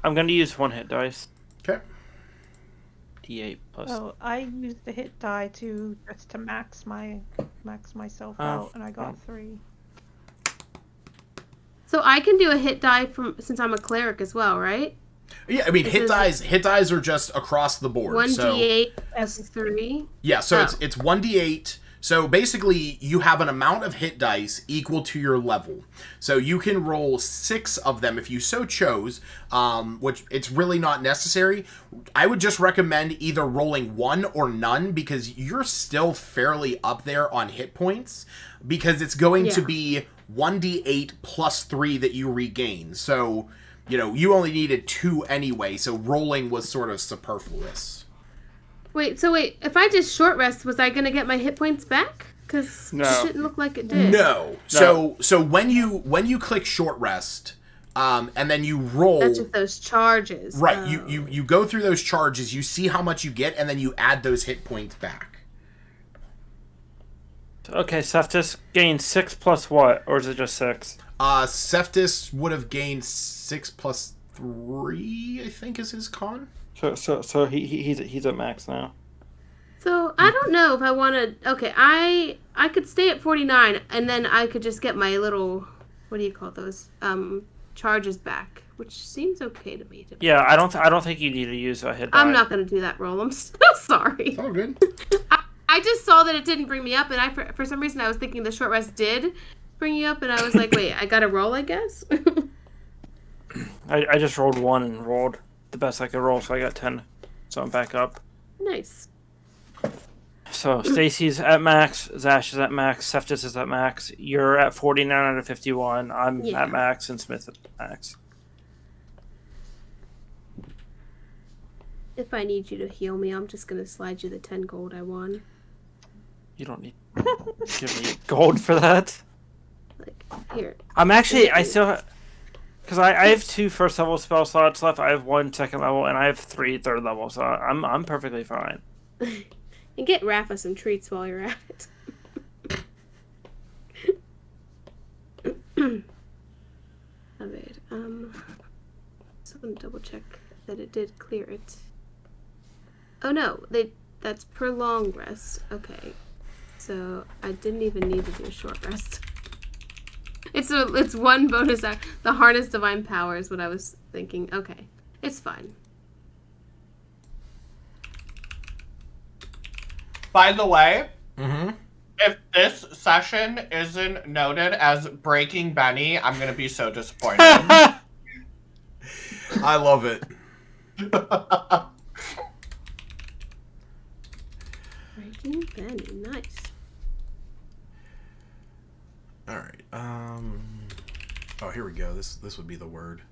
S5: I'm going to use 1 hit dice.
S2: Okay.
S5: D8 plus.
S1: Oh, I used the hit die to max myself out, and I got 3.
S4: So I can do a hit die since I'm a cleric as well, right?
S2: Yeah, I mean, hit dies are just across the board.
S4: 1d8 plus 3.
S2: Yeah, so it's 1d8. So basically, you have an amount of hit dice equal to your level. So you can roll 6 of them if you so chose, which it's really not necessary. I would just recommend either rolling 1 or none, because you're still fairly up there on hit points, because it's going to be 1d8 plus 3 that you regain. So, you only needed 2 anyway, so rolling was sort of superfluous.
S4: Wait, if I just short rest, was I going to get my hit points back? Because
S5: No.
S4: it didn't look like it did.
S2: No. So when you click short rest, and then you roll.
S4: That's with those charges.
S2: Right.
S4: Oh.
S2: You go through those charges. You see how much you get, and then you add those hit points back.
S5: Okay, Cephas gained 6 plus what? Or is it just 6?
S2: Cephas would have gained 6 plus 3, I think, is his con.
S5: So he's at max now.
S4: So I don't know if I want to. Okay, I could stay at 49, and then I could just get my little, what do you call those? Charges back, which seems okay to me.
S5: Yeah, I don't think you need to use a hit die.
S4: I'm not gonna do that roll. I'm so sorry.
S2: It's all good.
S4: I just saw that it didn't bring me up, and for some reason I was thinking the short rest did bring you up, and I was like, wait, I gotta roll, I guess.
S5: I just rolled 1 and rolled the best I could roll, so I got 10. So I'm back up.
S4: Nice.
S5: So Stacy's at max, Zash is at max, Cephas is at max. You're at 49 out of 51. I'm at max, and Smith at max.
S4: If I need you to heal me, I'm just gonna slide you the 10 gold I won.
S5: You don't need to give me gold for that.
S4: Like, here.
S5: I'm actually, I still, because I have 2 first level spell slots left. I have 1 second level, and I have 3 third level, so I'm perfectly fine.
S4: And get Rafa some treats while you're at it. Alright, so I'm gonna double check that it did clear it. Oh no, that's per long rest. Okay. So I didn't even need to do a short rest. It's 1 bonus act. The harness divine power is what I was thinking. Okay. It's fine.
S3: By the way, if this session isn't noted as Breaking Benny, I'm going to be so disappointed.
S2: I love it.
S4: Breaking Benny, nice.
S2: All right. Oh, here we go. This would be the word.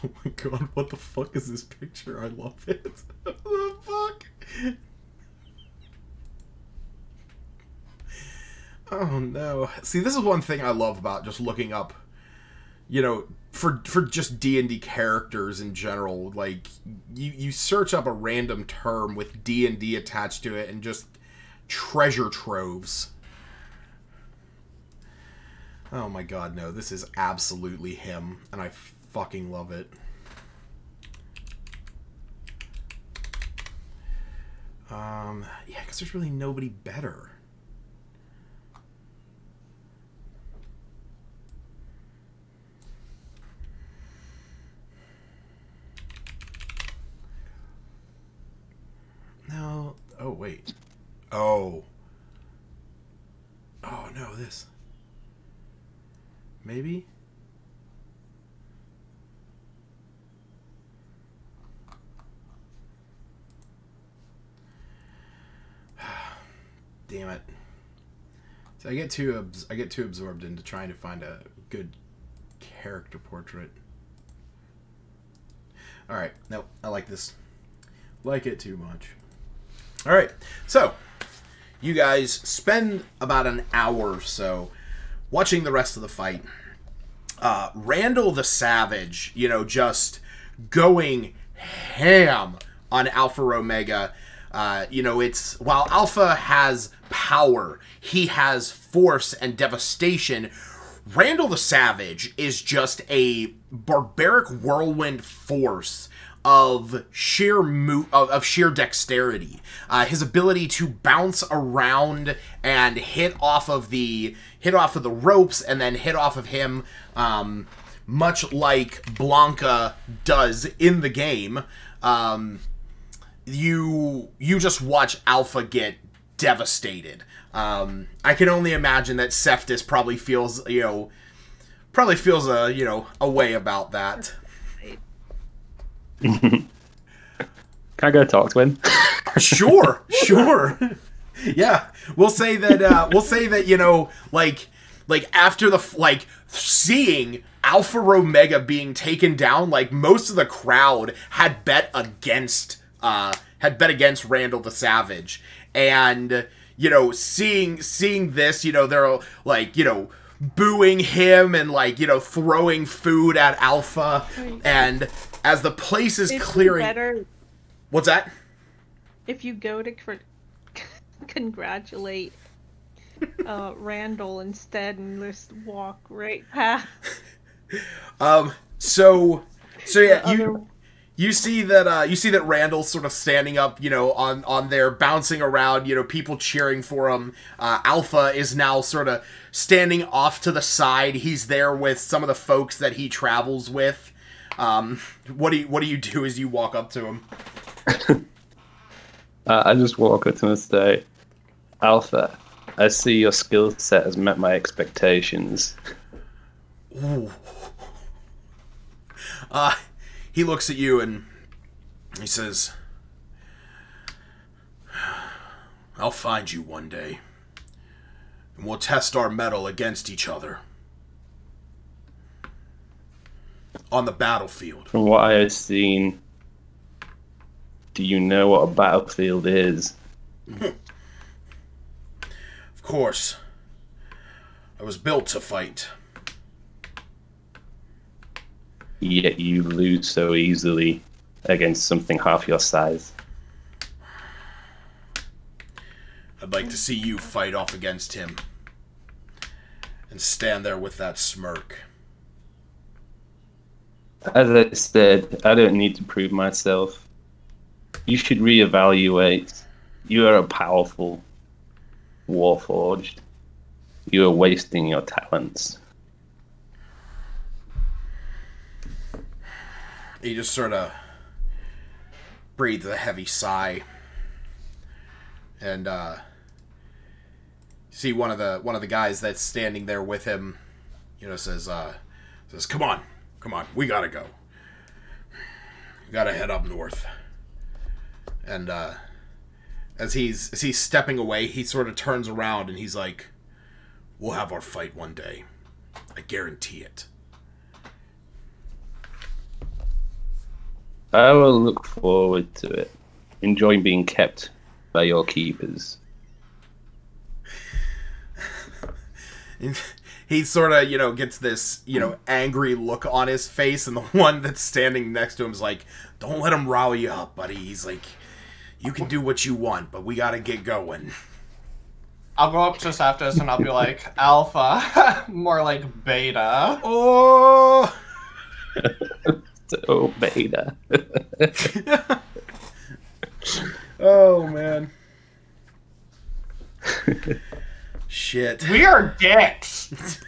S2: Oh my god, what the fuck is this picture? I love it. What the fuck? Oh no. See, this is one thing I love about just looking up, you know, for just D&D characters in general. Like, you search up a random term with D&D attached to it and just treasure troves. Oh my god, no. This is absolutely him, and I fucking love it. Yeah, because there's really nobody better. No. Oh, wait. Oh. Oh, no, this. Maybe? Damn it. So I get too absorbed into trying to find a good character portrait. Alright, nope, I like this. Like it too much. Alright, so you guys spend about an hour or so watching the rest of the fight. Randall the Savage, you know, just going ham on Alpha Omega. You know, it's while Alpha has power, he has force and devastation. Randall the Savage is just a barbaric whirlwind force of sheer dexterity. His ability to bounce around and hit off of the ropes and then hit off of him, much like Blanca does in the game. You just watch Alpha get devastated. I can only imagine that Cephas probably feels a way about that.
S7: Can I go talk to him?
S2: Sure. Yeah, we'll say that you know, like after seeing Alpha Omega being taken down, like most of the crowd had bet against had bet against Randall the Savage, and seeing this, they're like booing him and like throwing food at Alpha, and as the place is clearing.
S1: Better
S2: What's that?
S1: if you go to congratulate Randall instead and just walk right past.
S2: So yeah, you see that Randall's sort of standing up, on there, bouncing around, people cheering for him. Alpha is now sort of standing off to the side. He's there with some of the folks that he travels with. What do you do as you walk up to him?
S7: I just walk up to him and say, Alpha, I see your skill set has met my expectations.
S2: Ooh. He looks at you and he says, I'll find you one day, and we'll test our mettle against each other on the battlefield.
S7: From what I have seen, do you know what a battlefield is?
S2: Of course. I was built to fight.
S7: Yet you lose so easily against something half your size.
S2: I'd like to see you fight off against him and stand there with that smirk.
S7: As I said, I don't need to prove myself. You should reevaluate. You are a powerful warforged. You are wasting your talents.
S2: He just sort of breathes a heavy sigh, and see one of the guys that's standing there with him, says, "Come on, we gotta go. We gotta head up north." And as he's stepping away, he sort of turns around and he's like, "We'll have our fight one day. I guarantee it."
S7: I will look forward to it. Enjoying being kept by your keepers.
S2: He sort of, gets this, angry look on his face, and the one that's standing next to him is like, "Don't let him rile you up, buddy." He's like, "You can do what you want, but we gotta get going."
S3: I'll go up to Septus and I'll be like, Alpha, more like Beta.
S2: Oh!
S7: So Beta.
S2: Oh, man. Shit.
S3: We are dicks.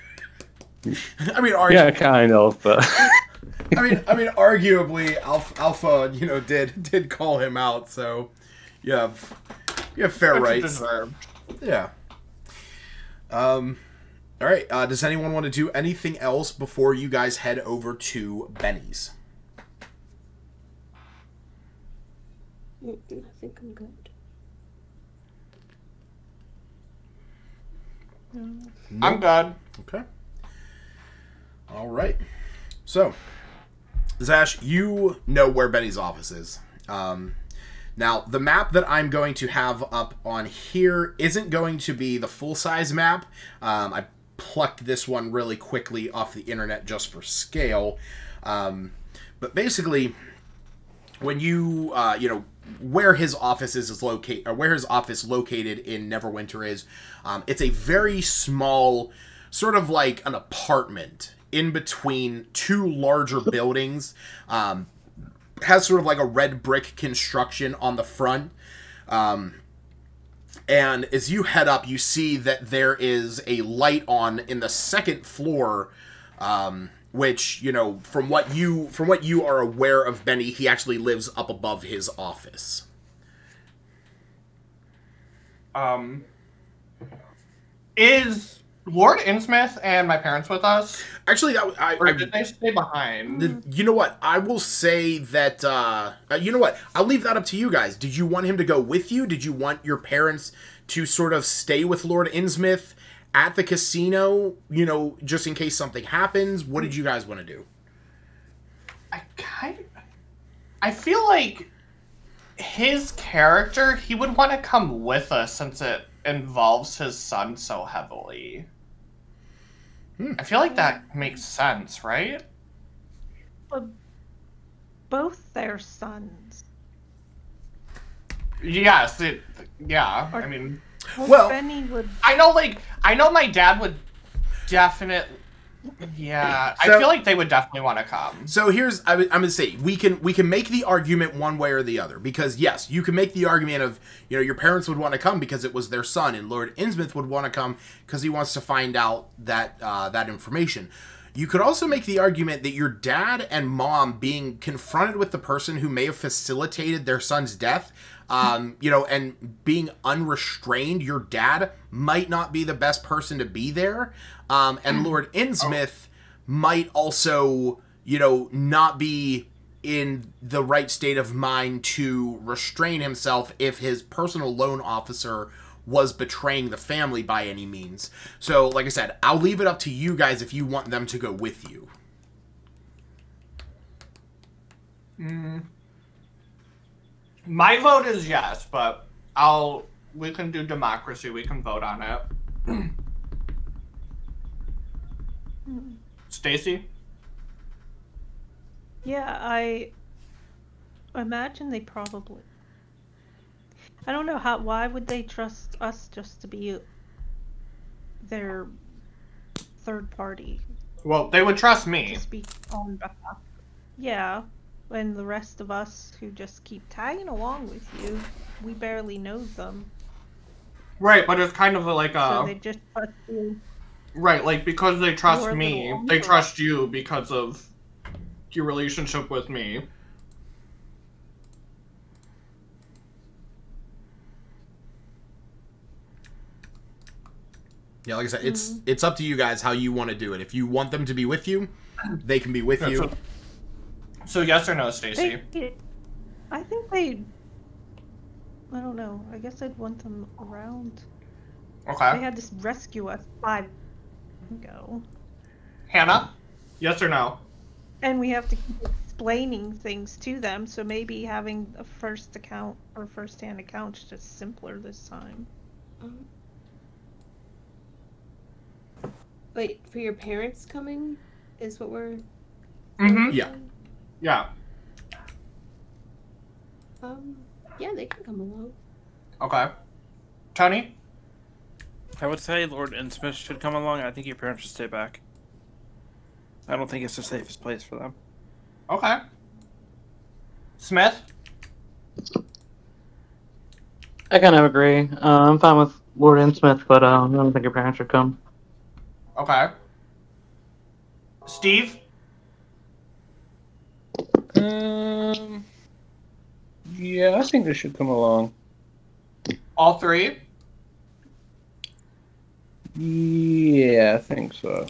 S2: I mean,
S7: yeah, kind of, but
S2: I mean, arguably, Alpha, did call him out, so you have fair rights.
S3: Deserved.
S2: Yeah. All right. Does anyone want to do anything else before you guys head over to Benny's?
S4: I think I'm good.
S3: I'm good.
S2: Okay. All right. So, Zash, you know where Benny's office is. Now, the map that I'm going to have up on here isn't going to be the full-size map. I plucked this one really quickly off the internet just for scale. But basically, when you, where his office is located, or where his office located in Neverwinter is, it's a very small, sort of like an apartment in between two larger buildings. Has sort of like a red brick construction on the front. And as you head up, you see that there is a light on in the second floor, which, from what you are aware of Benny, he actually lives up above his office.
S3: Is Lord Innsmouth and my parents with us?
S2: Actually,
S3: or did they stay behind?
S2: You know what? I will say that, you know what? I'll leave that up to you guys. Did you want him to go with you? Did you want your parents to sort of stay with Lord Innsmouth at the casino, just in case something happens? What did you guys want to do?
S3: I feel like his character, he would want to come with us since it involves his son so heavily. I feel like that makes sense, right?
S1: But both their sons.
S3: Yes, yeah. I mean,
S1: well, Benny would.
S3: I know my dad would definitely. Yeah, so, I feel like they would definitely want to come.
S2: So here's, I'm gonna say, we can make the argument one way or the other, because yes, you can make the argument of, you know, your parents would want to come because it was their son, and Lord Innsmouth would want to come because he wants to find out that that information. You could also make the argument that your dad and mom being confronted with the person who may have facilitated their son's death, you know, and being unrestrained, your dad might not be the best person to be there. And Lord Innsmouth might also, you know, not be in the right state of mind to restrain himself if his personal loan officer was betraying the family by any means. So, like I said, I'll leave it up to you guys if you want them to go with you.
S3: My vote is yes, but we can do democracy. We can vote on it. Stacy?
S1: Yeah, I imagine they probably. I don't know why would they trust us just to be their third party?
S3: Well, they would trust me.
S1: To speak on behalf. Yeah, and the rest of us who just keep tagging along with you, we barely know them.
S3: Right, but it's kind of like a...
S1: So they just trust you.
S3: Right, like, because they trust me, they trust you because of your relationship with me.
S2: Yeah, like I said, it's up to you guys how you want to do it. If you want them to be with you, they can be with you.
S3: So yes or no, Stacy?
S1: I think they... I don't know. I guess I'd want them around.
S3: Okay.
S1: They had to rescue us 5 ago.
S3: Hannah? Yes or no?
S1: And we have to keep explaining things to them, so maybe having a first account or first-hand account is just simpler this time.
S4: Wait, for your parents coming is what we're...
S2: Yeah.
S3: Yeah.
S4: Yeah, they can come along.
S3: Okay. Tony?
S5: I would say Lord Innsmouth should come along. I think your parents should stay back. I don't think it's the safest place for them.
S3: Okay. Smith?
S6: I kind of agree. I'm fine with Lord Innsmouth, but I don't think your parents should come.
S3: Okay. Steve?
S7: Yeah, I think they should come along.
S3: All three?
S7: Yeah, I think so.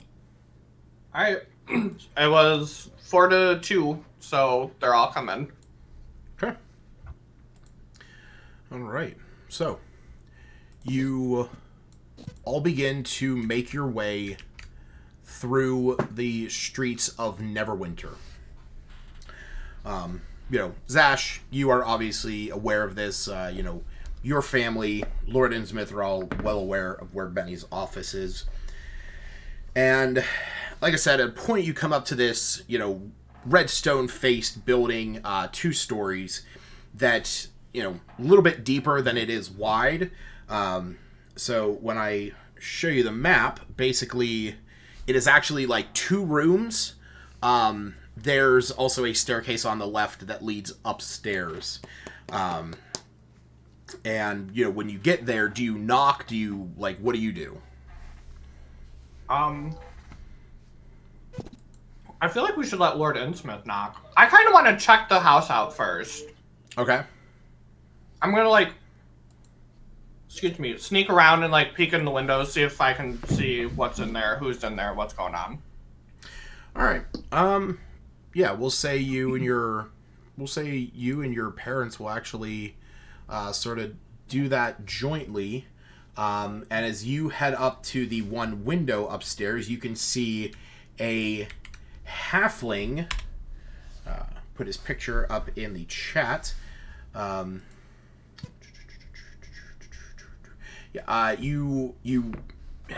S3: Alright. It was 4-2, so they're all coming.
S2: Okay. Alright. So, you all begin to make your way through the streets of Neverwinter. You know, Zash, you are obviously aware of this. You know, your family, Lord Innsmouth, are all well aware of where Benny's office is. And, like I said, at a point you come up to this, you know, redstone-faced building, 2 stories, that, you know, a little bit deeper than it is wide. So when I show you the map, basically, it is actually like 2 rooms. There's also a staircase on the left that leads upstairs. And, you know, when you get there, do you knock? Do you, like, what do you do?
S3: I feel like we should let Lord Innsmouth knock. I kind of want to check the house out first.
S2: Okay.
S3: I'm going to, like, excuse me, sneak around and, like, peek in the windows, see if I can see what's in there, who's in there, what's going on.
S2: All right. Yeah, we'll say you and your parents will actually sort of do that jointly. And as you head up to the one window upstairs, you can see a halfling. Put his picture up in the chat. Um, you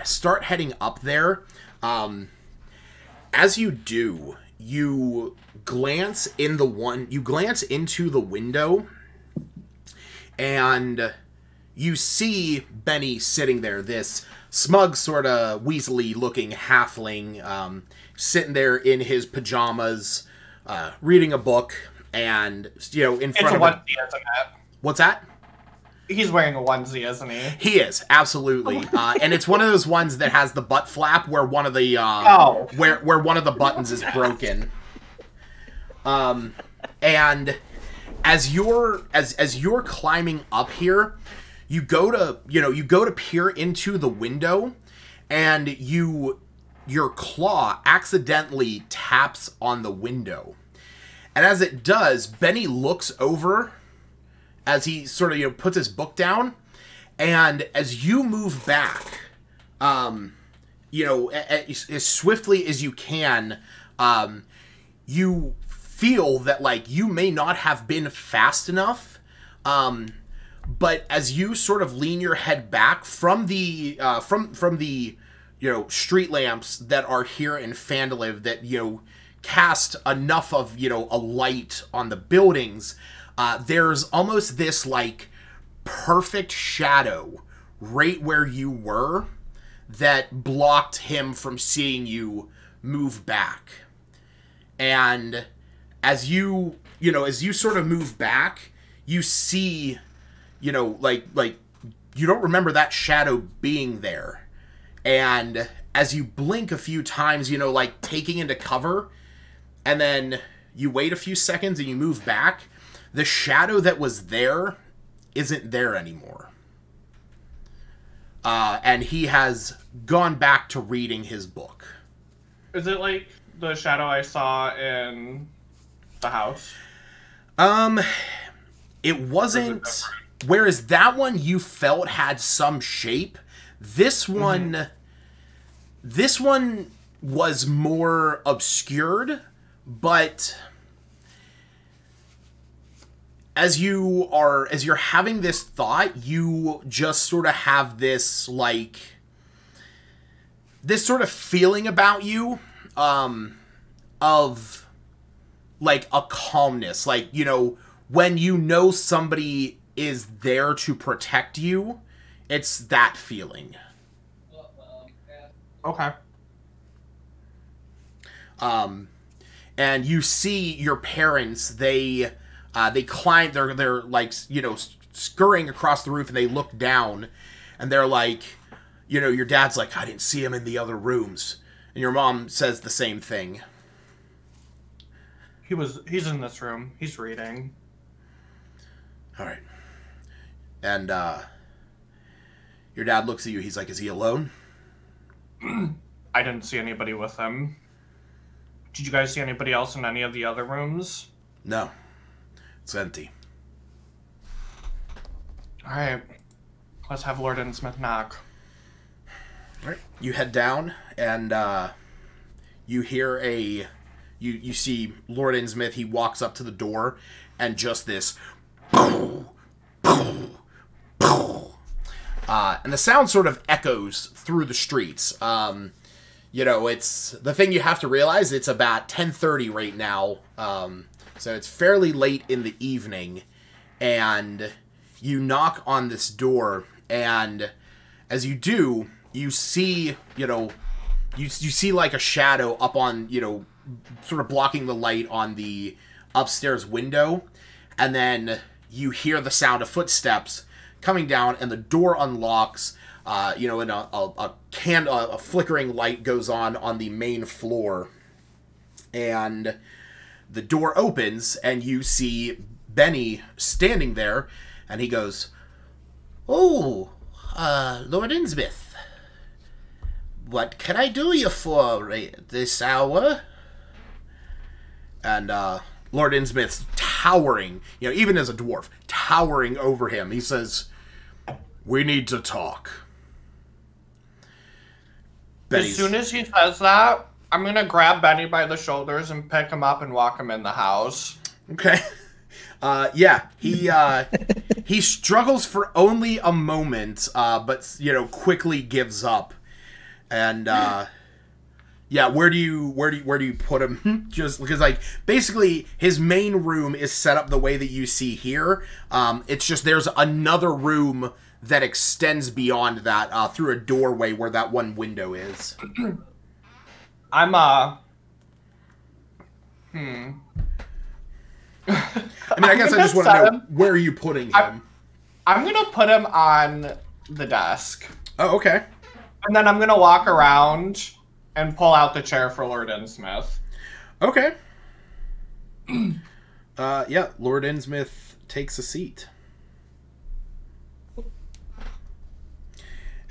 S2: start heading up there. As you do, you glance into the window, and you see Benny sitting there, this smug, sort of weaselly-looking halfling, sitting there in his pajamas, reading a book, and, in front of...
S3: It's a onesie, isn't it?
S2: What's that?
S3: He's wearing a onesie, isn't he?
S2: He is, absolutely. And it's one of those ones that has the butt flap where one of the where one of the buttons is broken. And as you're climbing up here, you go to peer into the window, and your claw accidentally taps on the window. And as it does, Benny looks over as he sort of, puts his book down, and as you move back, as swiftly as you can, you feel that, like, you may not have been fast enough, but as you sort of lean your head back from the, street lamps that are here in Phandalin that, cast enough of, a light on the buildings, there's almost this, like, perfect shadow right where you were that blocked him from seeing you move back. And as you sort of move back, you see, like you don't remember that shadow being there. And as you blink a few times, like taking into cover, and then you wait a few seconds and you move back, the shadow that was there isn't there anymore. And he has gone back to reading his book.
S3: Is it like the shadow I saw in the house?
S2: It wasn't. Whereas that one you felt had some shape, this one was more obscured, but as you're having this thought, you just sort of have this, like, this sort of feeling about you, of, like, a calmness. Like, when somebody is there to protect you, it's that feeling.
S3: Okay.
S2: And you see your parents, they climb, they're like, scurrying across the roof, and they look down, and they're like, your dad's like, I didn't see him in the other rooms. And your mom says the same thing.
S3: He's in this room. He's reading.
S2: All right. And, your dad looks at you, he's like, is he alone?
S3: I didn't see anybody with him. Did you guys see anybody else in any of the other rooms?
S2: No. It's empty.
S3: Alright. Let's have Lord Innsmouth knock.
S2: Alright. You head down, and you hear you see Lord Innsmouth. He walks up to the door, and just this and the sound sort of echoes through the streets. It's the thing you have to realize, it's about 10:30 right now. So it's fairly late in the evening, and you knock on this door, and as you do, you see, you see like a shadow up on, sort of blocking the light on the upstairs window, and then you hear the sound of footsteps coming down, and the door unlocks, and a flickering light goes on the main floor, and the door opens, and you see Benny standing there, and he goes, "Oh, Lord Innsmouth, what can I do you for this hour?" And Lord Innsmouth's towering, even as a dwarf, towering over him. He says, "We need to talk."
S3: As soon as he says that, I'm going to grab Benny by the shoulders and pick him up and walk him in the house.
S2: Okay. Yeah, he struggles for only a moment, but quickly gives up. And yeah, where do you put him? Just because basically his main room is set up the way that you see here. It's just there's another room that extends beyond that through a doorway where that one window is.
S3: I'm I
S2: guess I just want to know, where are you putting him?
S3: I'm gonna put him on the desk.
S2: Oh, okay.
S3: And then I'm gonna walk around and pull out the chair for Lord Innsmouth.
S2: Okay. Yeah, Lord Innsmouth takes a seat.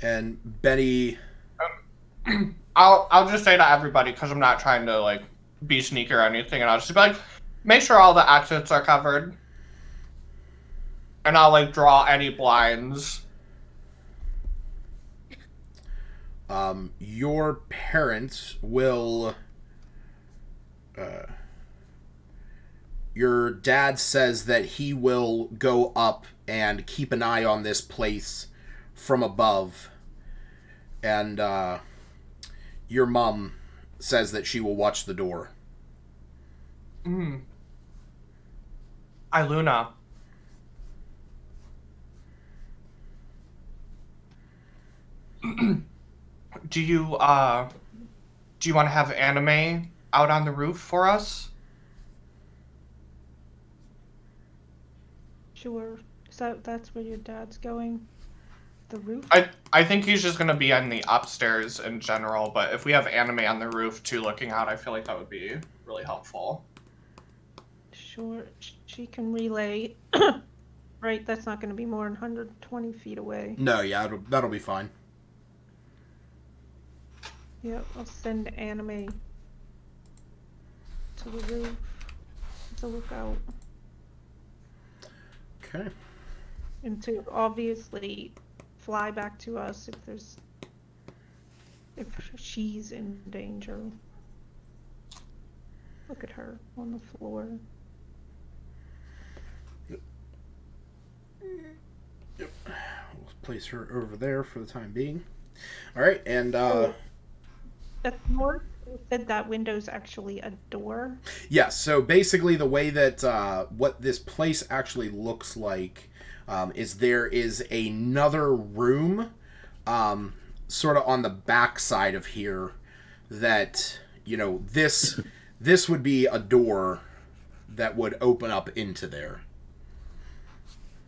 S2: And Benny...
S3: I'll just say to everybody, because I'm not trying to, be sneaky or anything, and I'll just be like, make sure all the exits are covered. And I'll, draw any blinds.
S2: Your parents will... your dad says that he will go up and keep an eye on this place from above. And, your mom says that she will watch the door.
S3: Iluna. Do you want to have anime out on the roof for us?
S1: Sure. So that's where your dad's going? The roof?
S3: I think he's just going to be on the upstairs in general, but if we have anime on the roof too looking out, I feel like that would be really helpful.
S1: Sure. She can relay. Right, that's not going to be more than 120 feet away.
S2: No, yeah, that'll be fine.
S1: Yep, I'll send anime to the roof to look out.
S2: Okay.
S1: And to obviously fly back to us if she's in danger. Look at her on the floor.
S2: Yep. We'll place her over there for the time being. All right, and
S1: North said that window's actually a door.
S2: Yes. So basically, the way that what this place actually looks like is there is another room, sort of on the back side of here. That this would be a door that would open up into there.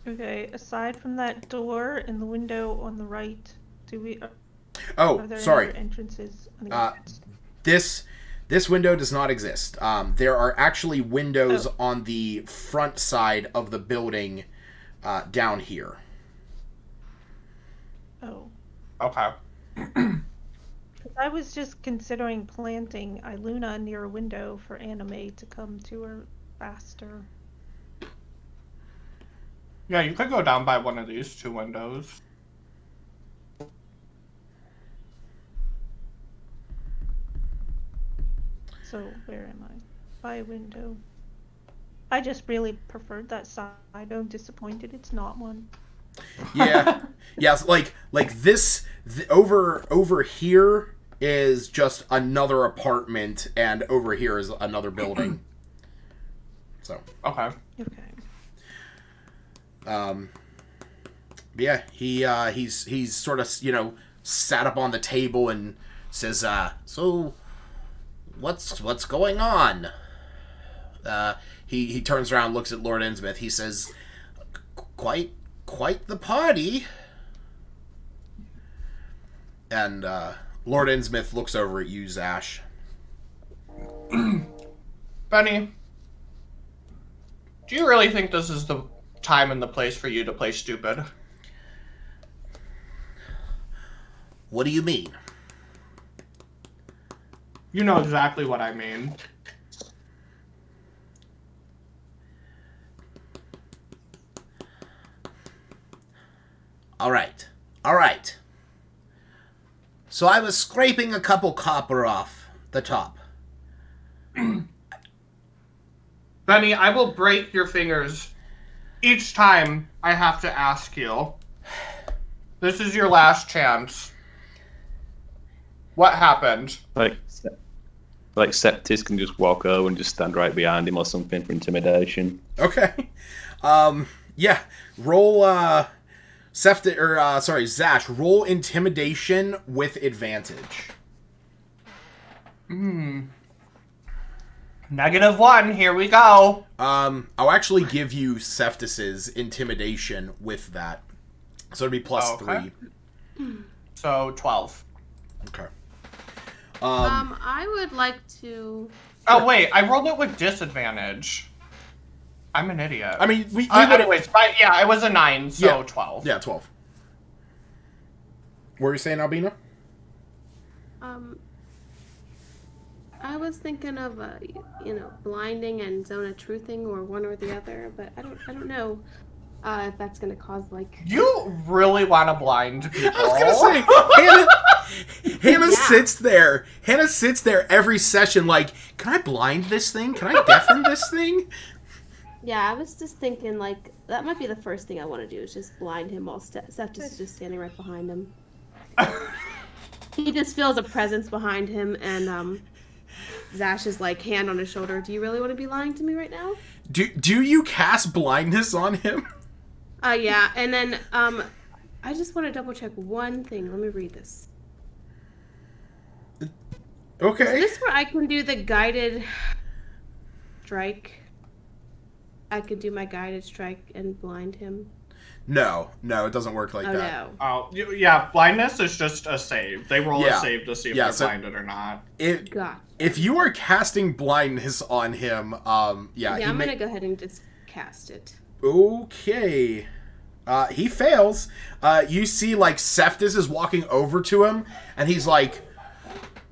S1: Okay. Aside from that door and the window on the right,
S2: Oh,
S1: are there
S2: sorry.
S1: any other entrances on the exits?
S2: This window does not exist. There are actually windows on the front side of the building down here.
S1: Oh.
S3: Okay.
S1: I was just considering planting Iluna near a window for anime to come to her faster.
S3: Yeah, you could go down by one of these two windows.
S1: So, where am I? By a window. I just really preferred that side. I'm disappointed it's not one.
S2: Yeah. Yes, like this over here is just another apartment, and over here is another building. So.
S3: Okay.
S1: Okay.
S2: Yeah, he's sort of, sat up on the table and says, so what's going on? He turns around, looks at Lord Innsmouth. He says, quite the party. And Lord Innsmouth looks over at you, Zash.
S3: Benny, do you really think this is the time and the place for you to play stupid?
S2: What do you mean?
S3: You know exactly what I mean.
S2: All right. So I was scraping a couple copper off the top.
S3: Benny, I will break your fingers each time I have to ask you. This is your last chance. What happened?
S7: Like Septis can just walk over and just stand right behind him or something for intimidation.
S2: Okay. Yeah. Roll, Zash, roll intimidation with advantage.
S3: -1, here we go.
S2: I'll actually give you Septis's intimidation with that. So it'd be +3.
S3: So 12.
S2: Okay.
S4: I would like to...
S3: Oh, wait, I rolled it with disadvantage. I'm an idiot.
S2: I mean, we
S3: anyways, yeah, it was a 9, so
S2: yeah.
S3: 12.
S2: Yeah, 12. What were you saying, Albina?
S4: I was thinking of, blinding and zone of truthing, or one or the other, but I don't know if that's gonna cause, like...
S3: You really want to blind people?
S2: I was gonna say, Hannah sits there. Hannah sits there every session like, can I blind this thing? Can I deafen this thing?
S4: Yeah, I was just thinking, like, that might be the first thing I want to do, is just blind him while Septis is just standing right behind him. He just feels a presence behind him, and, Zash is, like, hand on his shoulder. Do you really want to be lying to me right now?
S2: Do you cast blindness on him?
S4: Yeah, and then, I just want to double check one thing. Let me read this.
S2: Okay.
S4: Is this where I can do the guided strike? I could do my guided strike and blind him.
S2: No, it doesn't work like that.
S4: No.
S3: Oh, yeah, blindness is just a save. They roll a save to see if they're blinded or not.
S2: If you are casting blindness on him, I'm
S4: gonna go ahead and just cast it.
S2: Okay. He fails. You see, like, Septis is walking over to him, and he's like,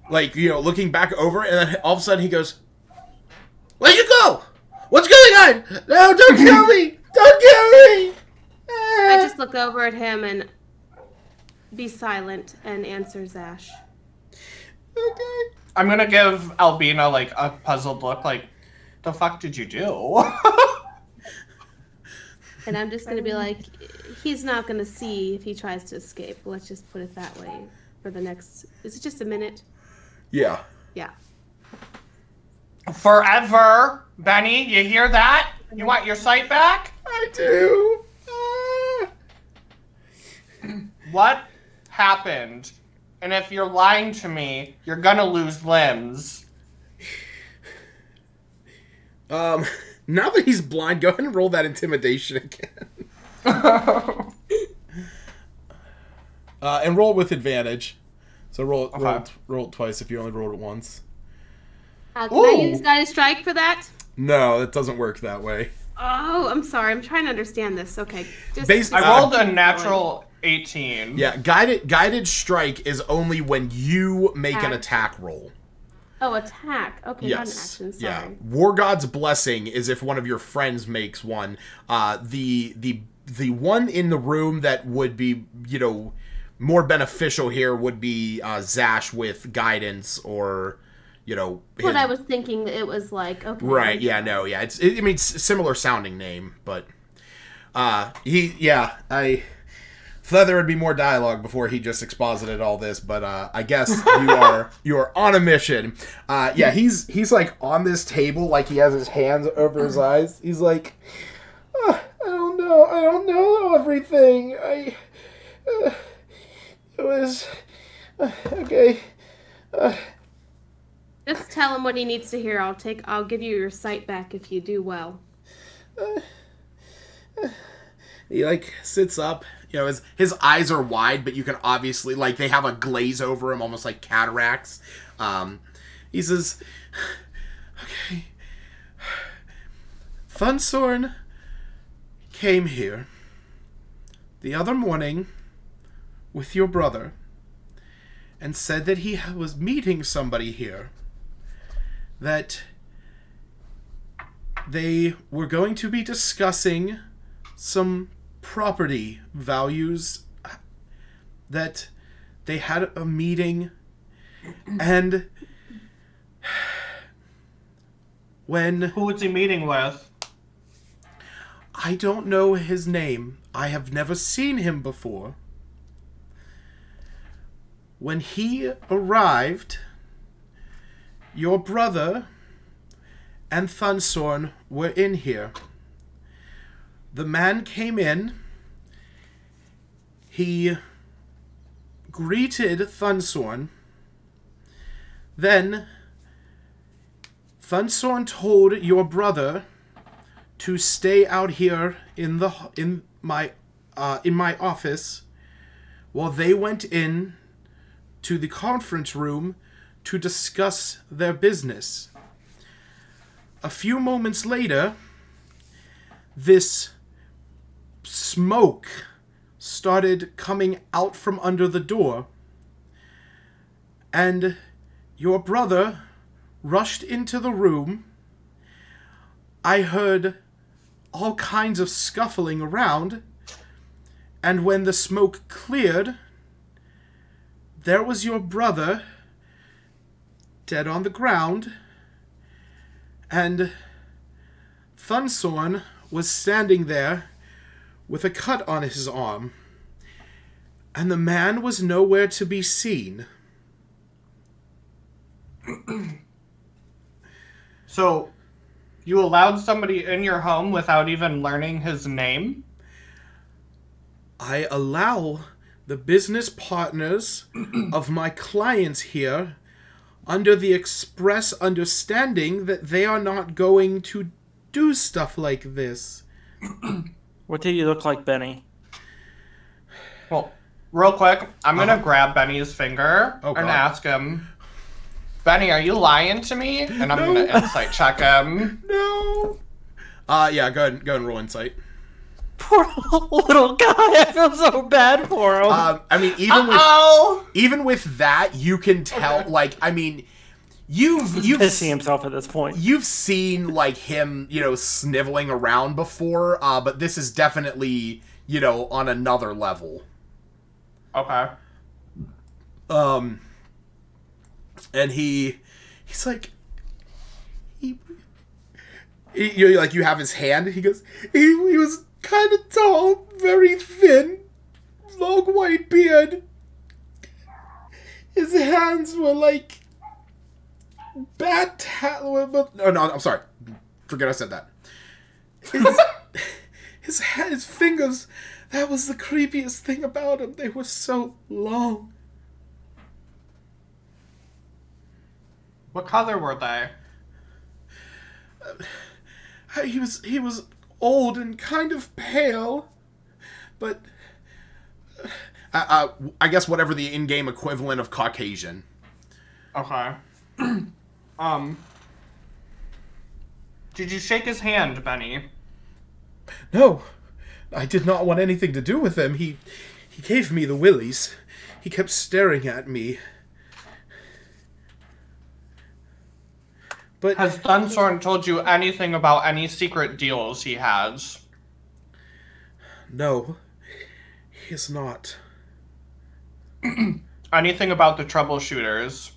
S2: looking back over, and then all of a sudden he goes, "Where'd you go? What's going on? No, don't kill me! Don't kill me!"
S4: I just look over at him and be silent and answer Zash.
S2: Okay.
S3: I'm gonna give Albina, like, a puzzled look, like, the fuck did you do?
S4: And I'm just gonna be like, he's not gonna see if he tries to escape. Let's just put it that way for the next... Is it just a minute?
S2: Yeah.
S4: Yeah.
S3: Forever! Benny, you hear that? You want your sight back?
S2: I do.
S3: What happened? And if you're lying to me, you're gonna lose limbs.
S2: Now that he's blind, go ahead and roll that intimidation again. And roll with advantage. So roll it twice if you only rolled it once.
S4: Can I use guided strike for that?
S2: No, it doesn't work that way.
S4: Oh, I'm sorry. I'm trying to understand this. Okay.
S3: I rolled a natural 18.
S2: Yeah, guided strike is only when you make an attack roll.
S4: Oh, attack. Okay,
S2: yes.
S4: Not an action. Sorry.
S2: Yeah. War God's Blessing is if one of your friends makes one. The one in the room that would be, more beneficial here would be Zash with guidance or,
S4: What I was thinking, it was like, okay.
S2: Right, yeah, no, yeah. It's similar sounding name, but thought there would be more dialogue before he just exposited all this, but I guess you are on a mission. Yeah, he's like on this table, like he has his hands over his eyes. He's like, I don't know everything. It was okay.
S4: Just tell him what he needs to hear. I'll give you your sight back if you do well.
S2: He like sits up. His eyes are wide, but you can obviously, like, they have a glaze over him, almost like cataracts. He says, okay, Thunsorn came here the other morning with your brother and said that he was meeting somebody here, that they were going to be discussing some property values, that they had a meeting, and when...
S3: Who was he meeting with?
S2: I don't know his name. I have never seen him before. When he arrived, your brother and Thunsorn were in here. The man came in. He greeted Thunsorn. Then Thunsorn told your brother to stay out here in my office while they went in to the conference room to discuss their business. A few moments later, this smoke started coming out from under the door, and your brother rushed into the room. I heard all kinds of scuffling around, and when the smoke cleared, there was your brother dead on the ground, and Thunsorn was standing there with a cut on his arm, and the man was nowhere to be seen.
S3: So, you allowed somebody in your home without even learning his name?
S2: I allow the business partners of my clients here under the express understanding that they are not going to do stuff like this.
S5: What do you look like, Benny?
S3: Well, real quick, I'm gonna grab Benny's finger and ask him, Benny, are you lying to me? And I'm gonna insight check him.
S2: No. Yeah, go ahead and roll insight.
S5: Poor little guy. I feel so bad for him.
S2: I mean, even with that, you can tell. Okay. Like, I mean, you've
S5: pissing himself at this point.
S2: You've seen like him, sniveling around before, but this is definitely, on another level.
S3: Okay.
S2: And he's like, you have his hand. He goes, he was kind of tall, very thin, long white beard. His hands were like no, I'm sorry. Forget I said that. His fingers, that was the creepiest thing about him. They were so long.
S3: What color were they?
S2: He was old and kind of pale, but I guess whatever the in-game equivalent of Caucasian.
S3: Okay. Did you shake his hand, Benny?
S2: No, I did not want anything to do with him. He gave me the willies. He kept staring at me. But
S3: has Thunsorn told you anything about any secret deals he has?
S2: No, he has not.
S3: Anything about the troubleshooters?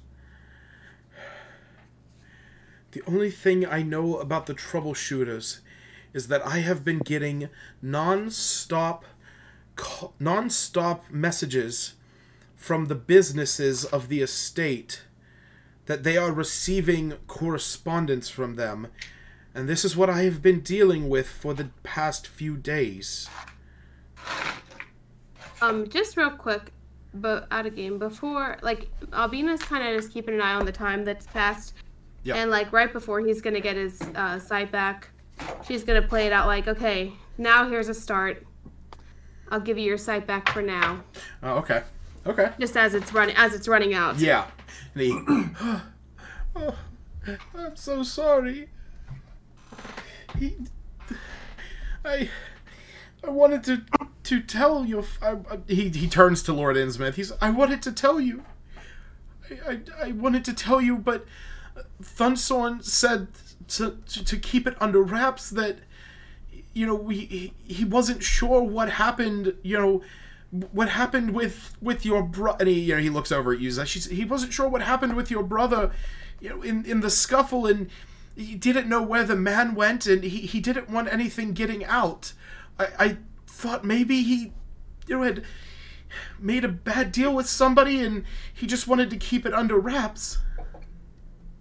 S2: The only thing I know about the troubleshooters is that I have been getting non-stop messages from the businesses of the estate that they are receiving correspondence from them, and this is what I have been dealing with for the past few days.
S4: Just real quick, but out of game, before, Albina's kind of just keeping an eye on the time that's passed, and, right before he's going to get his sight back, she's going to play it out okay, now here's a start. I'll give you your sight back for now.
S2: Oh, okay. Okay.
S4: Just as it's running out.
S2: Yeah. And he, oh, I'm so sorry. I wanted to tell you. He turns to Lord Innsmouth. I wanted to tell you. I wanted to tell you, but Thunsorn said to keep it under wraps. That he wasn't sure what happened. What happened with your brother? And he looks over at Yuza. He wasn't sure what happened with your brother, in the scuffle, and he didn't know where the man went, and he didn't want anything getting out. I thought maybe he, had made a bad deal with somebody, and he just wanted to keep it under wraps.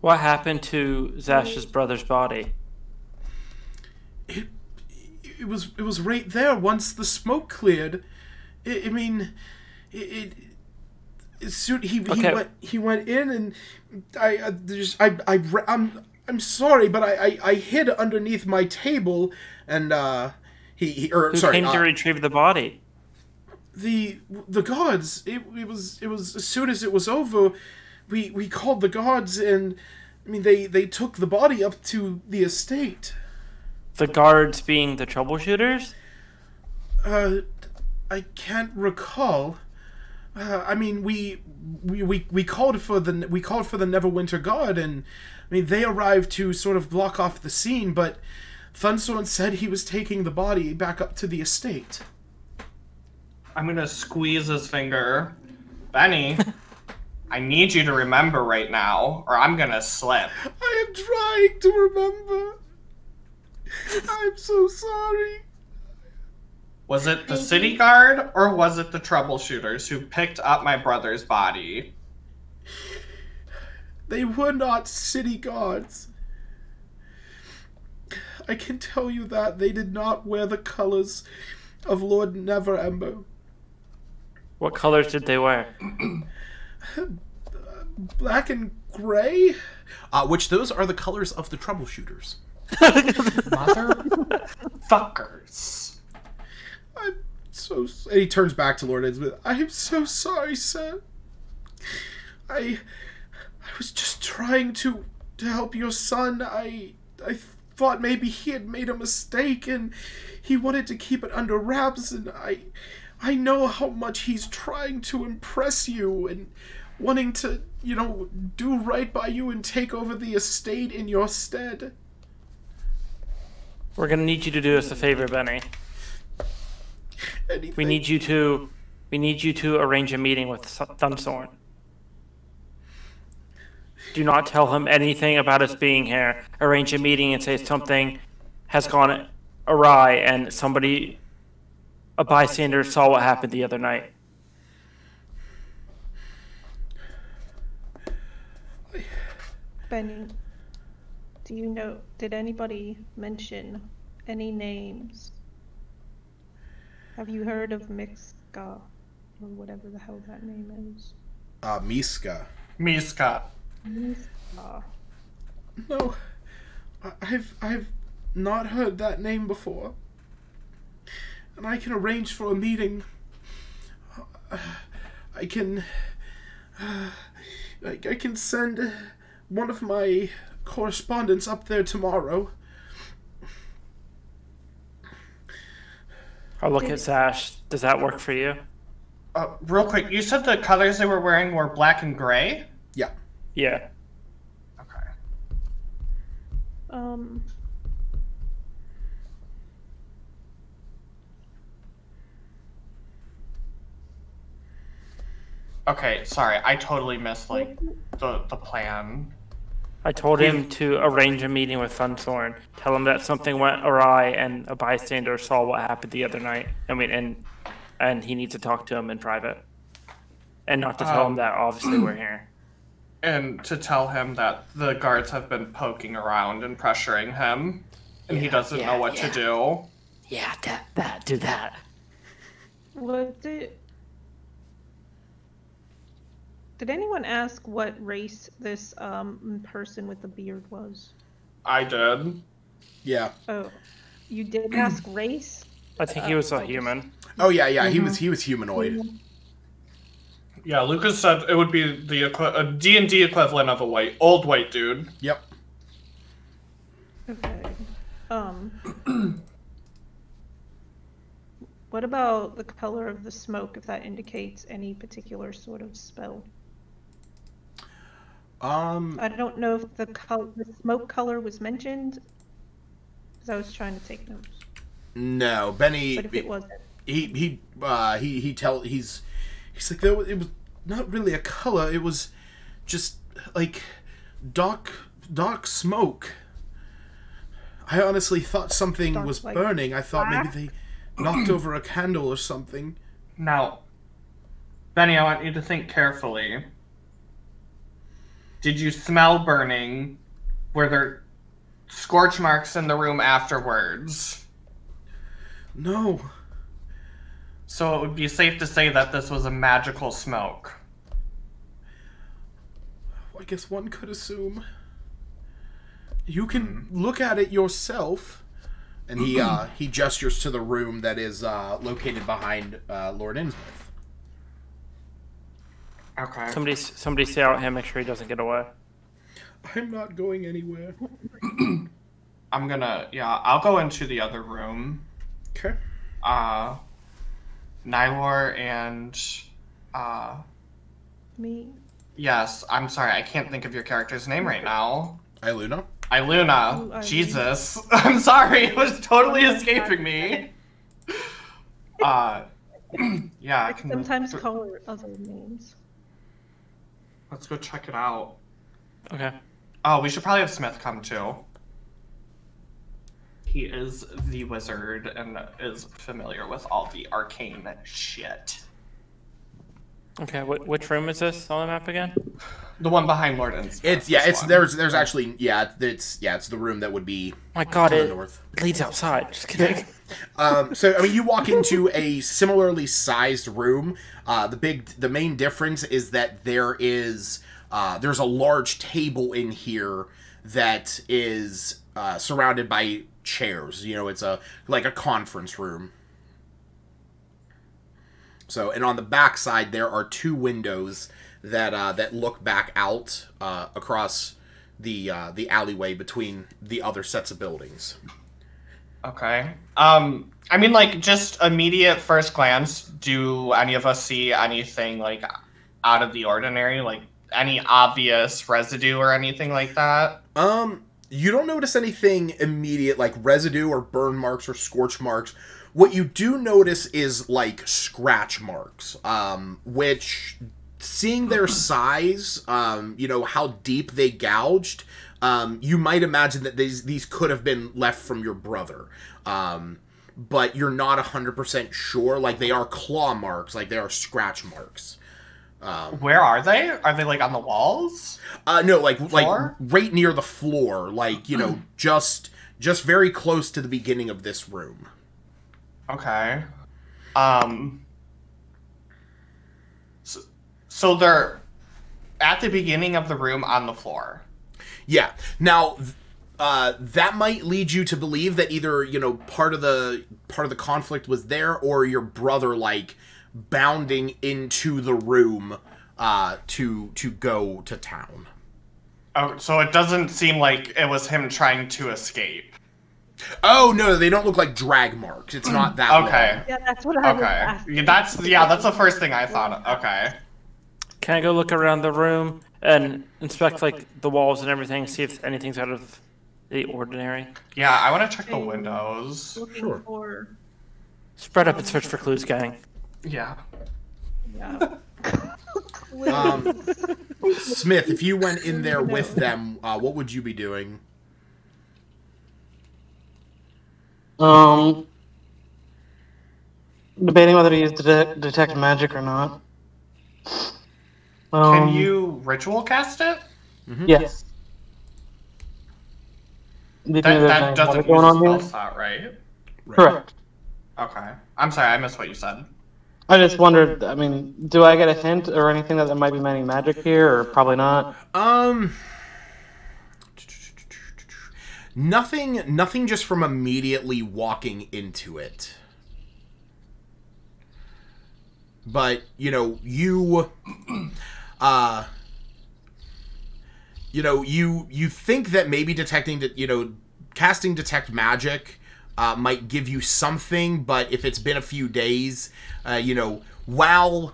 S5: What happened to Zash's brother's body?
S2: It was right there once the smoke cleared. He went in, and I'm sorry, but I hid underneath my table, and
S5: Who came to retrieve the body?
S2: The guards. It was as soon as it was over, we called the guards, and they took the body up to the estate.
S5: The guards being the troubleshooters?
S2: I can't recall. We called for the Neverwinter Guard, and they arrived to sort of block off the scene, but Thunsorn said he was taking the body back up to the estate.
S3: I'm gonna squeeze his finger. Benny, I need you to remember right now, or I'm gonna slip.
S2: I am trying to remember. I'm so sorry.
S3: Was it the city guard, or was it the troubleshooters who picked up my brother's body?
S2: They were not city guards. I can tell you that they did not wear the colors of Lord Neverember.
S5: What colors did they wear?
S2: Black and gray? Which those are the colors of the troubleshooters.
S3: Motherfuckers.
S2: I'm so... And he turns back to Lord Innsmouth. I am so sorry, sir. I was just trying to help your son. I thought maybe he had made a mistake, and he wanted to keep it under wraps, and I know how much he's trying to impress you and wanting to, do right by you and take over the estate in your stead.
S5: We're gonna need you to do us a favor, Benny.
S2: Anything.
S5: We need you to arrange a meeting with Thunsorn. Do not tell him anything about us being here. Arrange a meeting and say something has gone awry and a bystander saw what happened the other night.
S1: Benny, did anybody mention any names? Have you heard of Mixka, or whatever the hell that name is?
S2: Miska.
S3: Miska.
S1: Miska.
S2: No, I've not heard that name before. And I can arrange for a meeting. I can send one of my correspondents up there tomorrow.
S5: I'll look at Zash. Does that work for you?
S3: Real quick, you said the colors they were wearing were black and gray?
S2: Yeah.
S5: Yeah.
S3: Okay. Okay, sorry, I totally missed, the plan.
S5: I told him to arrange a meeting with Thunsorn. Tell him that something went awry and a bystander saw what happened the other night. And he needs to talk to him in private. And not to tell him that obviously we're here.
S3: And to tell him that the guards have been poking around and pressuring him, and he doesn't know what to do.
S5: Yeah, do that.
S1: Did anyone ask what race this person with the beard was?
S3: I did.
S2: Yeah.
S1: Oh, you did ask race?
S5: I think he was a human.
S2: Oh yeah, mm-hmm. He was humanoid.
S3: Yeah, Lucas said it would be a D&D equivalent of a old white dude.
S2: Yep.
S1: Okay. What about the color of the smoke, if that indicates any particular sort of spell? I don't know if the smoke color was mentioned, because I was trying to take notes.
S2: No, Benny.
S1: But if it wasn't,
S2: he's like, it was not really a color. It was just like dark smoke. I honestly thought something
S1: Dark,
S2: was
S1: like,
S2: burning. I thought maybe
S1: black?
S2: they knocked over a candle or something.
S3: Now, Benny, I want you to think carefully. Did you smell burning? Were there scorch marks in the room afterwards?
S2: No.
S3: So it would be safe to say that this was a magical smoke.
S2: I guess one could assume. You can look at it yourself. And he gestures to the room that is located behind Lord Innsmouth.
S3: Okay.
S5: Somebody stay out him, make sure he doesn't get away.
S2: I'm not going anywhere.
S3: I'll go into the other room.
S2: Okay.
S3: Nylor and
S1: Me.
S3: yes, I'm sorry, I can't think of your character's name right now.
S2: Iluna?
S3: Iluna. Jesus. I'm sorry, it was totally escaping me. Yeah, I can
S1: Sometimes call her other names.
S3: Let's go check it out.
S5: Okay.
S3: Oh, we should probably have Smith come too. He is the wizard and is familiar with all the arcane shit.
S5: Okay, which room is this on the map again?
S3: The one behind Lord Innsmouth.
S2: There's actually it's the room that would be
S5: My God,
S2: to the
S5: it
S2: north.
S5: leads outside. Just kidding.
S2: So I mean, you walk into a similarly sized room. The main difference is that there's a large table in here that is surrounded by chairs. You know, it's like a conference room. So, and on the back side there are two windows that look back out across the alleyway between the other sets of buildings.
S3: Okay. I mean, like, just immediate first glance, do any of us see anything, like, out of the ordinary? Like, any obvious residue or anything like that?
S2: You don't notice anything immediate, like residue or burn marks or scorch marks. What you do notice is, like, scratch marks, which, seeing their size, how deep they gouged, you might imagine that these could have been left from your brother. But you're not 100% sure. Like, they are claw marks, like, they are scratch marks.
S3: Where are they? Are they, like, on the walls?
S2: No, like
S3: Floor?
S2: right near the floor, like, just very close to the beginning of this room.
S3: Okay. So they're at the beginning of the room on the floor.
S2: Yeah. Now, that might lead you to believe that either, part of the conflict was there, or your brother, like, bounding into the room to go to town.
S3: Oh, so it doesn't seem like it was him trying to escape.
S2: Oh no, they don't look like drag marks. It's not that
S3: okay.
S2: long.
S1: Yeah, that's what I was asking.
S3: Yeah, that's the first thing I thought of. Okay.
S5: Can I go look around the room and inspect, like, the walls and everything, see if anything's out of the ordinary?
S3: Yeah, I want to check the windows.
S1: Looking for...
S5: Spread up and search for clues, gang.
S3: Yeah.
S1: Yeah.
S2: Smith, if you went in there with them, what would you be doing?
S6: Debating whether to use detect magic or not.
S3: Can you ritual cast it?
S2: Mm-hmm.
S6: Yes.
S3: That doesn't use a spell slot, right?
S6: Correct.
S3: Okay. I'm sorry, I missed what you said.
S6: I just wondered, I mean, do I get a hint or anything that there might be many magic here, or probably not?
S2: Nothing just from immediately walking into it. But, you think that maybe casting detect magic might give you something, but if it's been a few days, while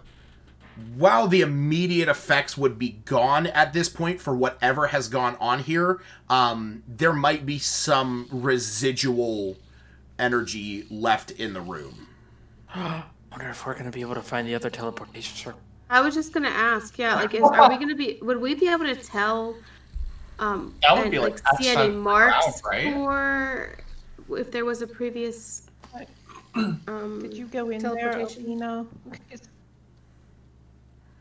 S2: the immediate effects would be gone at this point for whatever has gone on here, there might be some residual energy left in the room.
S5: I wonder if we're going to be able to find the other teleportation circle.
S4: I was just gonna ask, would we be able to tell
S3: That would be like
S4: see any marks
S3: crowd, right?
S4: for if there was a previous.
S1: Did you go in there, Alina?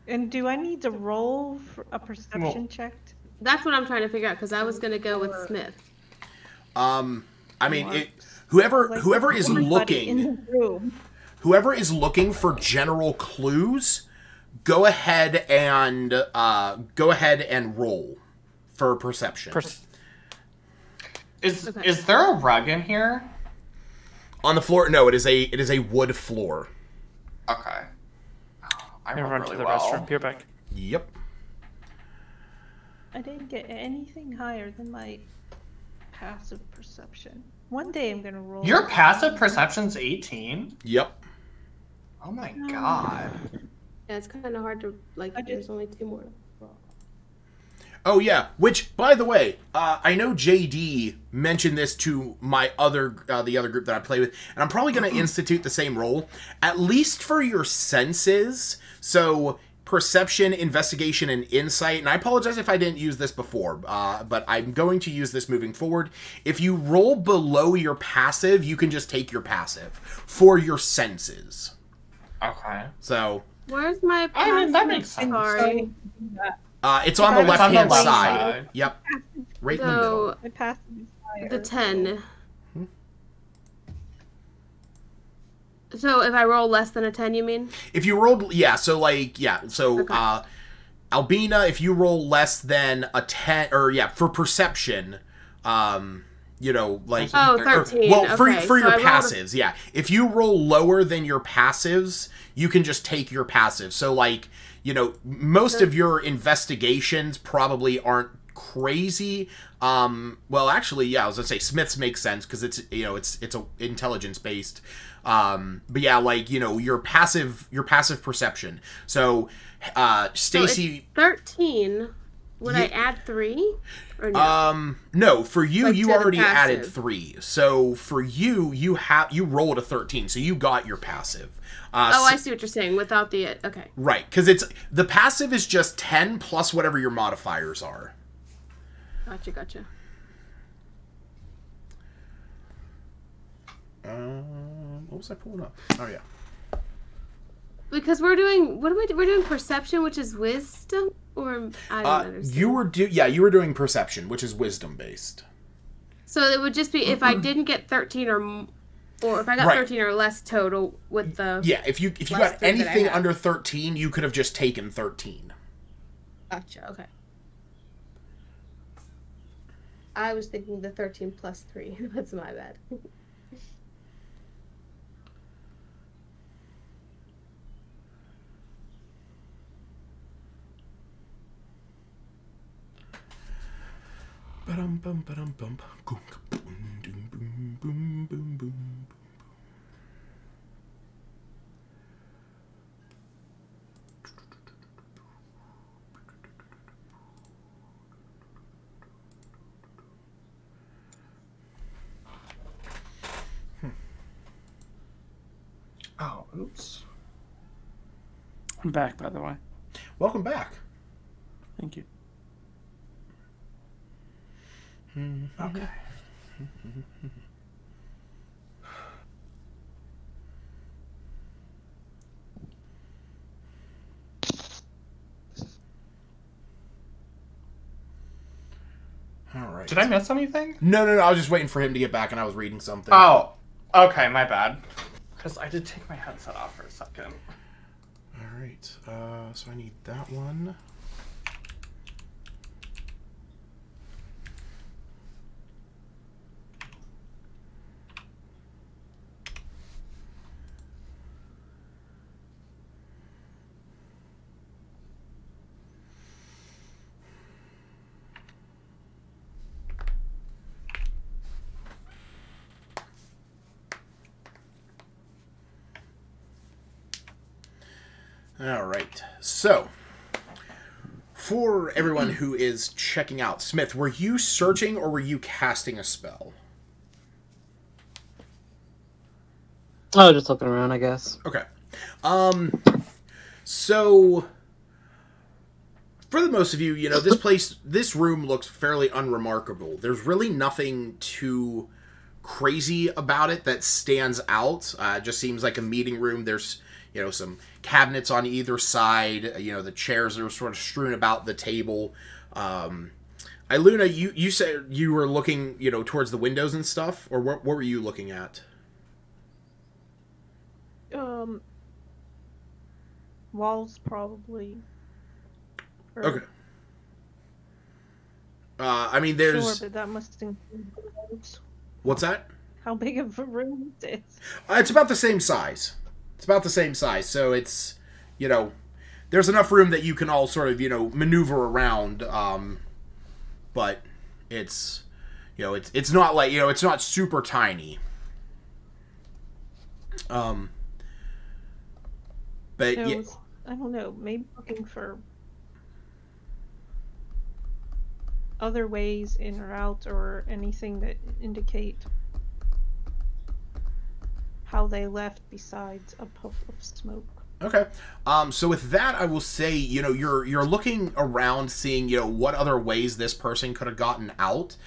S1: And do I need to roll for a perception check?
S4: That's what I'm trying to figure out because I was gonna go with Smith.
S2: I mean, whoever is looking, whoever is looking for general clues, go ahead and roll for perception.
S3: Is there a rug in here?
S2: On the floor? No, it is a wood floor.
S3: Okay. I
S5: run to the restroom. You're back.
S2: Yep.
S1: I didn't get anything higher than my passive perception. One day I'm gonna roll.
S3: Your passive perception's 18?
S2: Yep.
S3: Oh my god.
S4: Yeah, it's kind of hard to there's only 2 more.
S2: Oh yeah, which, by the way, I know JD mentioned this to my the other group that I play with, and I'm probably going to institute the same role, at least for your senses. So perception, investigation, and insight. And I apologize if I didn't use this before, but I'm going to use this moving forward. If you roll below your passive, you can just take your passive for your senses.
S3: Okay.
S2: So.
S4: Where's my passive?
S3: I mean, that makes sense.
S4: Sorry.
S2: It's on the left-hand side. Yep. Right in the middle.
S4: The 10. So if I roll less than a 10, you mean?
S2: If you rolled, so okay. Albina, if you roll less than a 10, or for perception,
S4: Oh, 13.
S2: For your passives, If you roll lower than your passives, you can just take your passive. So, most of your investigations probably aren't crazy. Well, actually, I was gonna say Smith's makes sense because it's a intelligence based. But your passive perception. So, Stacy,
S4: so 13. Would I add 3? Or no?
S2: No. For you, you already added 3. So for you rolled a 13, so you got your passive.
S4: I see what you're saying. Without the okay.
S2: Right, because the passive is just 10 plus whatever your modifiers are.
S4: Gotcha.
S2: What was I pulling up? Oh yeah.
S4: Because we're doing we're doing perception, which is wisdom, or I don't understand.
S2: You were doing perception, which is wisdom based.
S4: So it would just be if I didn't get 13 or if I got 13 or less total with the
S2: if you got anything under 13, you could have just taken 13.
S4: Gotcha. Okay. I was thinking the 13 plus 3. That's my bad.
S3: Oh, oops.
S5: I'm back, by the way.
S2: Welcome back.
S5: Thank you.
S3: Okay.
S2: All right.
S3: Did I miss anything?
S2: No. I was just waiting for him to get back, and I was reading something.
S3: Oh, okay, my bad. Because I did take my headset off for a second.
S2: All right. So I need that one. All right. So, for everyone who is checking out, Smith, were you searching or were you casting a spell?
S6: Oh, just looking around, I guess.
S2: Okay. So For the most of you, this room looks fairly unremarkable. There's really nothing too crazy about it that stands out. It just seems like a meeting room. There's, some cabinets on either side. The chairs are sort of strewn about the table. Iluna, you said you were looking, towards the windows and stuff, or what were you looking at?
S1: Walls probably.
S2: Okay. There's...
S1: Sure, but that must include walls.
S2: What's that?
S1: How big of a room is it?
S2: It's about the same size. So it's, there's enough room that you can all sort of, maneuver around, but it's, it's not like, it's not super tiny. But,
S1: yeah. I don't know, maybe looking for other ways in or out, or anything that indicate how they left besides a puff of smoke.
S2: Okay. So with that, I will say, you're looking around, seeing, what other ways this person could have gotten out.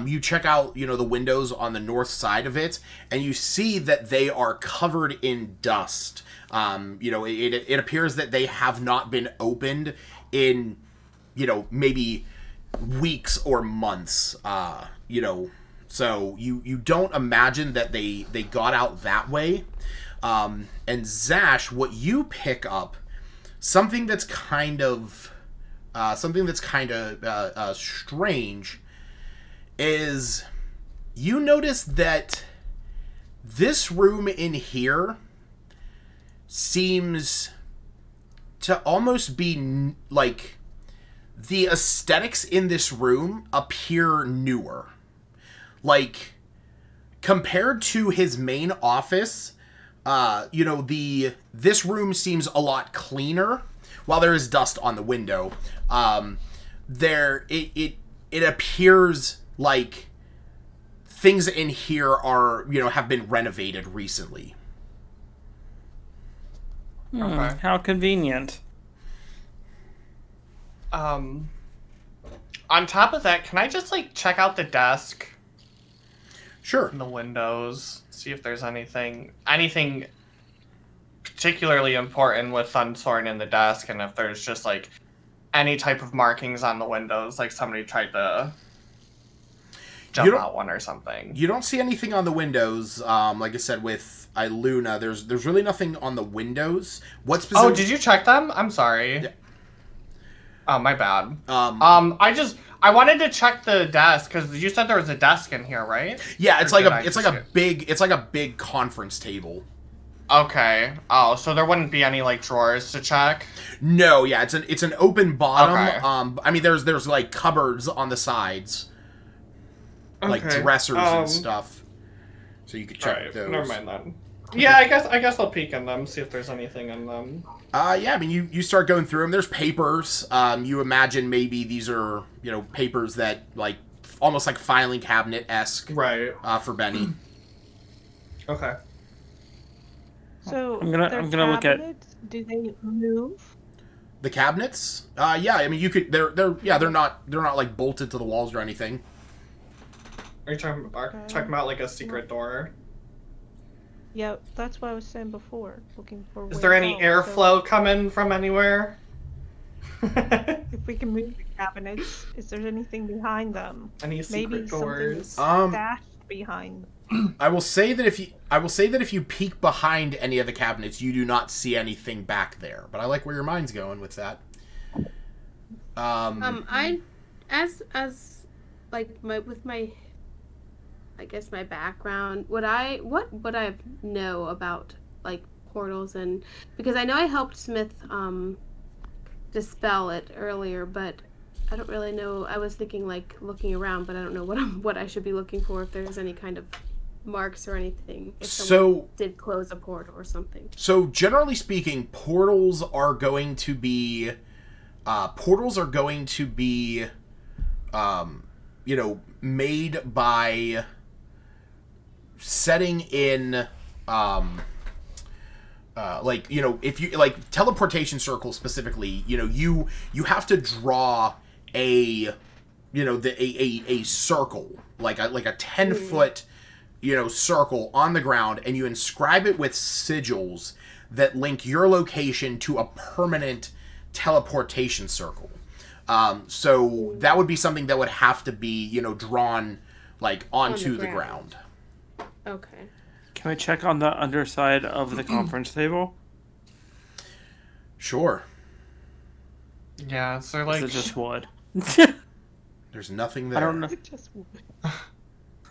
S2: You check out, the windows on the north side of it, and you see that they are covered in dust. It appears that they have not been opened in, maybe weeks or months, so you don't imagine that they got out that way. And Zash, what you pick up, something that's kind of strange, is you notice that this room in here seems to almost be like the aesthetics in this room appear newer. Like, compared to his main office, this room seems a lot cleaner. While there is dust on the window, it appears like things in here are, have been renovated recently.
S5: Okay. How convenient.
S3: On top of that, can I just, check out the desk?
S2: Sure.
S3: And the windows, see if there's anything particularly important with Thunthorn in the desk, and if there's just, any type of markings on the windows, like somebody tried to jump out one or something.
S2: You don't see anything on the windows. Like I said, with Iluna, there's really nothing on the windows. What specific...
S3: Oh, did you check them? I'm sorry.
S2: Yeah.
S3: Oh, my bad. I wanted to check the desk because you said there was a desk in here, right?
S2: Yeah, it's like a big conference table.
S3: Okay. Oh, so there wouldn't be any drawers to check?
S2: No, yeah, it's an open bottom.
S3: Okay.
S2: There's cupboards on the sides. Like dressers and stuff. So you could check those.
S3: Never mind that. Yeah, I guess I'll peek in them, see if there's anything in them.
S2: Yeah, you start going through them. There's papers. You imagine maybe these are, papers that, almost like filing cabinet-esque.
S3: Right.
S2: For Benny.
S3: Okay.
S1: So,
S5: I'm gonna look at...
S1: Do they move?
S2: The cabinets? Yeah, you could, they're not bolted to the walls or anything.
S3: Are you talking about, a secret door?
S1: Yeah, that's what I was saying before. Looking for.
S3: Is there any airflow coming from anywhere?
S1: If we can move the cabinets, is there anything behind them?
S3: Any secret doors?
S1: Stashed behind them.
S2: I will say that if you peek behind any of the cabinets, you do not see anything back there. But I like where your mind's going with that.
S4: I guess my background, what would I know about portals, and because I know I helped Smith dispel it earlier, but I don't really know. I was thinking looking around, but I don't know what I should be looking for, if there's any kind of marks or anything, if someone did close a portal or something.
S2: So generally speaking, portals are going to be made by setting in like, you know, if you like teleportation circle specifically, you know, you have to draw a, you know, a circle, like a 10-foot, you know, circle on the ground, and you inscribe it with sigils that link your location to a permanent teleportation circle. So that would be something that would have to be, you know, drawn like onto the ground.
S4: Okay.
S5: Can we check on the underside of the conference table?
S2: Sure.
S3: Yeah, is there like...
S5: Is it just wood?
S2: There's nothing there.
S5: I don't know.
S1: Just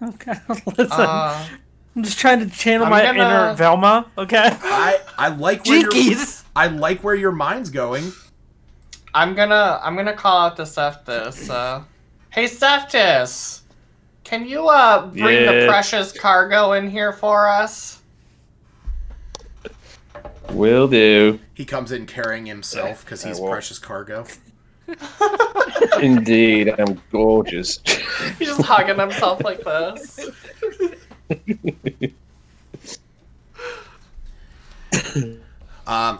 S5: Okay, listen. I'm just trying to channel my inner Velma, okay?
S2: I like where
S5: Jinkies!
S2: I like where your mind's going.
S3: I'm gonna call out to Seftis. Hey Seftis! Can you bring the precious cargo in here for us?
S7: Will do.
S2: He comes in carrying himself because he's precious cargo.
S7: Indeed, I'm gorgeous.
S3: He's just hugging himself like this.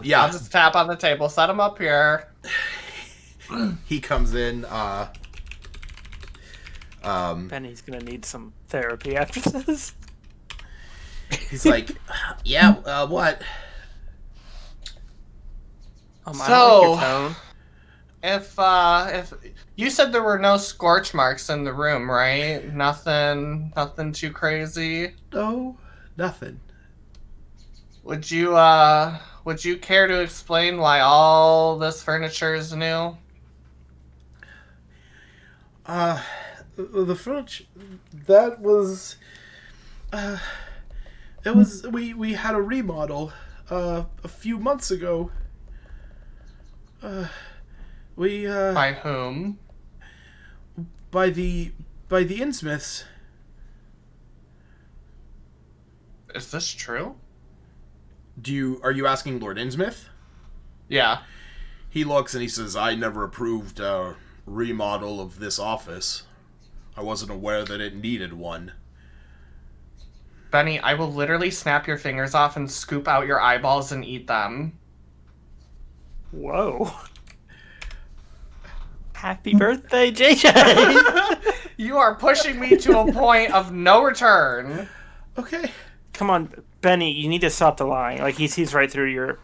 S2: Yeah.
S3: I'll just tap on the table, set him up here.
S2: He comes in,
S5: Benny's gonna need some therapy after this.
S2: He's like, yeah, what?
S5: I don't like your tone.
S3: If you said there were no scorch marks in the room, right? Nothing too crazy.
S2: No, nothing.
S3: Would you care to explain why all this furniture is new?
S2: The furniture, that was, it was, we had a remodel, a few months ago.
S3: By whom?
S2: By the Innsmiths.
S3: Is this true?
S2: Are you asking Lord Innsmouth?
S3: Yeah.
S2: He looks and he says, I never approved a remodel of this office. I wasn't aware that it needed one.
S3: Benny, I will literally snap your fingers off and scoop out your eyeballs and eat them.
S5: Whoa. Happy birthday, JJ!
S3: You are pushing me to a point of no return.
S2: Okay.
S5: Come on, Benny, you need to stop the lying. Like, he sees right through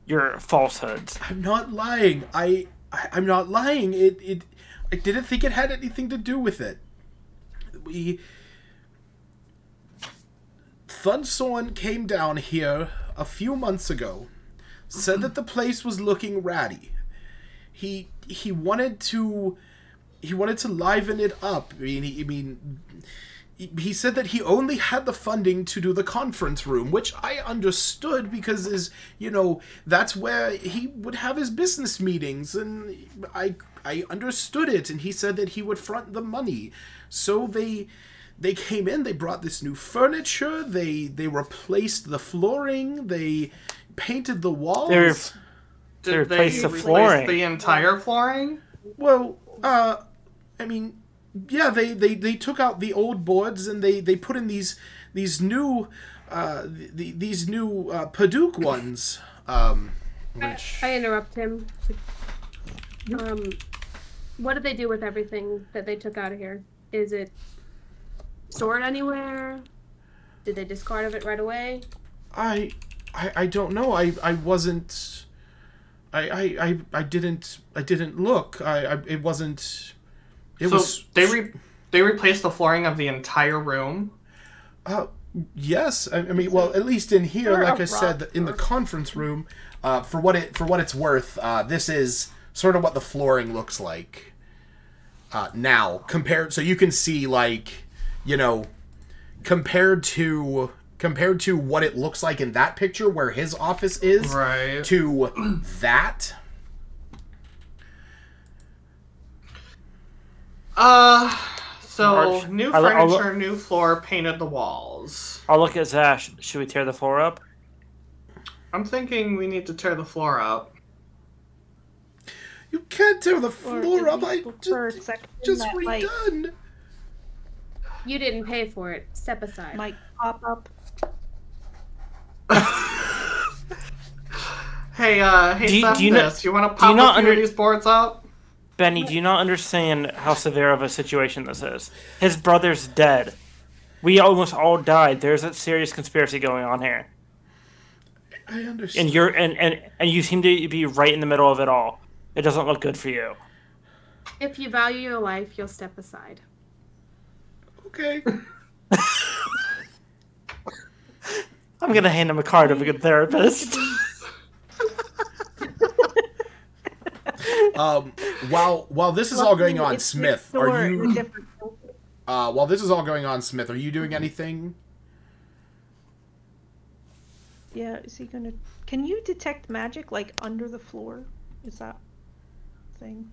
S5: your falsehoods.
S2: I'm not lying. I'm not lying. I didn't think it had anything to do with it. Thunsorn came down here a few months ago, said that the place was looking ratty. He wanted to liven it up. He said that he only had the funding to do the conference room, which I understood because that's where he would have his business meetings, and I understood it, and he said that he would front the money. So they came in, they brought this new furniture, they replaced the flooring, they painted the walls.
S5: They replaced the flooring.
S3: The entire flooring?
S2: Well, yeah, they took out the old boards and they put in these new Paduk ones. Which
S4: I interrupt him. What did they do with everything that they took out of here? Is it stored anywhere? Did they discard of it right away?
S2: I don't know. I wasn't. I didn't look. It wasn't.
S3: They replaced the flooring of the entire room?
S2: Yes. Well, at least in here, like I said, in the conference room, for what it's worth, this is sort of what the flooring looks like now, compared. So you can see, compared to what it looks like in that picture where his office is,
S3: right,
S2: to that.
S3: So new furniture, new floor, painted the walls.
S5: I'll look at Zash. Should we tear the floor up?
S3: I'm thinking we need to tear the floor up.
S2: You can't tear the floor up. I just redone.
S4: You didn't pay for it. Step aside.
S1: Might pop up.
S3: Hey,
S5: Do you
S3: you want to pop a few of these boards up?
S5: Benny, do you not understand how severe of a situation this is? His brother's dead. We almost all died. There's a serious conspiracy going on here.
S2: I understand.
S5: And you seem to be right in the middle of it all. It doesn't look good for you.
S4: If you value your life, you'll step aside.
S2: Okay.
S5: I'm gonna hand him a card of a good therapist.
S2: While this is all going on, Smith, are you? While this is all going on, Smith, are you doing anything?
S1: Yeah, is he gonna? Can you detect magic like under the floor? Is that thing?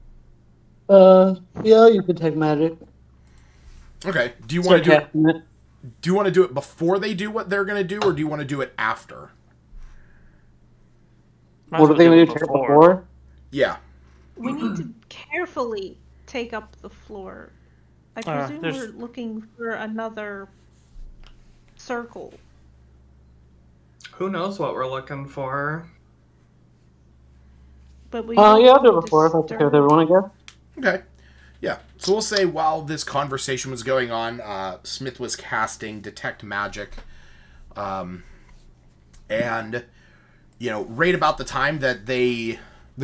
S6: Yeah, you could take magic.
S2: Okay. Do you want to do it? Do you want to do it before they do what they're gonna do, or do you want to do it after?
S6: What are they gonna do before?
S2: Yeah.
S1: We need to carefully take up the floor. I presume we're looking for another circle.
S3: Who knows what we're looking for?
S1: But we
S6: yeah, I'll do it before if that's okay with everyone, I guess.
S2: Okay. Yeah. So we'll say while this conversation was going on, Smith was casting Detect Magic. And, right about the time that the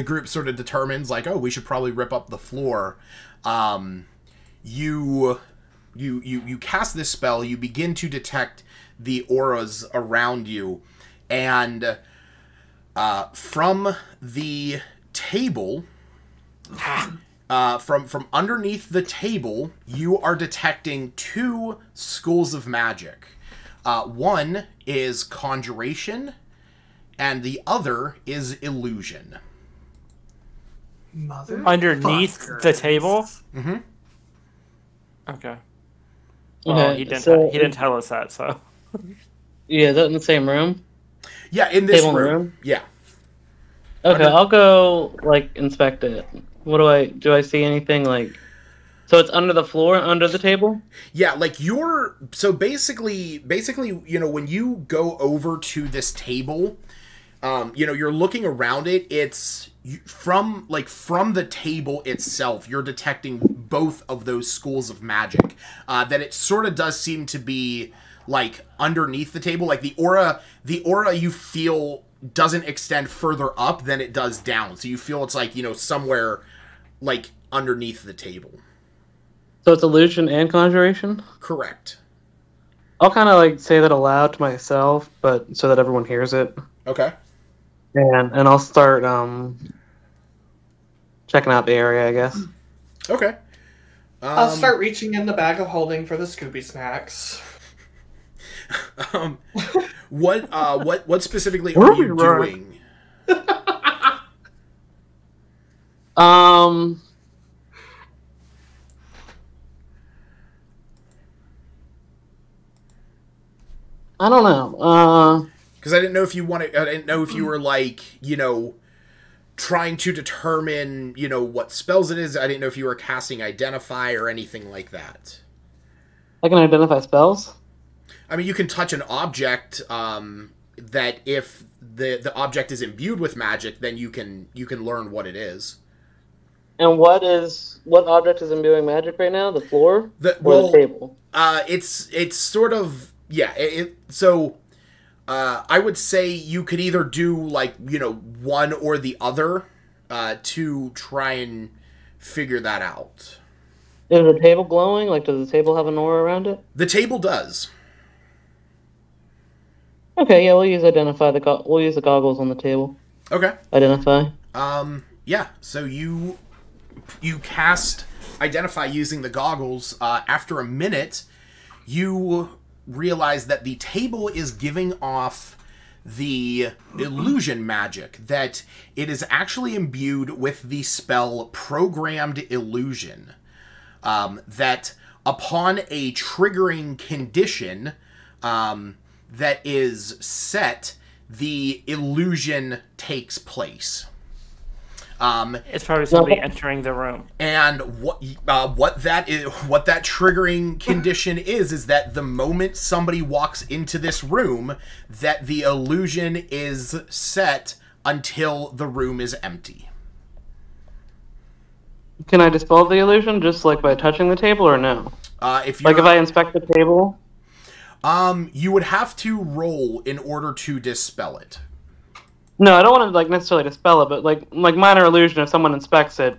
S2: group sort of determines, like, oh, we should probably rip up the floor, you cast this spell, you begin to detect the auras around you, and from the table, from underneath the table, you are detecting 2 schools of magic. One is conjuration, and the other is illusion.
S5: Underneath the table?
S2: Mm-hmm.
S5: Okay. Well, he didn't tell us that, so.
S6: Yeah, is that in the same room?
S2: Yeah, in this
S6: room.
S2: Yeah.
S6: Okay, I'll go inspect it. What do I see anything so it's under the floor, under the table?
S2: Yeah, so basically, when you go over to this table, you're looking around it, it's from the table itself, you're detecting both of those schools of magic. That it sort of does seem to be underneath the table, the aura you feel doesn't extend further up than it does down. So you feel it's somewhere underneath the table.
S6: So it's illusion and conjuration?
S2: Correct.
S6: I'll kind of say that aloud to myself, but so that everyone hears it.
S2: Okay.
S6: And I'll start checking out the area, I guess.
S2: Okay.
S3: I'll start reaching in the bag of holding for the Scooby snacks.
S2: What specifically are you doing?
S6: I don't know.
S2: Because I didn't know if you wanted. I didn't know if you were trying to determine what spells it is. I didn't know if you were casting Identify or anything like that.
S6: I can identify spells?
S2: I mean, you can touch an object that if the object is imbued with magic, then you can learn what it is. And
S6: what object is imbuing magic right now? The floor? Or the table?
S2: It's sort of so I would say you could either do one or the other to try and figure that out.
S6: Is the table glowing? Does the table have an aura around it?
S2: The table does.
S6: Okay, yeah, we'll use we'll use the goggles on the table.
S2: Okay.
S6: Identify.
S2: Yeah. So you cast Identify using the goggles. After a minute, you realize that the table is giving off the illusion magic, that it is actually imbued with the spell Programmed Illusion. That upon a triggering condition that is set, the illusion takes place.
S5: It's probably somebody entering the room.
S2: And what that triggering condition is that the moment somebody walks into this room, that the illusion is set until the room is empty.
S6: Can I dispel the illusion just like by touching the table, or no?
S2: If
S6: I inspect the table,
S2: you would have to roll in order to dispel it.
S6: No, I don't want to like necessarily dispel it, but like minor illusion. If someone inspects it,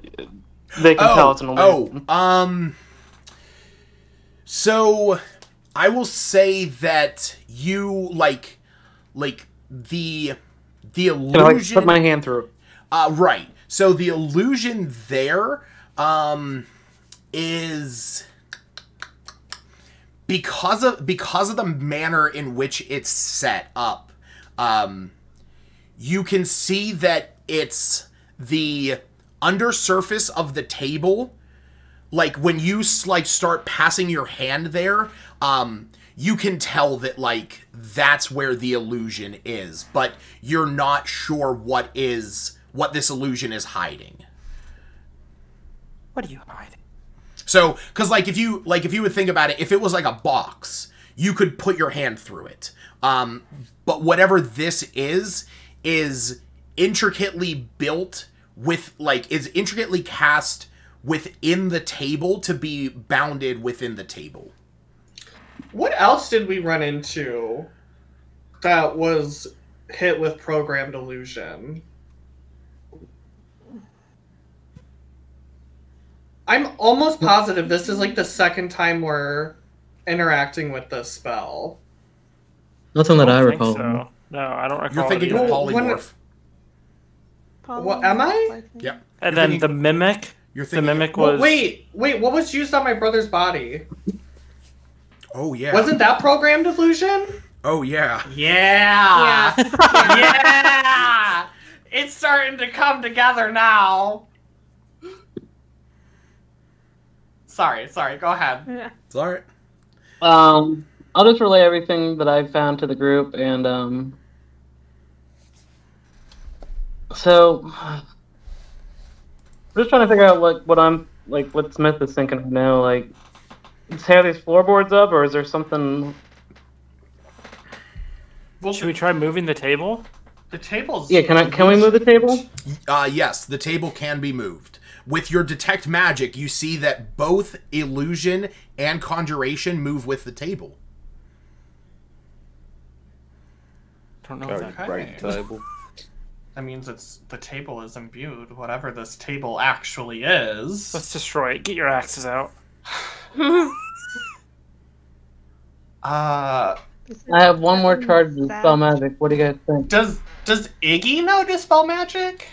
S6: they can tell it's an illusion.
S2: So I will say that you like the illusion.
S6: Can I put my hand through?
S2: Right. So the illusion there is because of the manner in which it's set up. You can see that it's the undersurface of the table. Like when you start passing your hand there, you can tell that that's where the illusion is, but you're not sure what this illusion is hiding.
S5: What are you hiding?
S2: So, because if you would think about it, if it was like a box, you could put your hand through it. But whatever this is intricately built with is intricately cast within the table to be bounded within the table.
S3: What else did we run into that was hit with programmed illusion? I'm almost positive this is the second time we're interacting with this spell.
S6: Nothing that I recall.
S5: So. No, I don't recall.
S2: You're thinking of polymorph.
S3: What am I?
S2: Yeah.
S5: And then the mimic. The mimic was.
S3: Wait. What was used on my brother's body?
S2: Oh yeah.
S3: Wasn't that programmed illusion?
S2: Oh yeah.
S3: Yeah. Yeah. It's starting to come together now. Sorry. Go ahead.
S1: Yeah.
S2: It's all right.
S6: I'll just relay everything that I've found to the group, and so I'm just trying to figure out what I'm what Smith is thinking of now. Tear these floorboards up, or is there something?
S5: Well, should we try moving the table?
S3: The table's...
S6: Yeah, can we move the table?
S2: Yes, the table can be moved. With your detect magic, you see that both illusion and conjuration move with the table.
S5: Don't know that.
S7: Right table.
S3: That means the table is imbued, whatever this table actually is.
S5: Let's destroy it. Get your axes out.
S6: I have one more charge to dispel magic. What do you guys think?
S3: Does Iggy know dispel magic?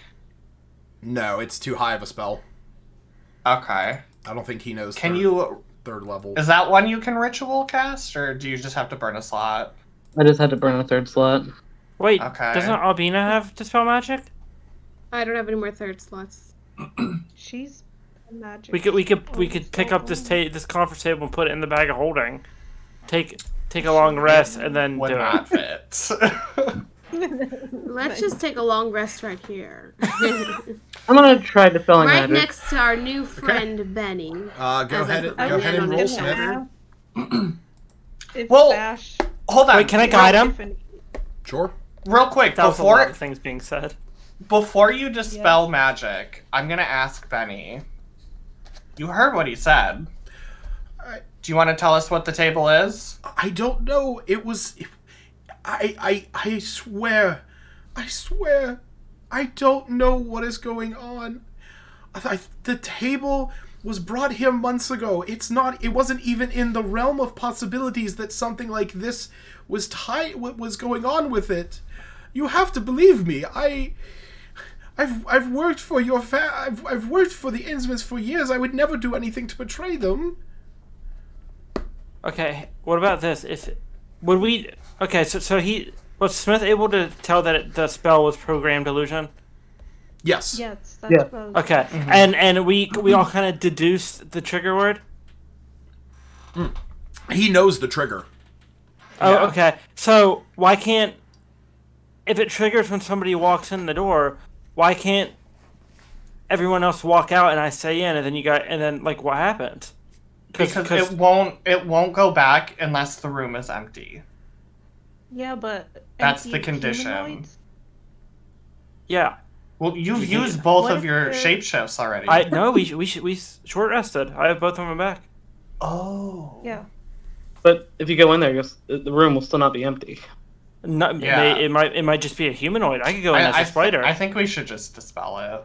S2: No, it's too high of a spell.
S3: Okay.
S2: I don't think he knows.
S3: Can you...
S2: Third level.
S3: Is that one you can ritual cast, or do you just have to burn a slot?
S6: I just had to burn a third slot.
S5: Wait,
S3: okay.
S5: Doesn't Albina have dispel magic?
S4: I don't have any more third slots.
S1: She's magic.
S5: We could pick up this conference table and put it in the bag of holding. Take a long rest and then
S3: Would
S5: do
S3: not
S5: it.
S3: fit.
S4: Let's just take a long rest right here.
S6: I'm gonna try dispelling
S4: right
S6: magic.
S4: next to our new friend Benny.
S2: Go ahead and roll, Smith.
S3: Well,
S1: Bash.
S3: hold on.
S5: Wait, can I guide him?
S2: Sure.
S3: Real quick,
S5: That was a lot of things being said.
S3: Before you dispel magic, I'm gonna ask Benny. You heard what he said. Do you want to tell us what the table is?
S2: I don't know. It was... I swear. I don't know what is going on. The table was brought here months ago. It wasn't even in the realm of possibilities that something like this was going on with it. You have to believe me. I've worked for I've worked for the Innsmouths for years. I would never do anything to betray them.
S5: Okay, what about this? Okay, so was Smith able to tell that the spell was programmed illusion?
S2: Yes.
S1: Yes, that's what
S5: Okay, and we all kind of deduced the trigger word.
S2: He knows the trigger.
S5: Oh, yeah. Okay. So why can't, if it triggers when somebody walks in the door, why can't everyone else walk out and I stay in, and then what happens?
S3: Because it won't go back unless the room is empty.
S1: Yeah, but
S3: that's the condition.
S1: Humanoids?
S5: Yeah.
S3: Well, you've used both
S1: What
S3: of
S1: if
S3: your
S1: they're-
S3: shapeshifts already.
S5: No, we short rested. I have both of them back.
S3: Oh.
S1: Yeah.
S6: But if you go in there, the room will still not be empty.
S5: No,
S3: Yeah.
S5: it might just be a humanoid. I could go in as a spider.
S3: I think we should just dispel it.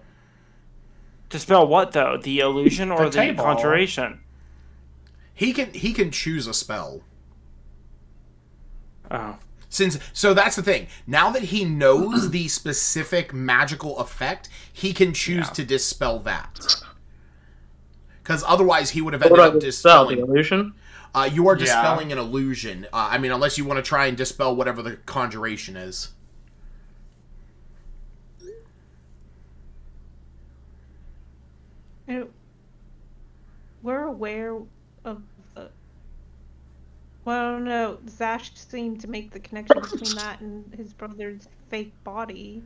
S5: Dispel what though? The illusion or
S3: The
S5: the
S3: table.
S5: conjuration?
S2: He can choose a spell.
S5: Oh.
S2: So that's the thing. Now that he knows the specific magical effect, he can choose to dispel that. Because otherwise he would have ended up dispelling
S6: the illusion.
S2: You are dispelling an illusion. I mean, unless you want to try and dispel whatever the conjuration is.
S1: We're aware of the... Well, no, Zash seemed to make the connection between that and his brother's fake body.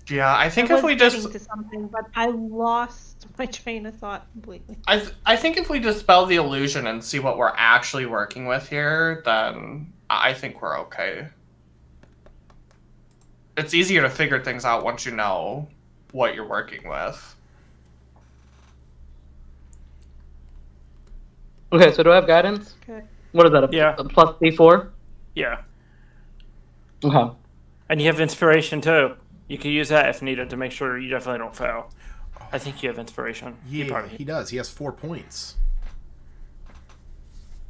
S3: Yeah, I think
S1: I
S3: if
S1: was
S3: we just...
S1: getting to something, but I lost my train of thought completely.
S3: I think if we dispel the illusion and see what we're actually working with here, then I think we're okay. It's easier to figure things out once you know what you're working with.
S6: Okay, so do I have guidance?
S1: Okay.
S6: What is that? A plus D4?
S5: Yeah.
S6: Okay.
S5: And you have inspiration too. You can use that if needed to make sure you definitely don't fail. I think you have inspiration.
S2: Yeah, he does. He has 4 points.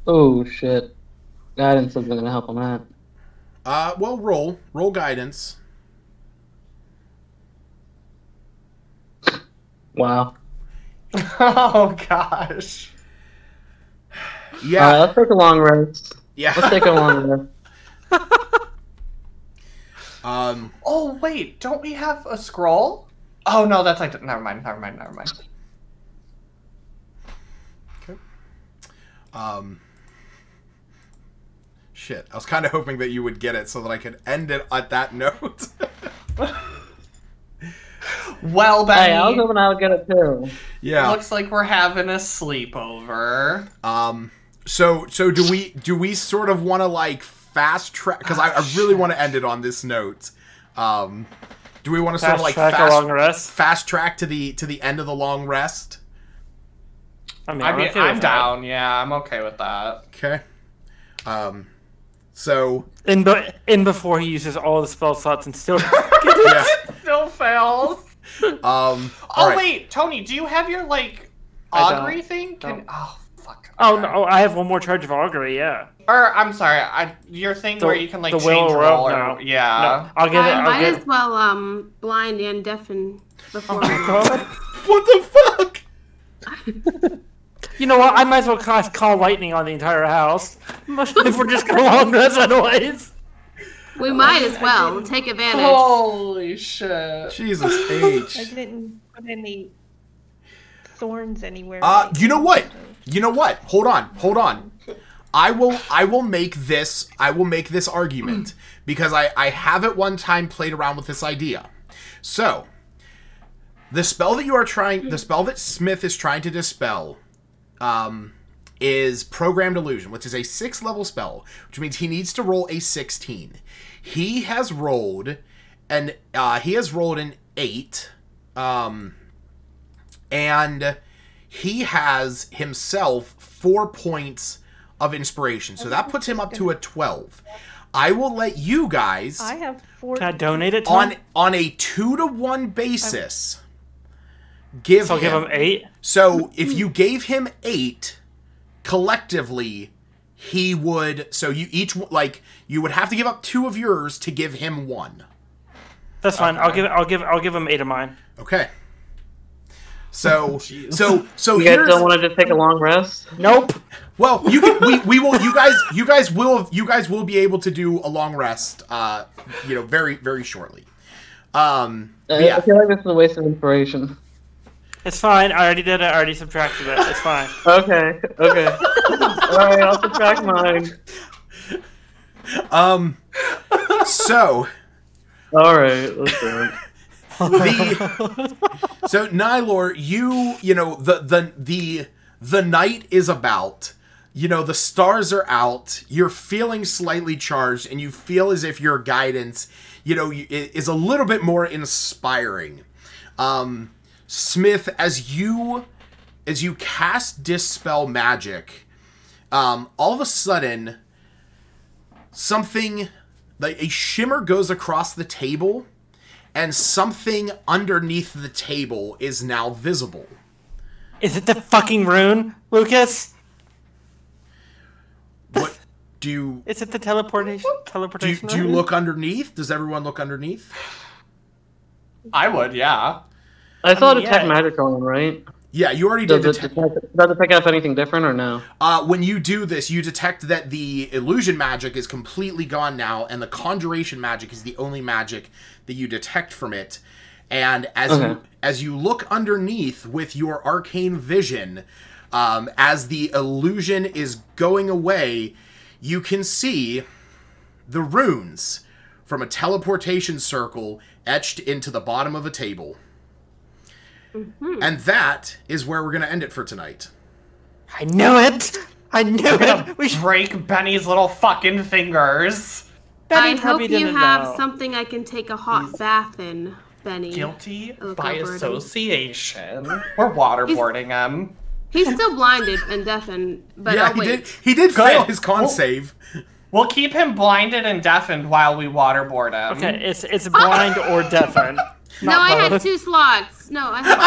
S6: Oh shit! Guidance isn't gonna help on that.
S2: Well, roll guidance.
S6: Wow.
S3: Oh gosh.
S2: Yeah.
S6: Let's take a long rest.
S2: Yeah.
S6: Let's take a long rest.
S3: Oh wait, don't we have a scroll? Oh no, that's like never mind.
S2: Okay. Shit. I was kind of hoping that you would get it so that I could end it at that note.
S3: Well, Benny,
S6: Hey, I was hoping I would get it too.
S2: Yeah.
S3: Looks like we're having a sleepover.
S2: So do we sort of want to like fast track? Because I really want to end it on this note. Do we want to sort of like fast track to the end of the long rest?
S5: I'm
S3: down. Yeah, I'm okay with that.
S2: Okay. So
S5: in before he uses all the spell slots and still
S3: still fails.
S2: Right.
S3: Wait, Tony, do you have your like augury thing? Oh fuck.
S5: Oh no, I have one more charge of augury. Yeah.
S3: Or I'm sorry, your thing where you can like change roll.
S5: No.
S3: Yeah.
S5: No, I'll give it.
S4: I might as well blind and deafen before.
S2: What the fuck?
S5: You know what? I might as well call lightning on the entire house. If we're just going long rest anyways.
S4: We might as well take advantage.
S3: Holy shit.
S2: Jesus H.
S1: I didn't put any thorns anywhere.
S2: You know what? Hold on. I will make this argument because I have at one time played around with this idea. So, the spell that Smith is trying to dispel is Programmed Illusion, which is a 6th level spell, which means he needs to roll a 16. He has rolled an 8, and he has himself 4 points of inspiration, so that puts him up to a 12. I will let you guys.
S1: I have 4.
S5: Can I donate it to him?
S2: On a 2-to-1 basis. Give him
S5: 8.
S2: So if you gave him 8 collectively, he would. So you each you would have to give up 2 of yours to give him 1.
S5: That's fine. Okay. I'll give him 8 of mine.
S2: Okay. So
S6: you
S2: here's.
S6: guys don't want to just take a long rest?
S5: Nope.
S2: Well, you can. We will. You guys will be able to do a long rest. Very very shortly.
S6: I feel like this is a waste of inspiration.
S5: It's fine. I already did it. I already subtracted it. It's fine.
S6: Okay. Alright, I'll subtract mine.
S2: So.
S6: Alright, let's do it.
S2: So Nylor, the night is about. The stars are out. You're feeling slightly charged, and you feel as if your guidance, is a little bit more inspiring. Smith, as you cast Dispel Magic, all of a sudden, something like a shimmer goes across the table, and something underneath the table is now visible.
S5: Is it the fucking rune, Lucas?
S2: What do you?
S5: Is it the teleportation?
S2: Do you look underneath? Does everyone look underneath?
S3: I would, yeah.
S6: I saw detect magic on, right?
S2: Yeah, you already did.
S6: Does it pick up anything different or no?
S2: When you do this, you detect that the illusion magic is completely gone now, and the conjuration magic is the only magic that you detect from it. And as you look underneath with your arcane vision, as the illusion is going away, you can see the runes from a teleportation circle etched into the bottom of a table. Mm-hmm. And that is where we're going to end it for tonight.
S5: I knew it! I knew it!
S3: We should break Benny's little fucking fingers.
S4: I hope you have something I can take a hot bath in, Benny.
S3: Guilty by association. We're waterboarding him.
S4: He's still blinded and deafened, but
S2: yeah, he did fail his con save.
S3: We'll keep him blinded and deafened while we waterboard him.
S5: Okay, it's blind or deafened.
S4: No, I had 2 slots. No, I had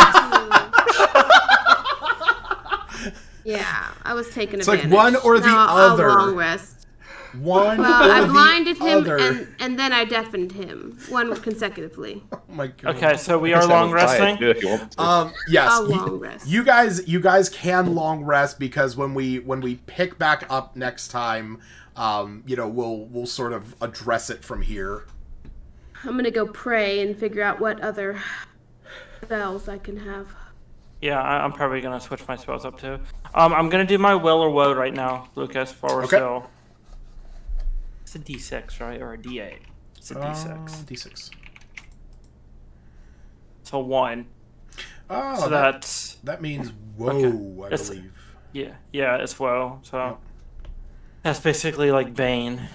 S4: 2. Yeah, I was taking advantage.
S2: It's like one or the other.
S4: I'll long rest.
S2: One
S4: I blinded him and then I deafened him. One consecutively.
S2: Oh my god.
S5: Okay, so we are long resting?
S2: Yes.
S4: I'll long rest.
S2: You guys can long rest because when we pick back up next time, we'll sort of address it from here.
S4: I'm gonna go pray and figure out what other spells I can have.
S5: Yeah, I'm probably gonna switch my spells up too. I'm gonna do my will or woe right now, Lucas, while we're still. It's a D6, right, or a D8? It's a D6.
S2: D6.
S5: So 1.
S2: Oh,
S5: so
S2: that means woe, I believe.
S5: Yeah, it's woe. So that's basically like Bane.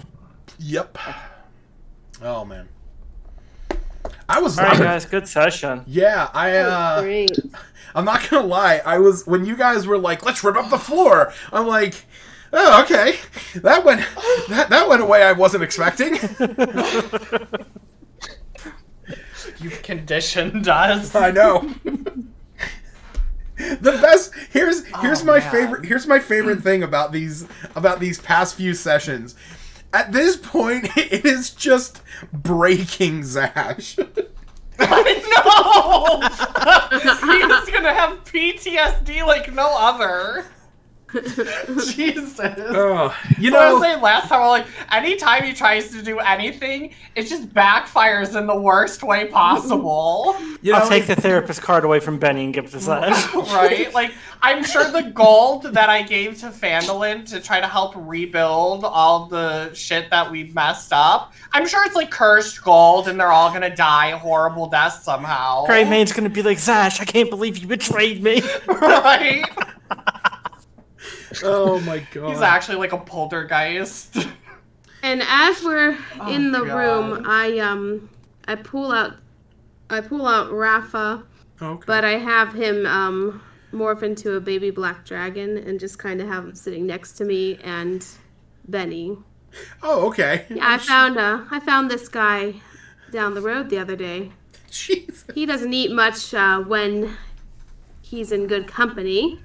S2: Yep. Oh man. I was.
S5: All right, guys. Good session.
S2: Yeah,
S4: great.
S2: I'm not gonna lie. When you guys were like, "Let's rip up the floor," I'm like, "Oh, okay." That went away. I wasn't expecting.
S3: You've conditioned us.
S2: I know. The best. Here's my favorite thing about these past few sessions. At this point, it is just breaking Zash.
S3: I know! He's gonna have PTSD like no other. Jesus.
S2: Oh,
S3: I was saying last time, like, anytime he tries to do anything, it just backfires in the worst way possible.
S5: I'll take the therapist card away from Benny and give it to Zash.
S3: Right? Like, I'm sure the gold that I gave to Phandalin to try to help rebuild all the shit that we messed up, I'm sure it's like cursed gold and they're all gonna die horrible deaths somehow.
S5: Greymaine's gonna be like, Zash, I can't believe you betrayed me.
S3: Right?
S2: Oh my god.
S3: He's actually like a poltergeist.
S4: And as we're in the room, I pull out Rafa, but I have him morph into a baby black dragon and just kind of have him sitting next to me and Benny.
S2: Oh, okay.
S4: Yeah, I found this guy down the road the other day.
S2: Jesus.
S4: He doesn't eat much when he's in good company.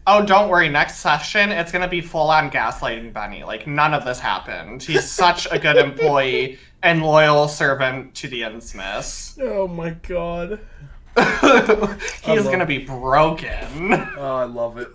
S3: Oh, don't worry. Next session, it's going to be full-on gaslighting Benny. Like, none of this happened. He's such a good employee and loyal servant to the Innsmiths.
S2: Oh, my God.
S3: He's going to be broken.
S2: Oh, I love it.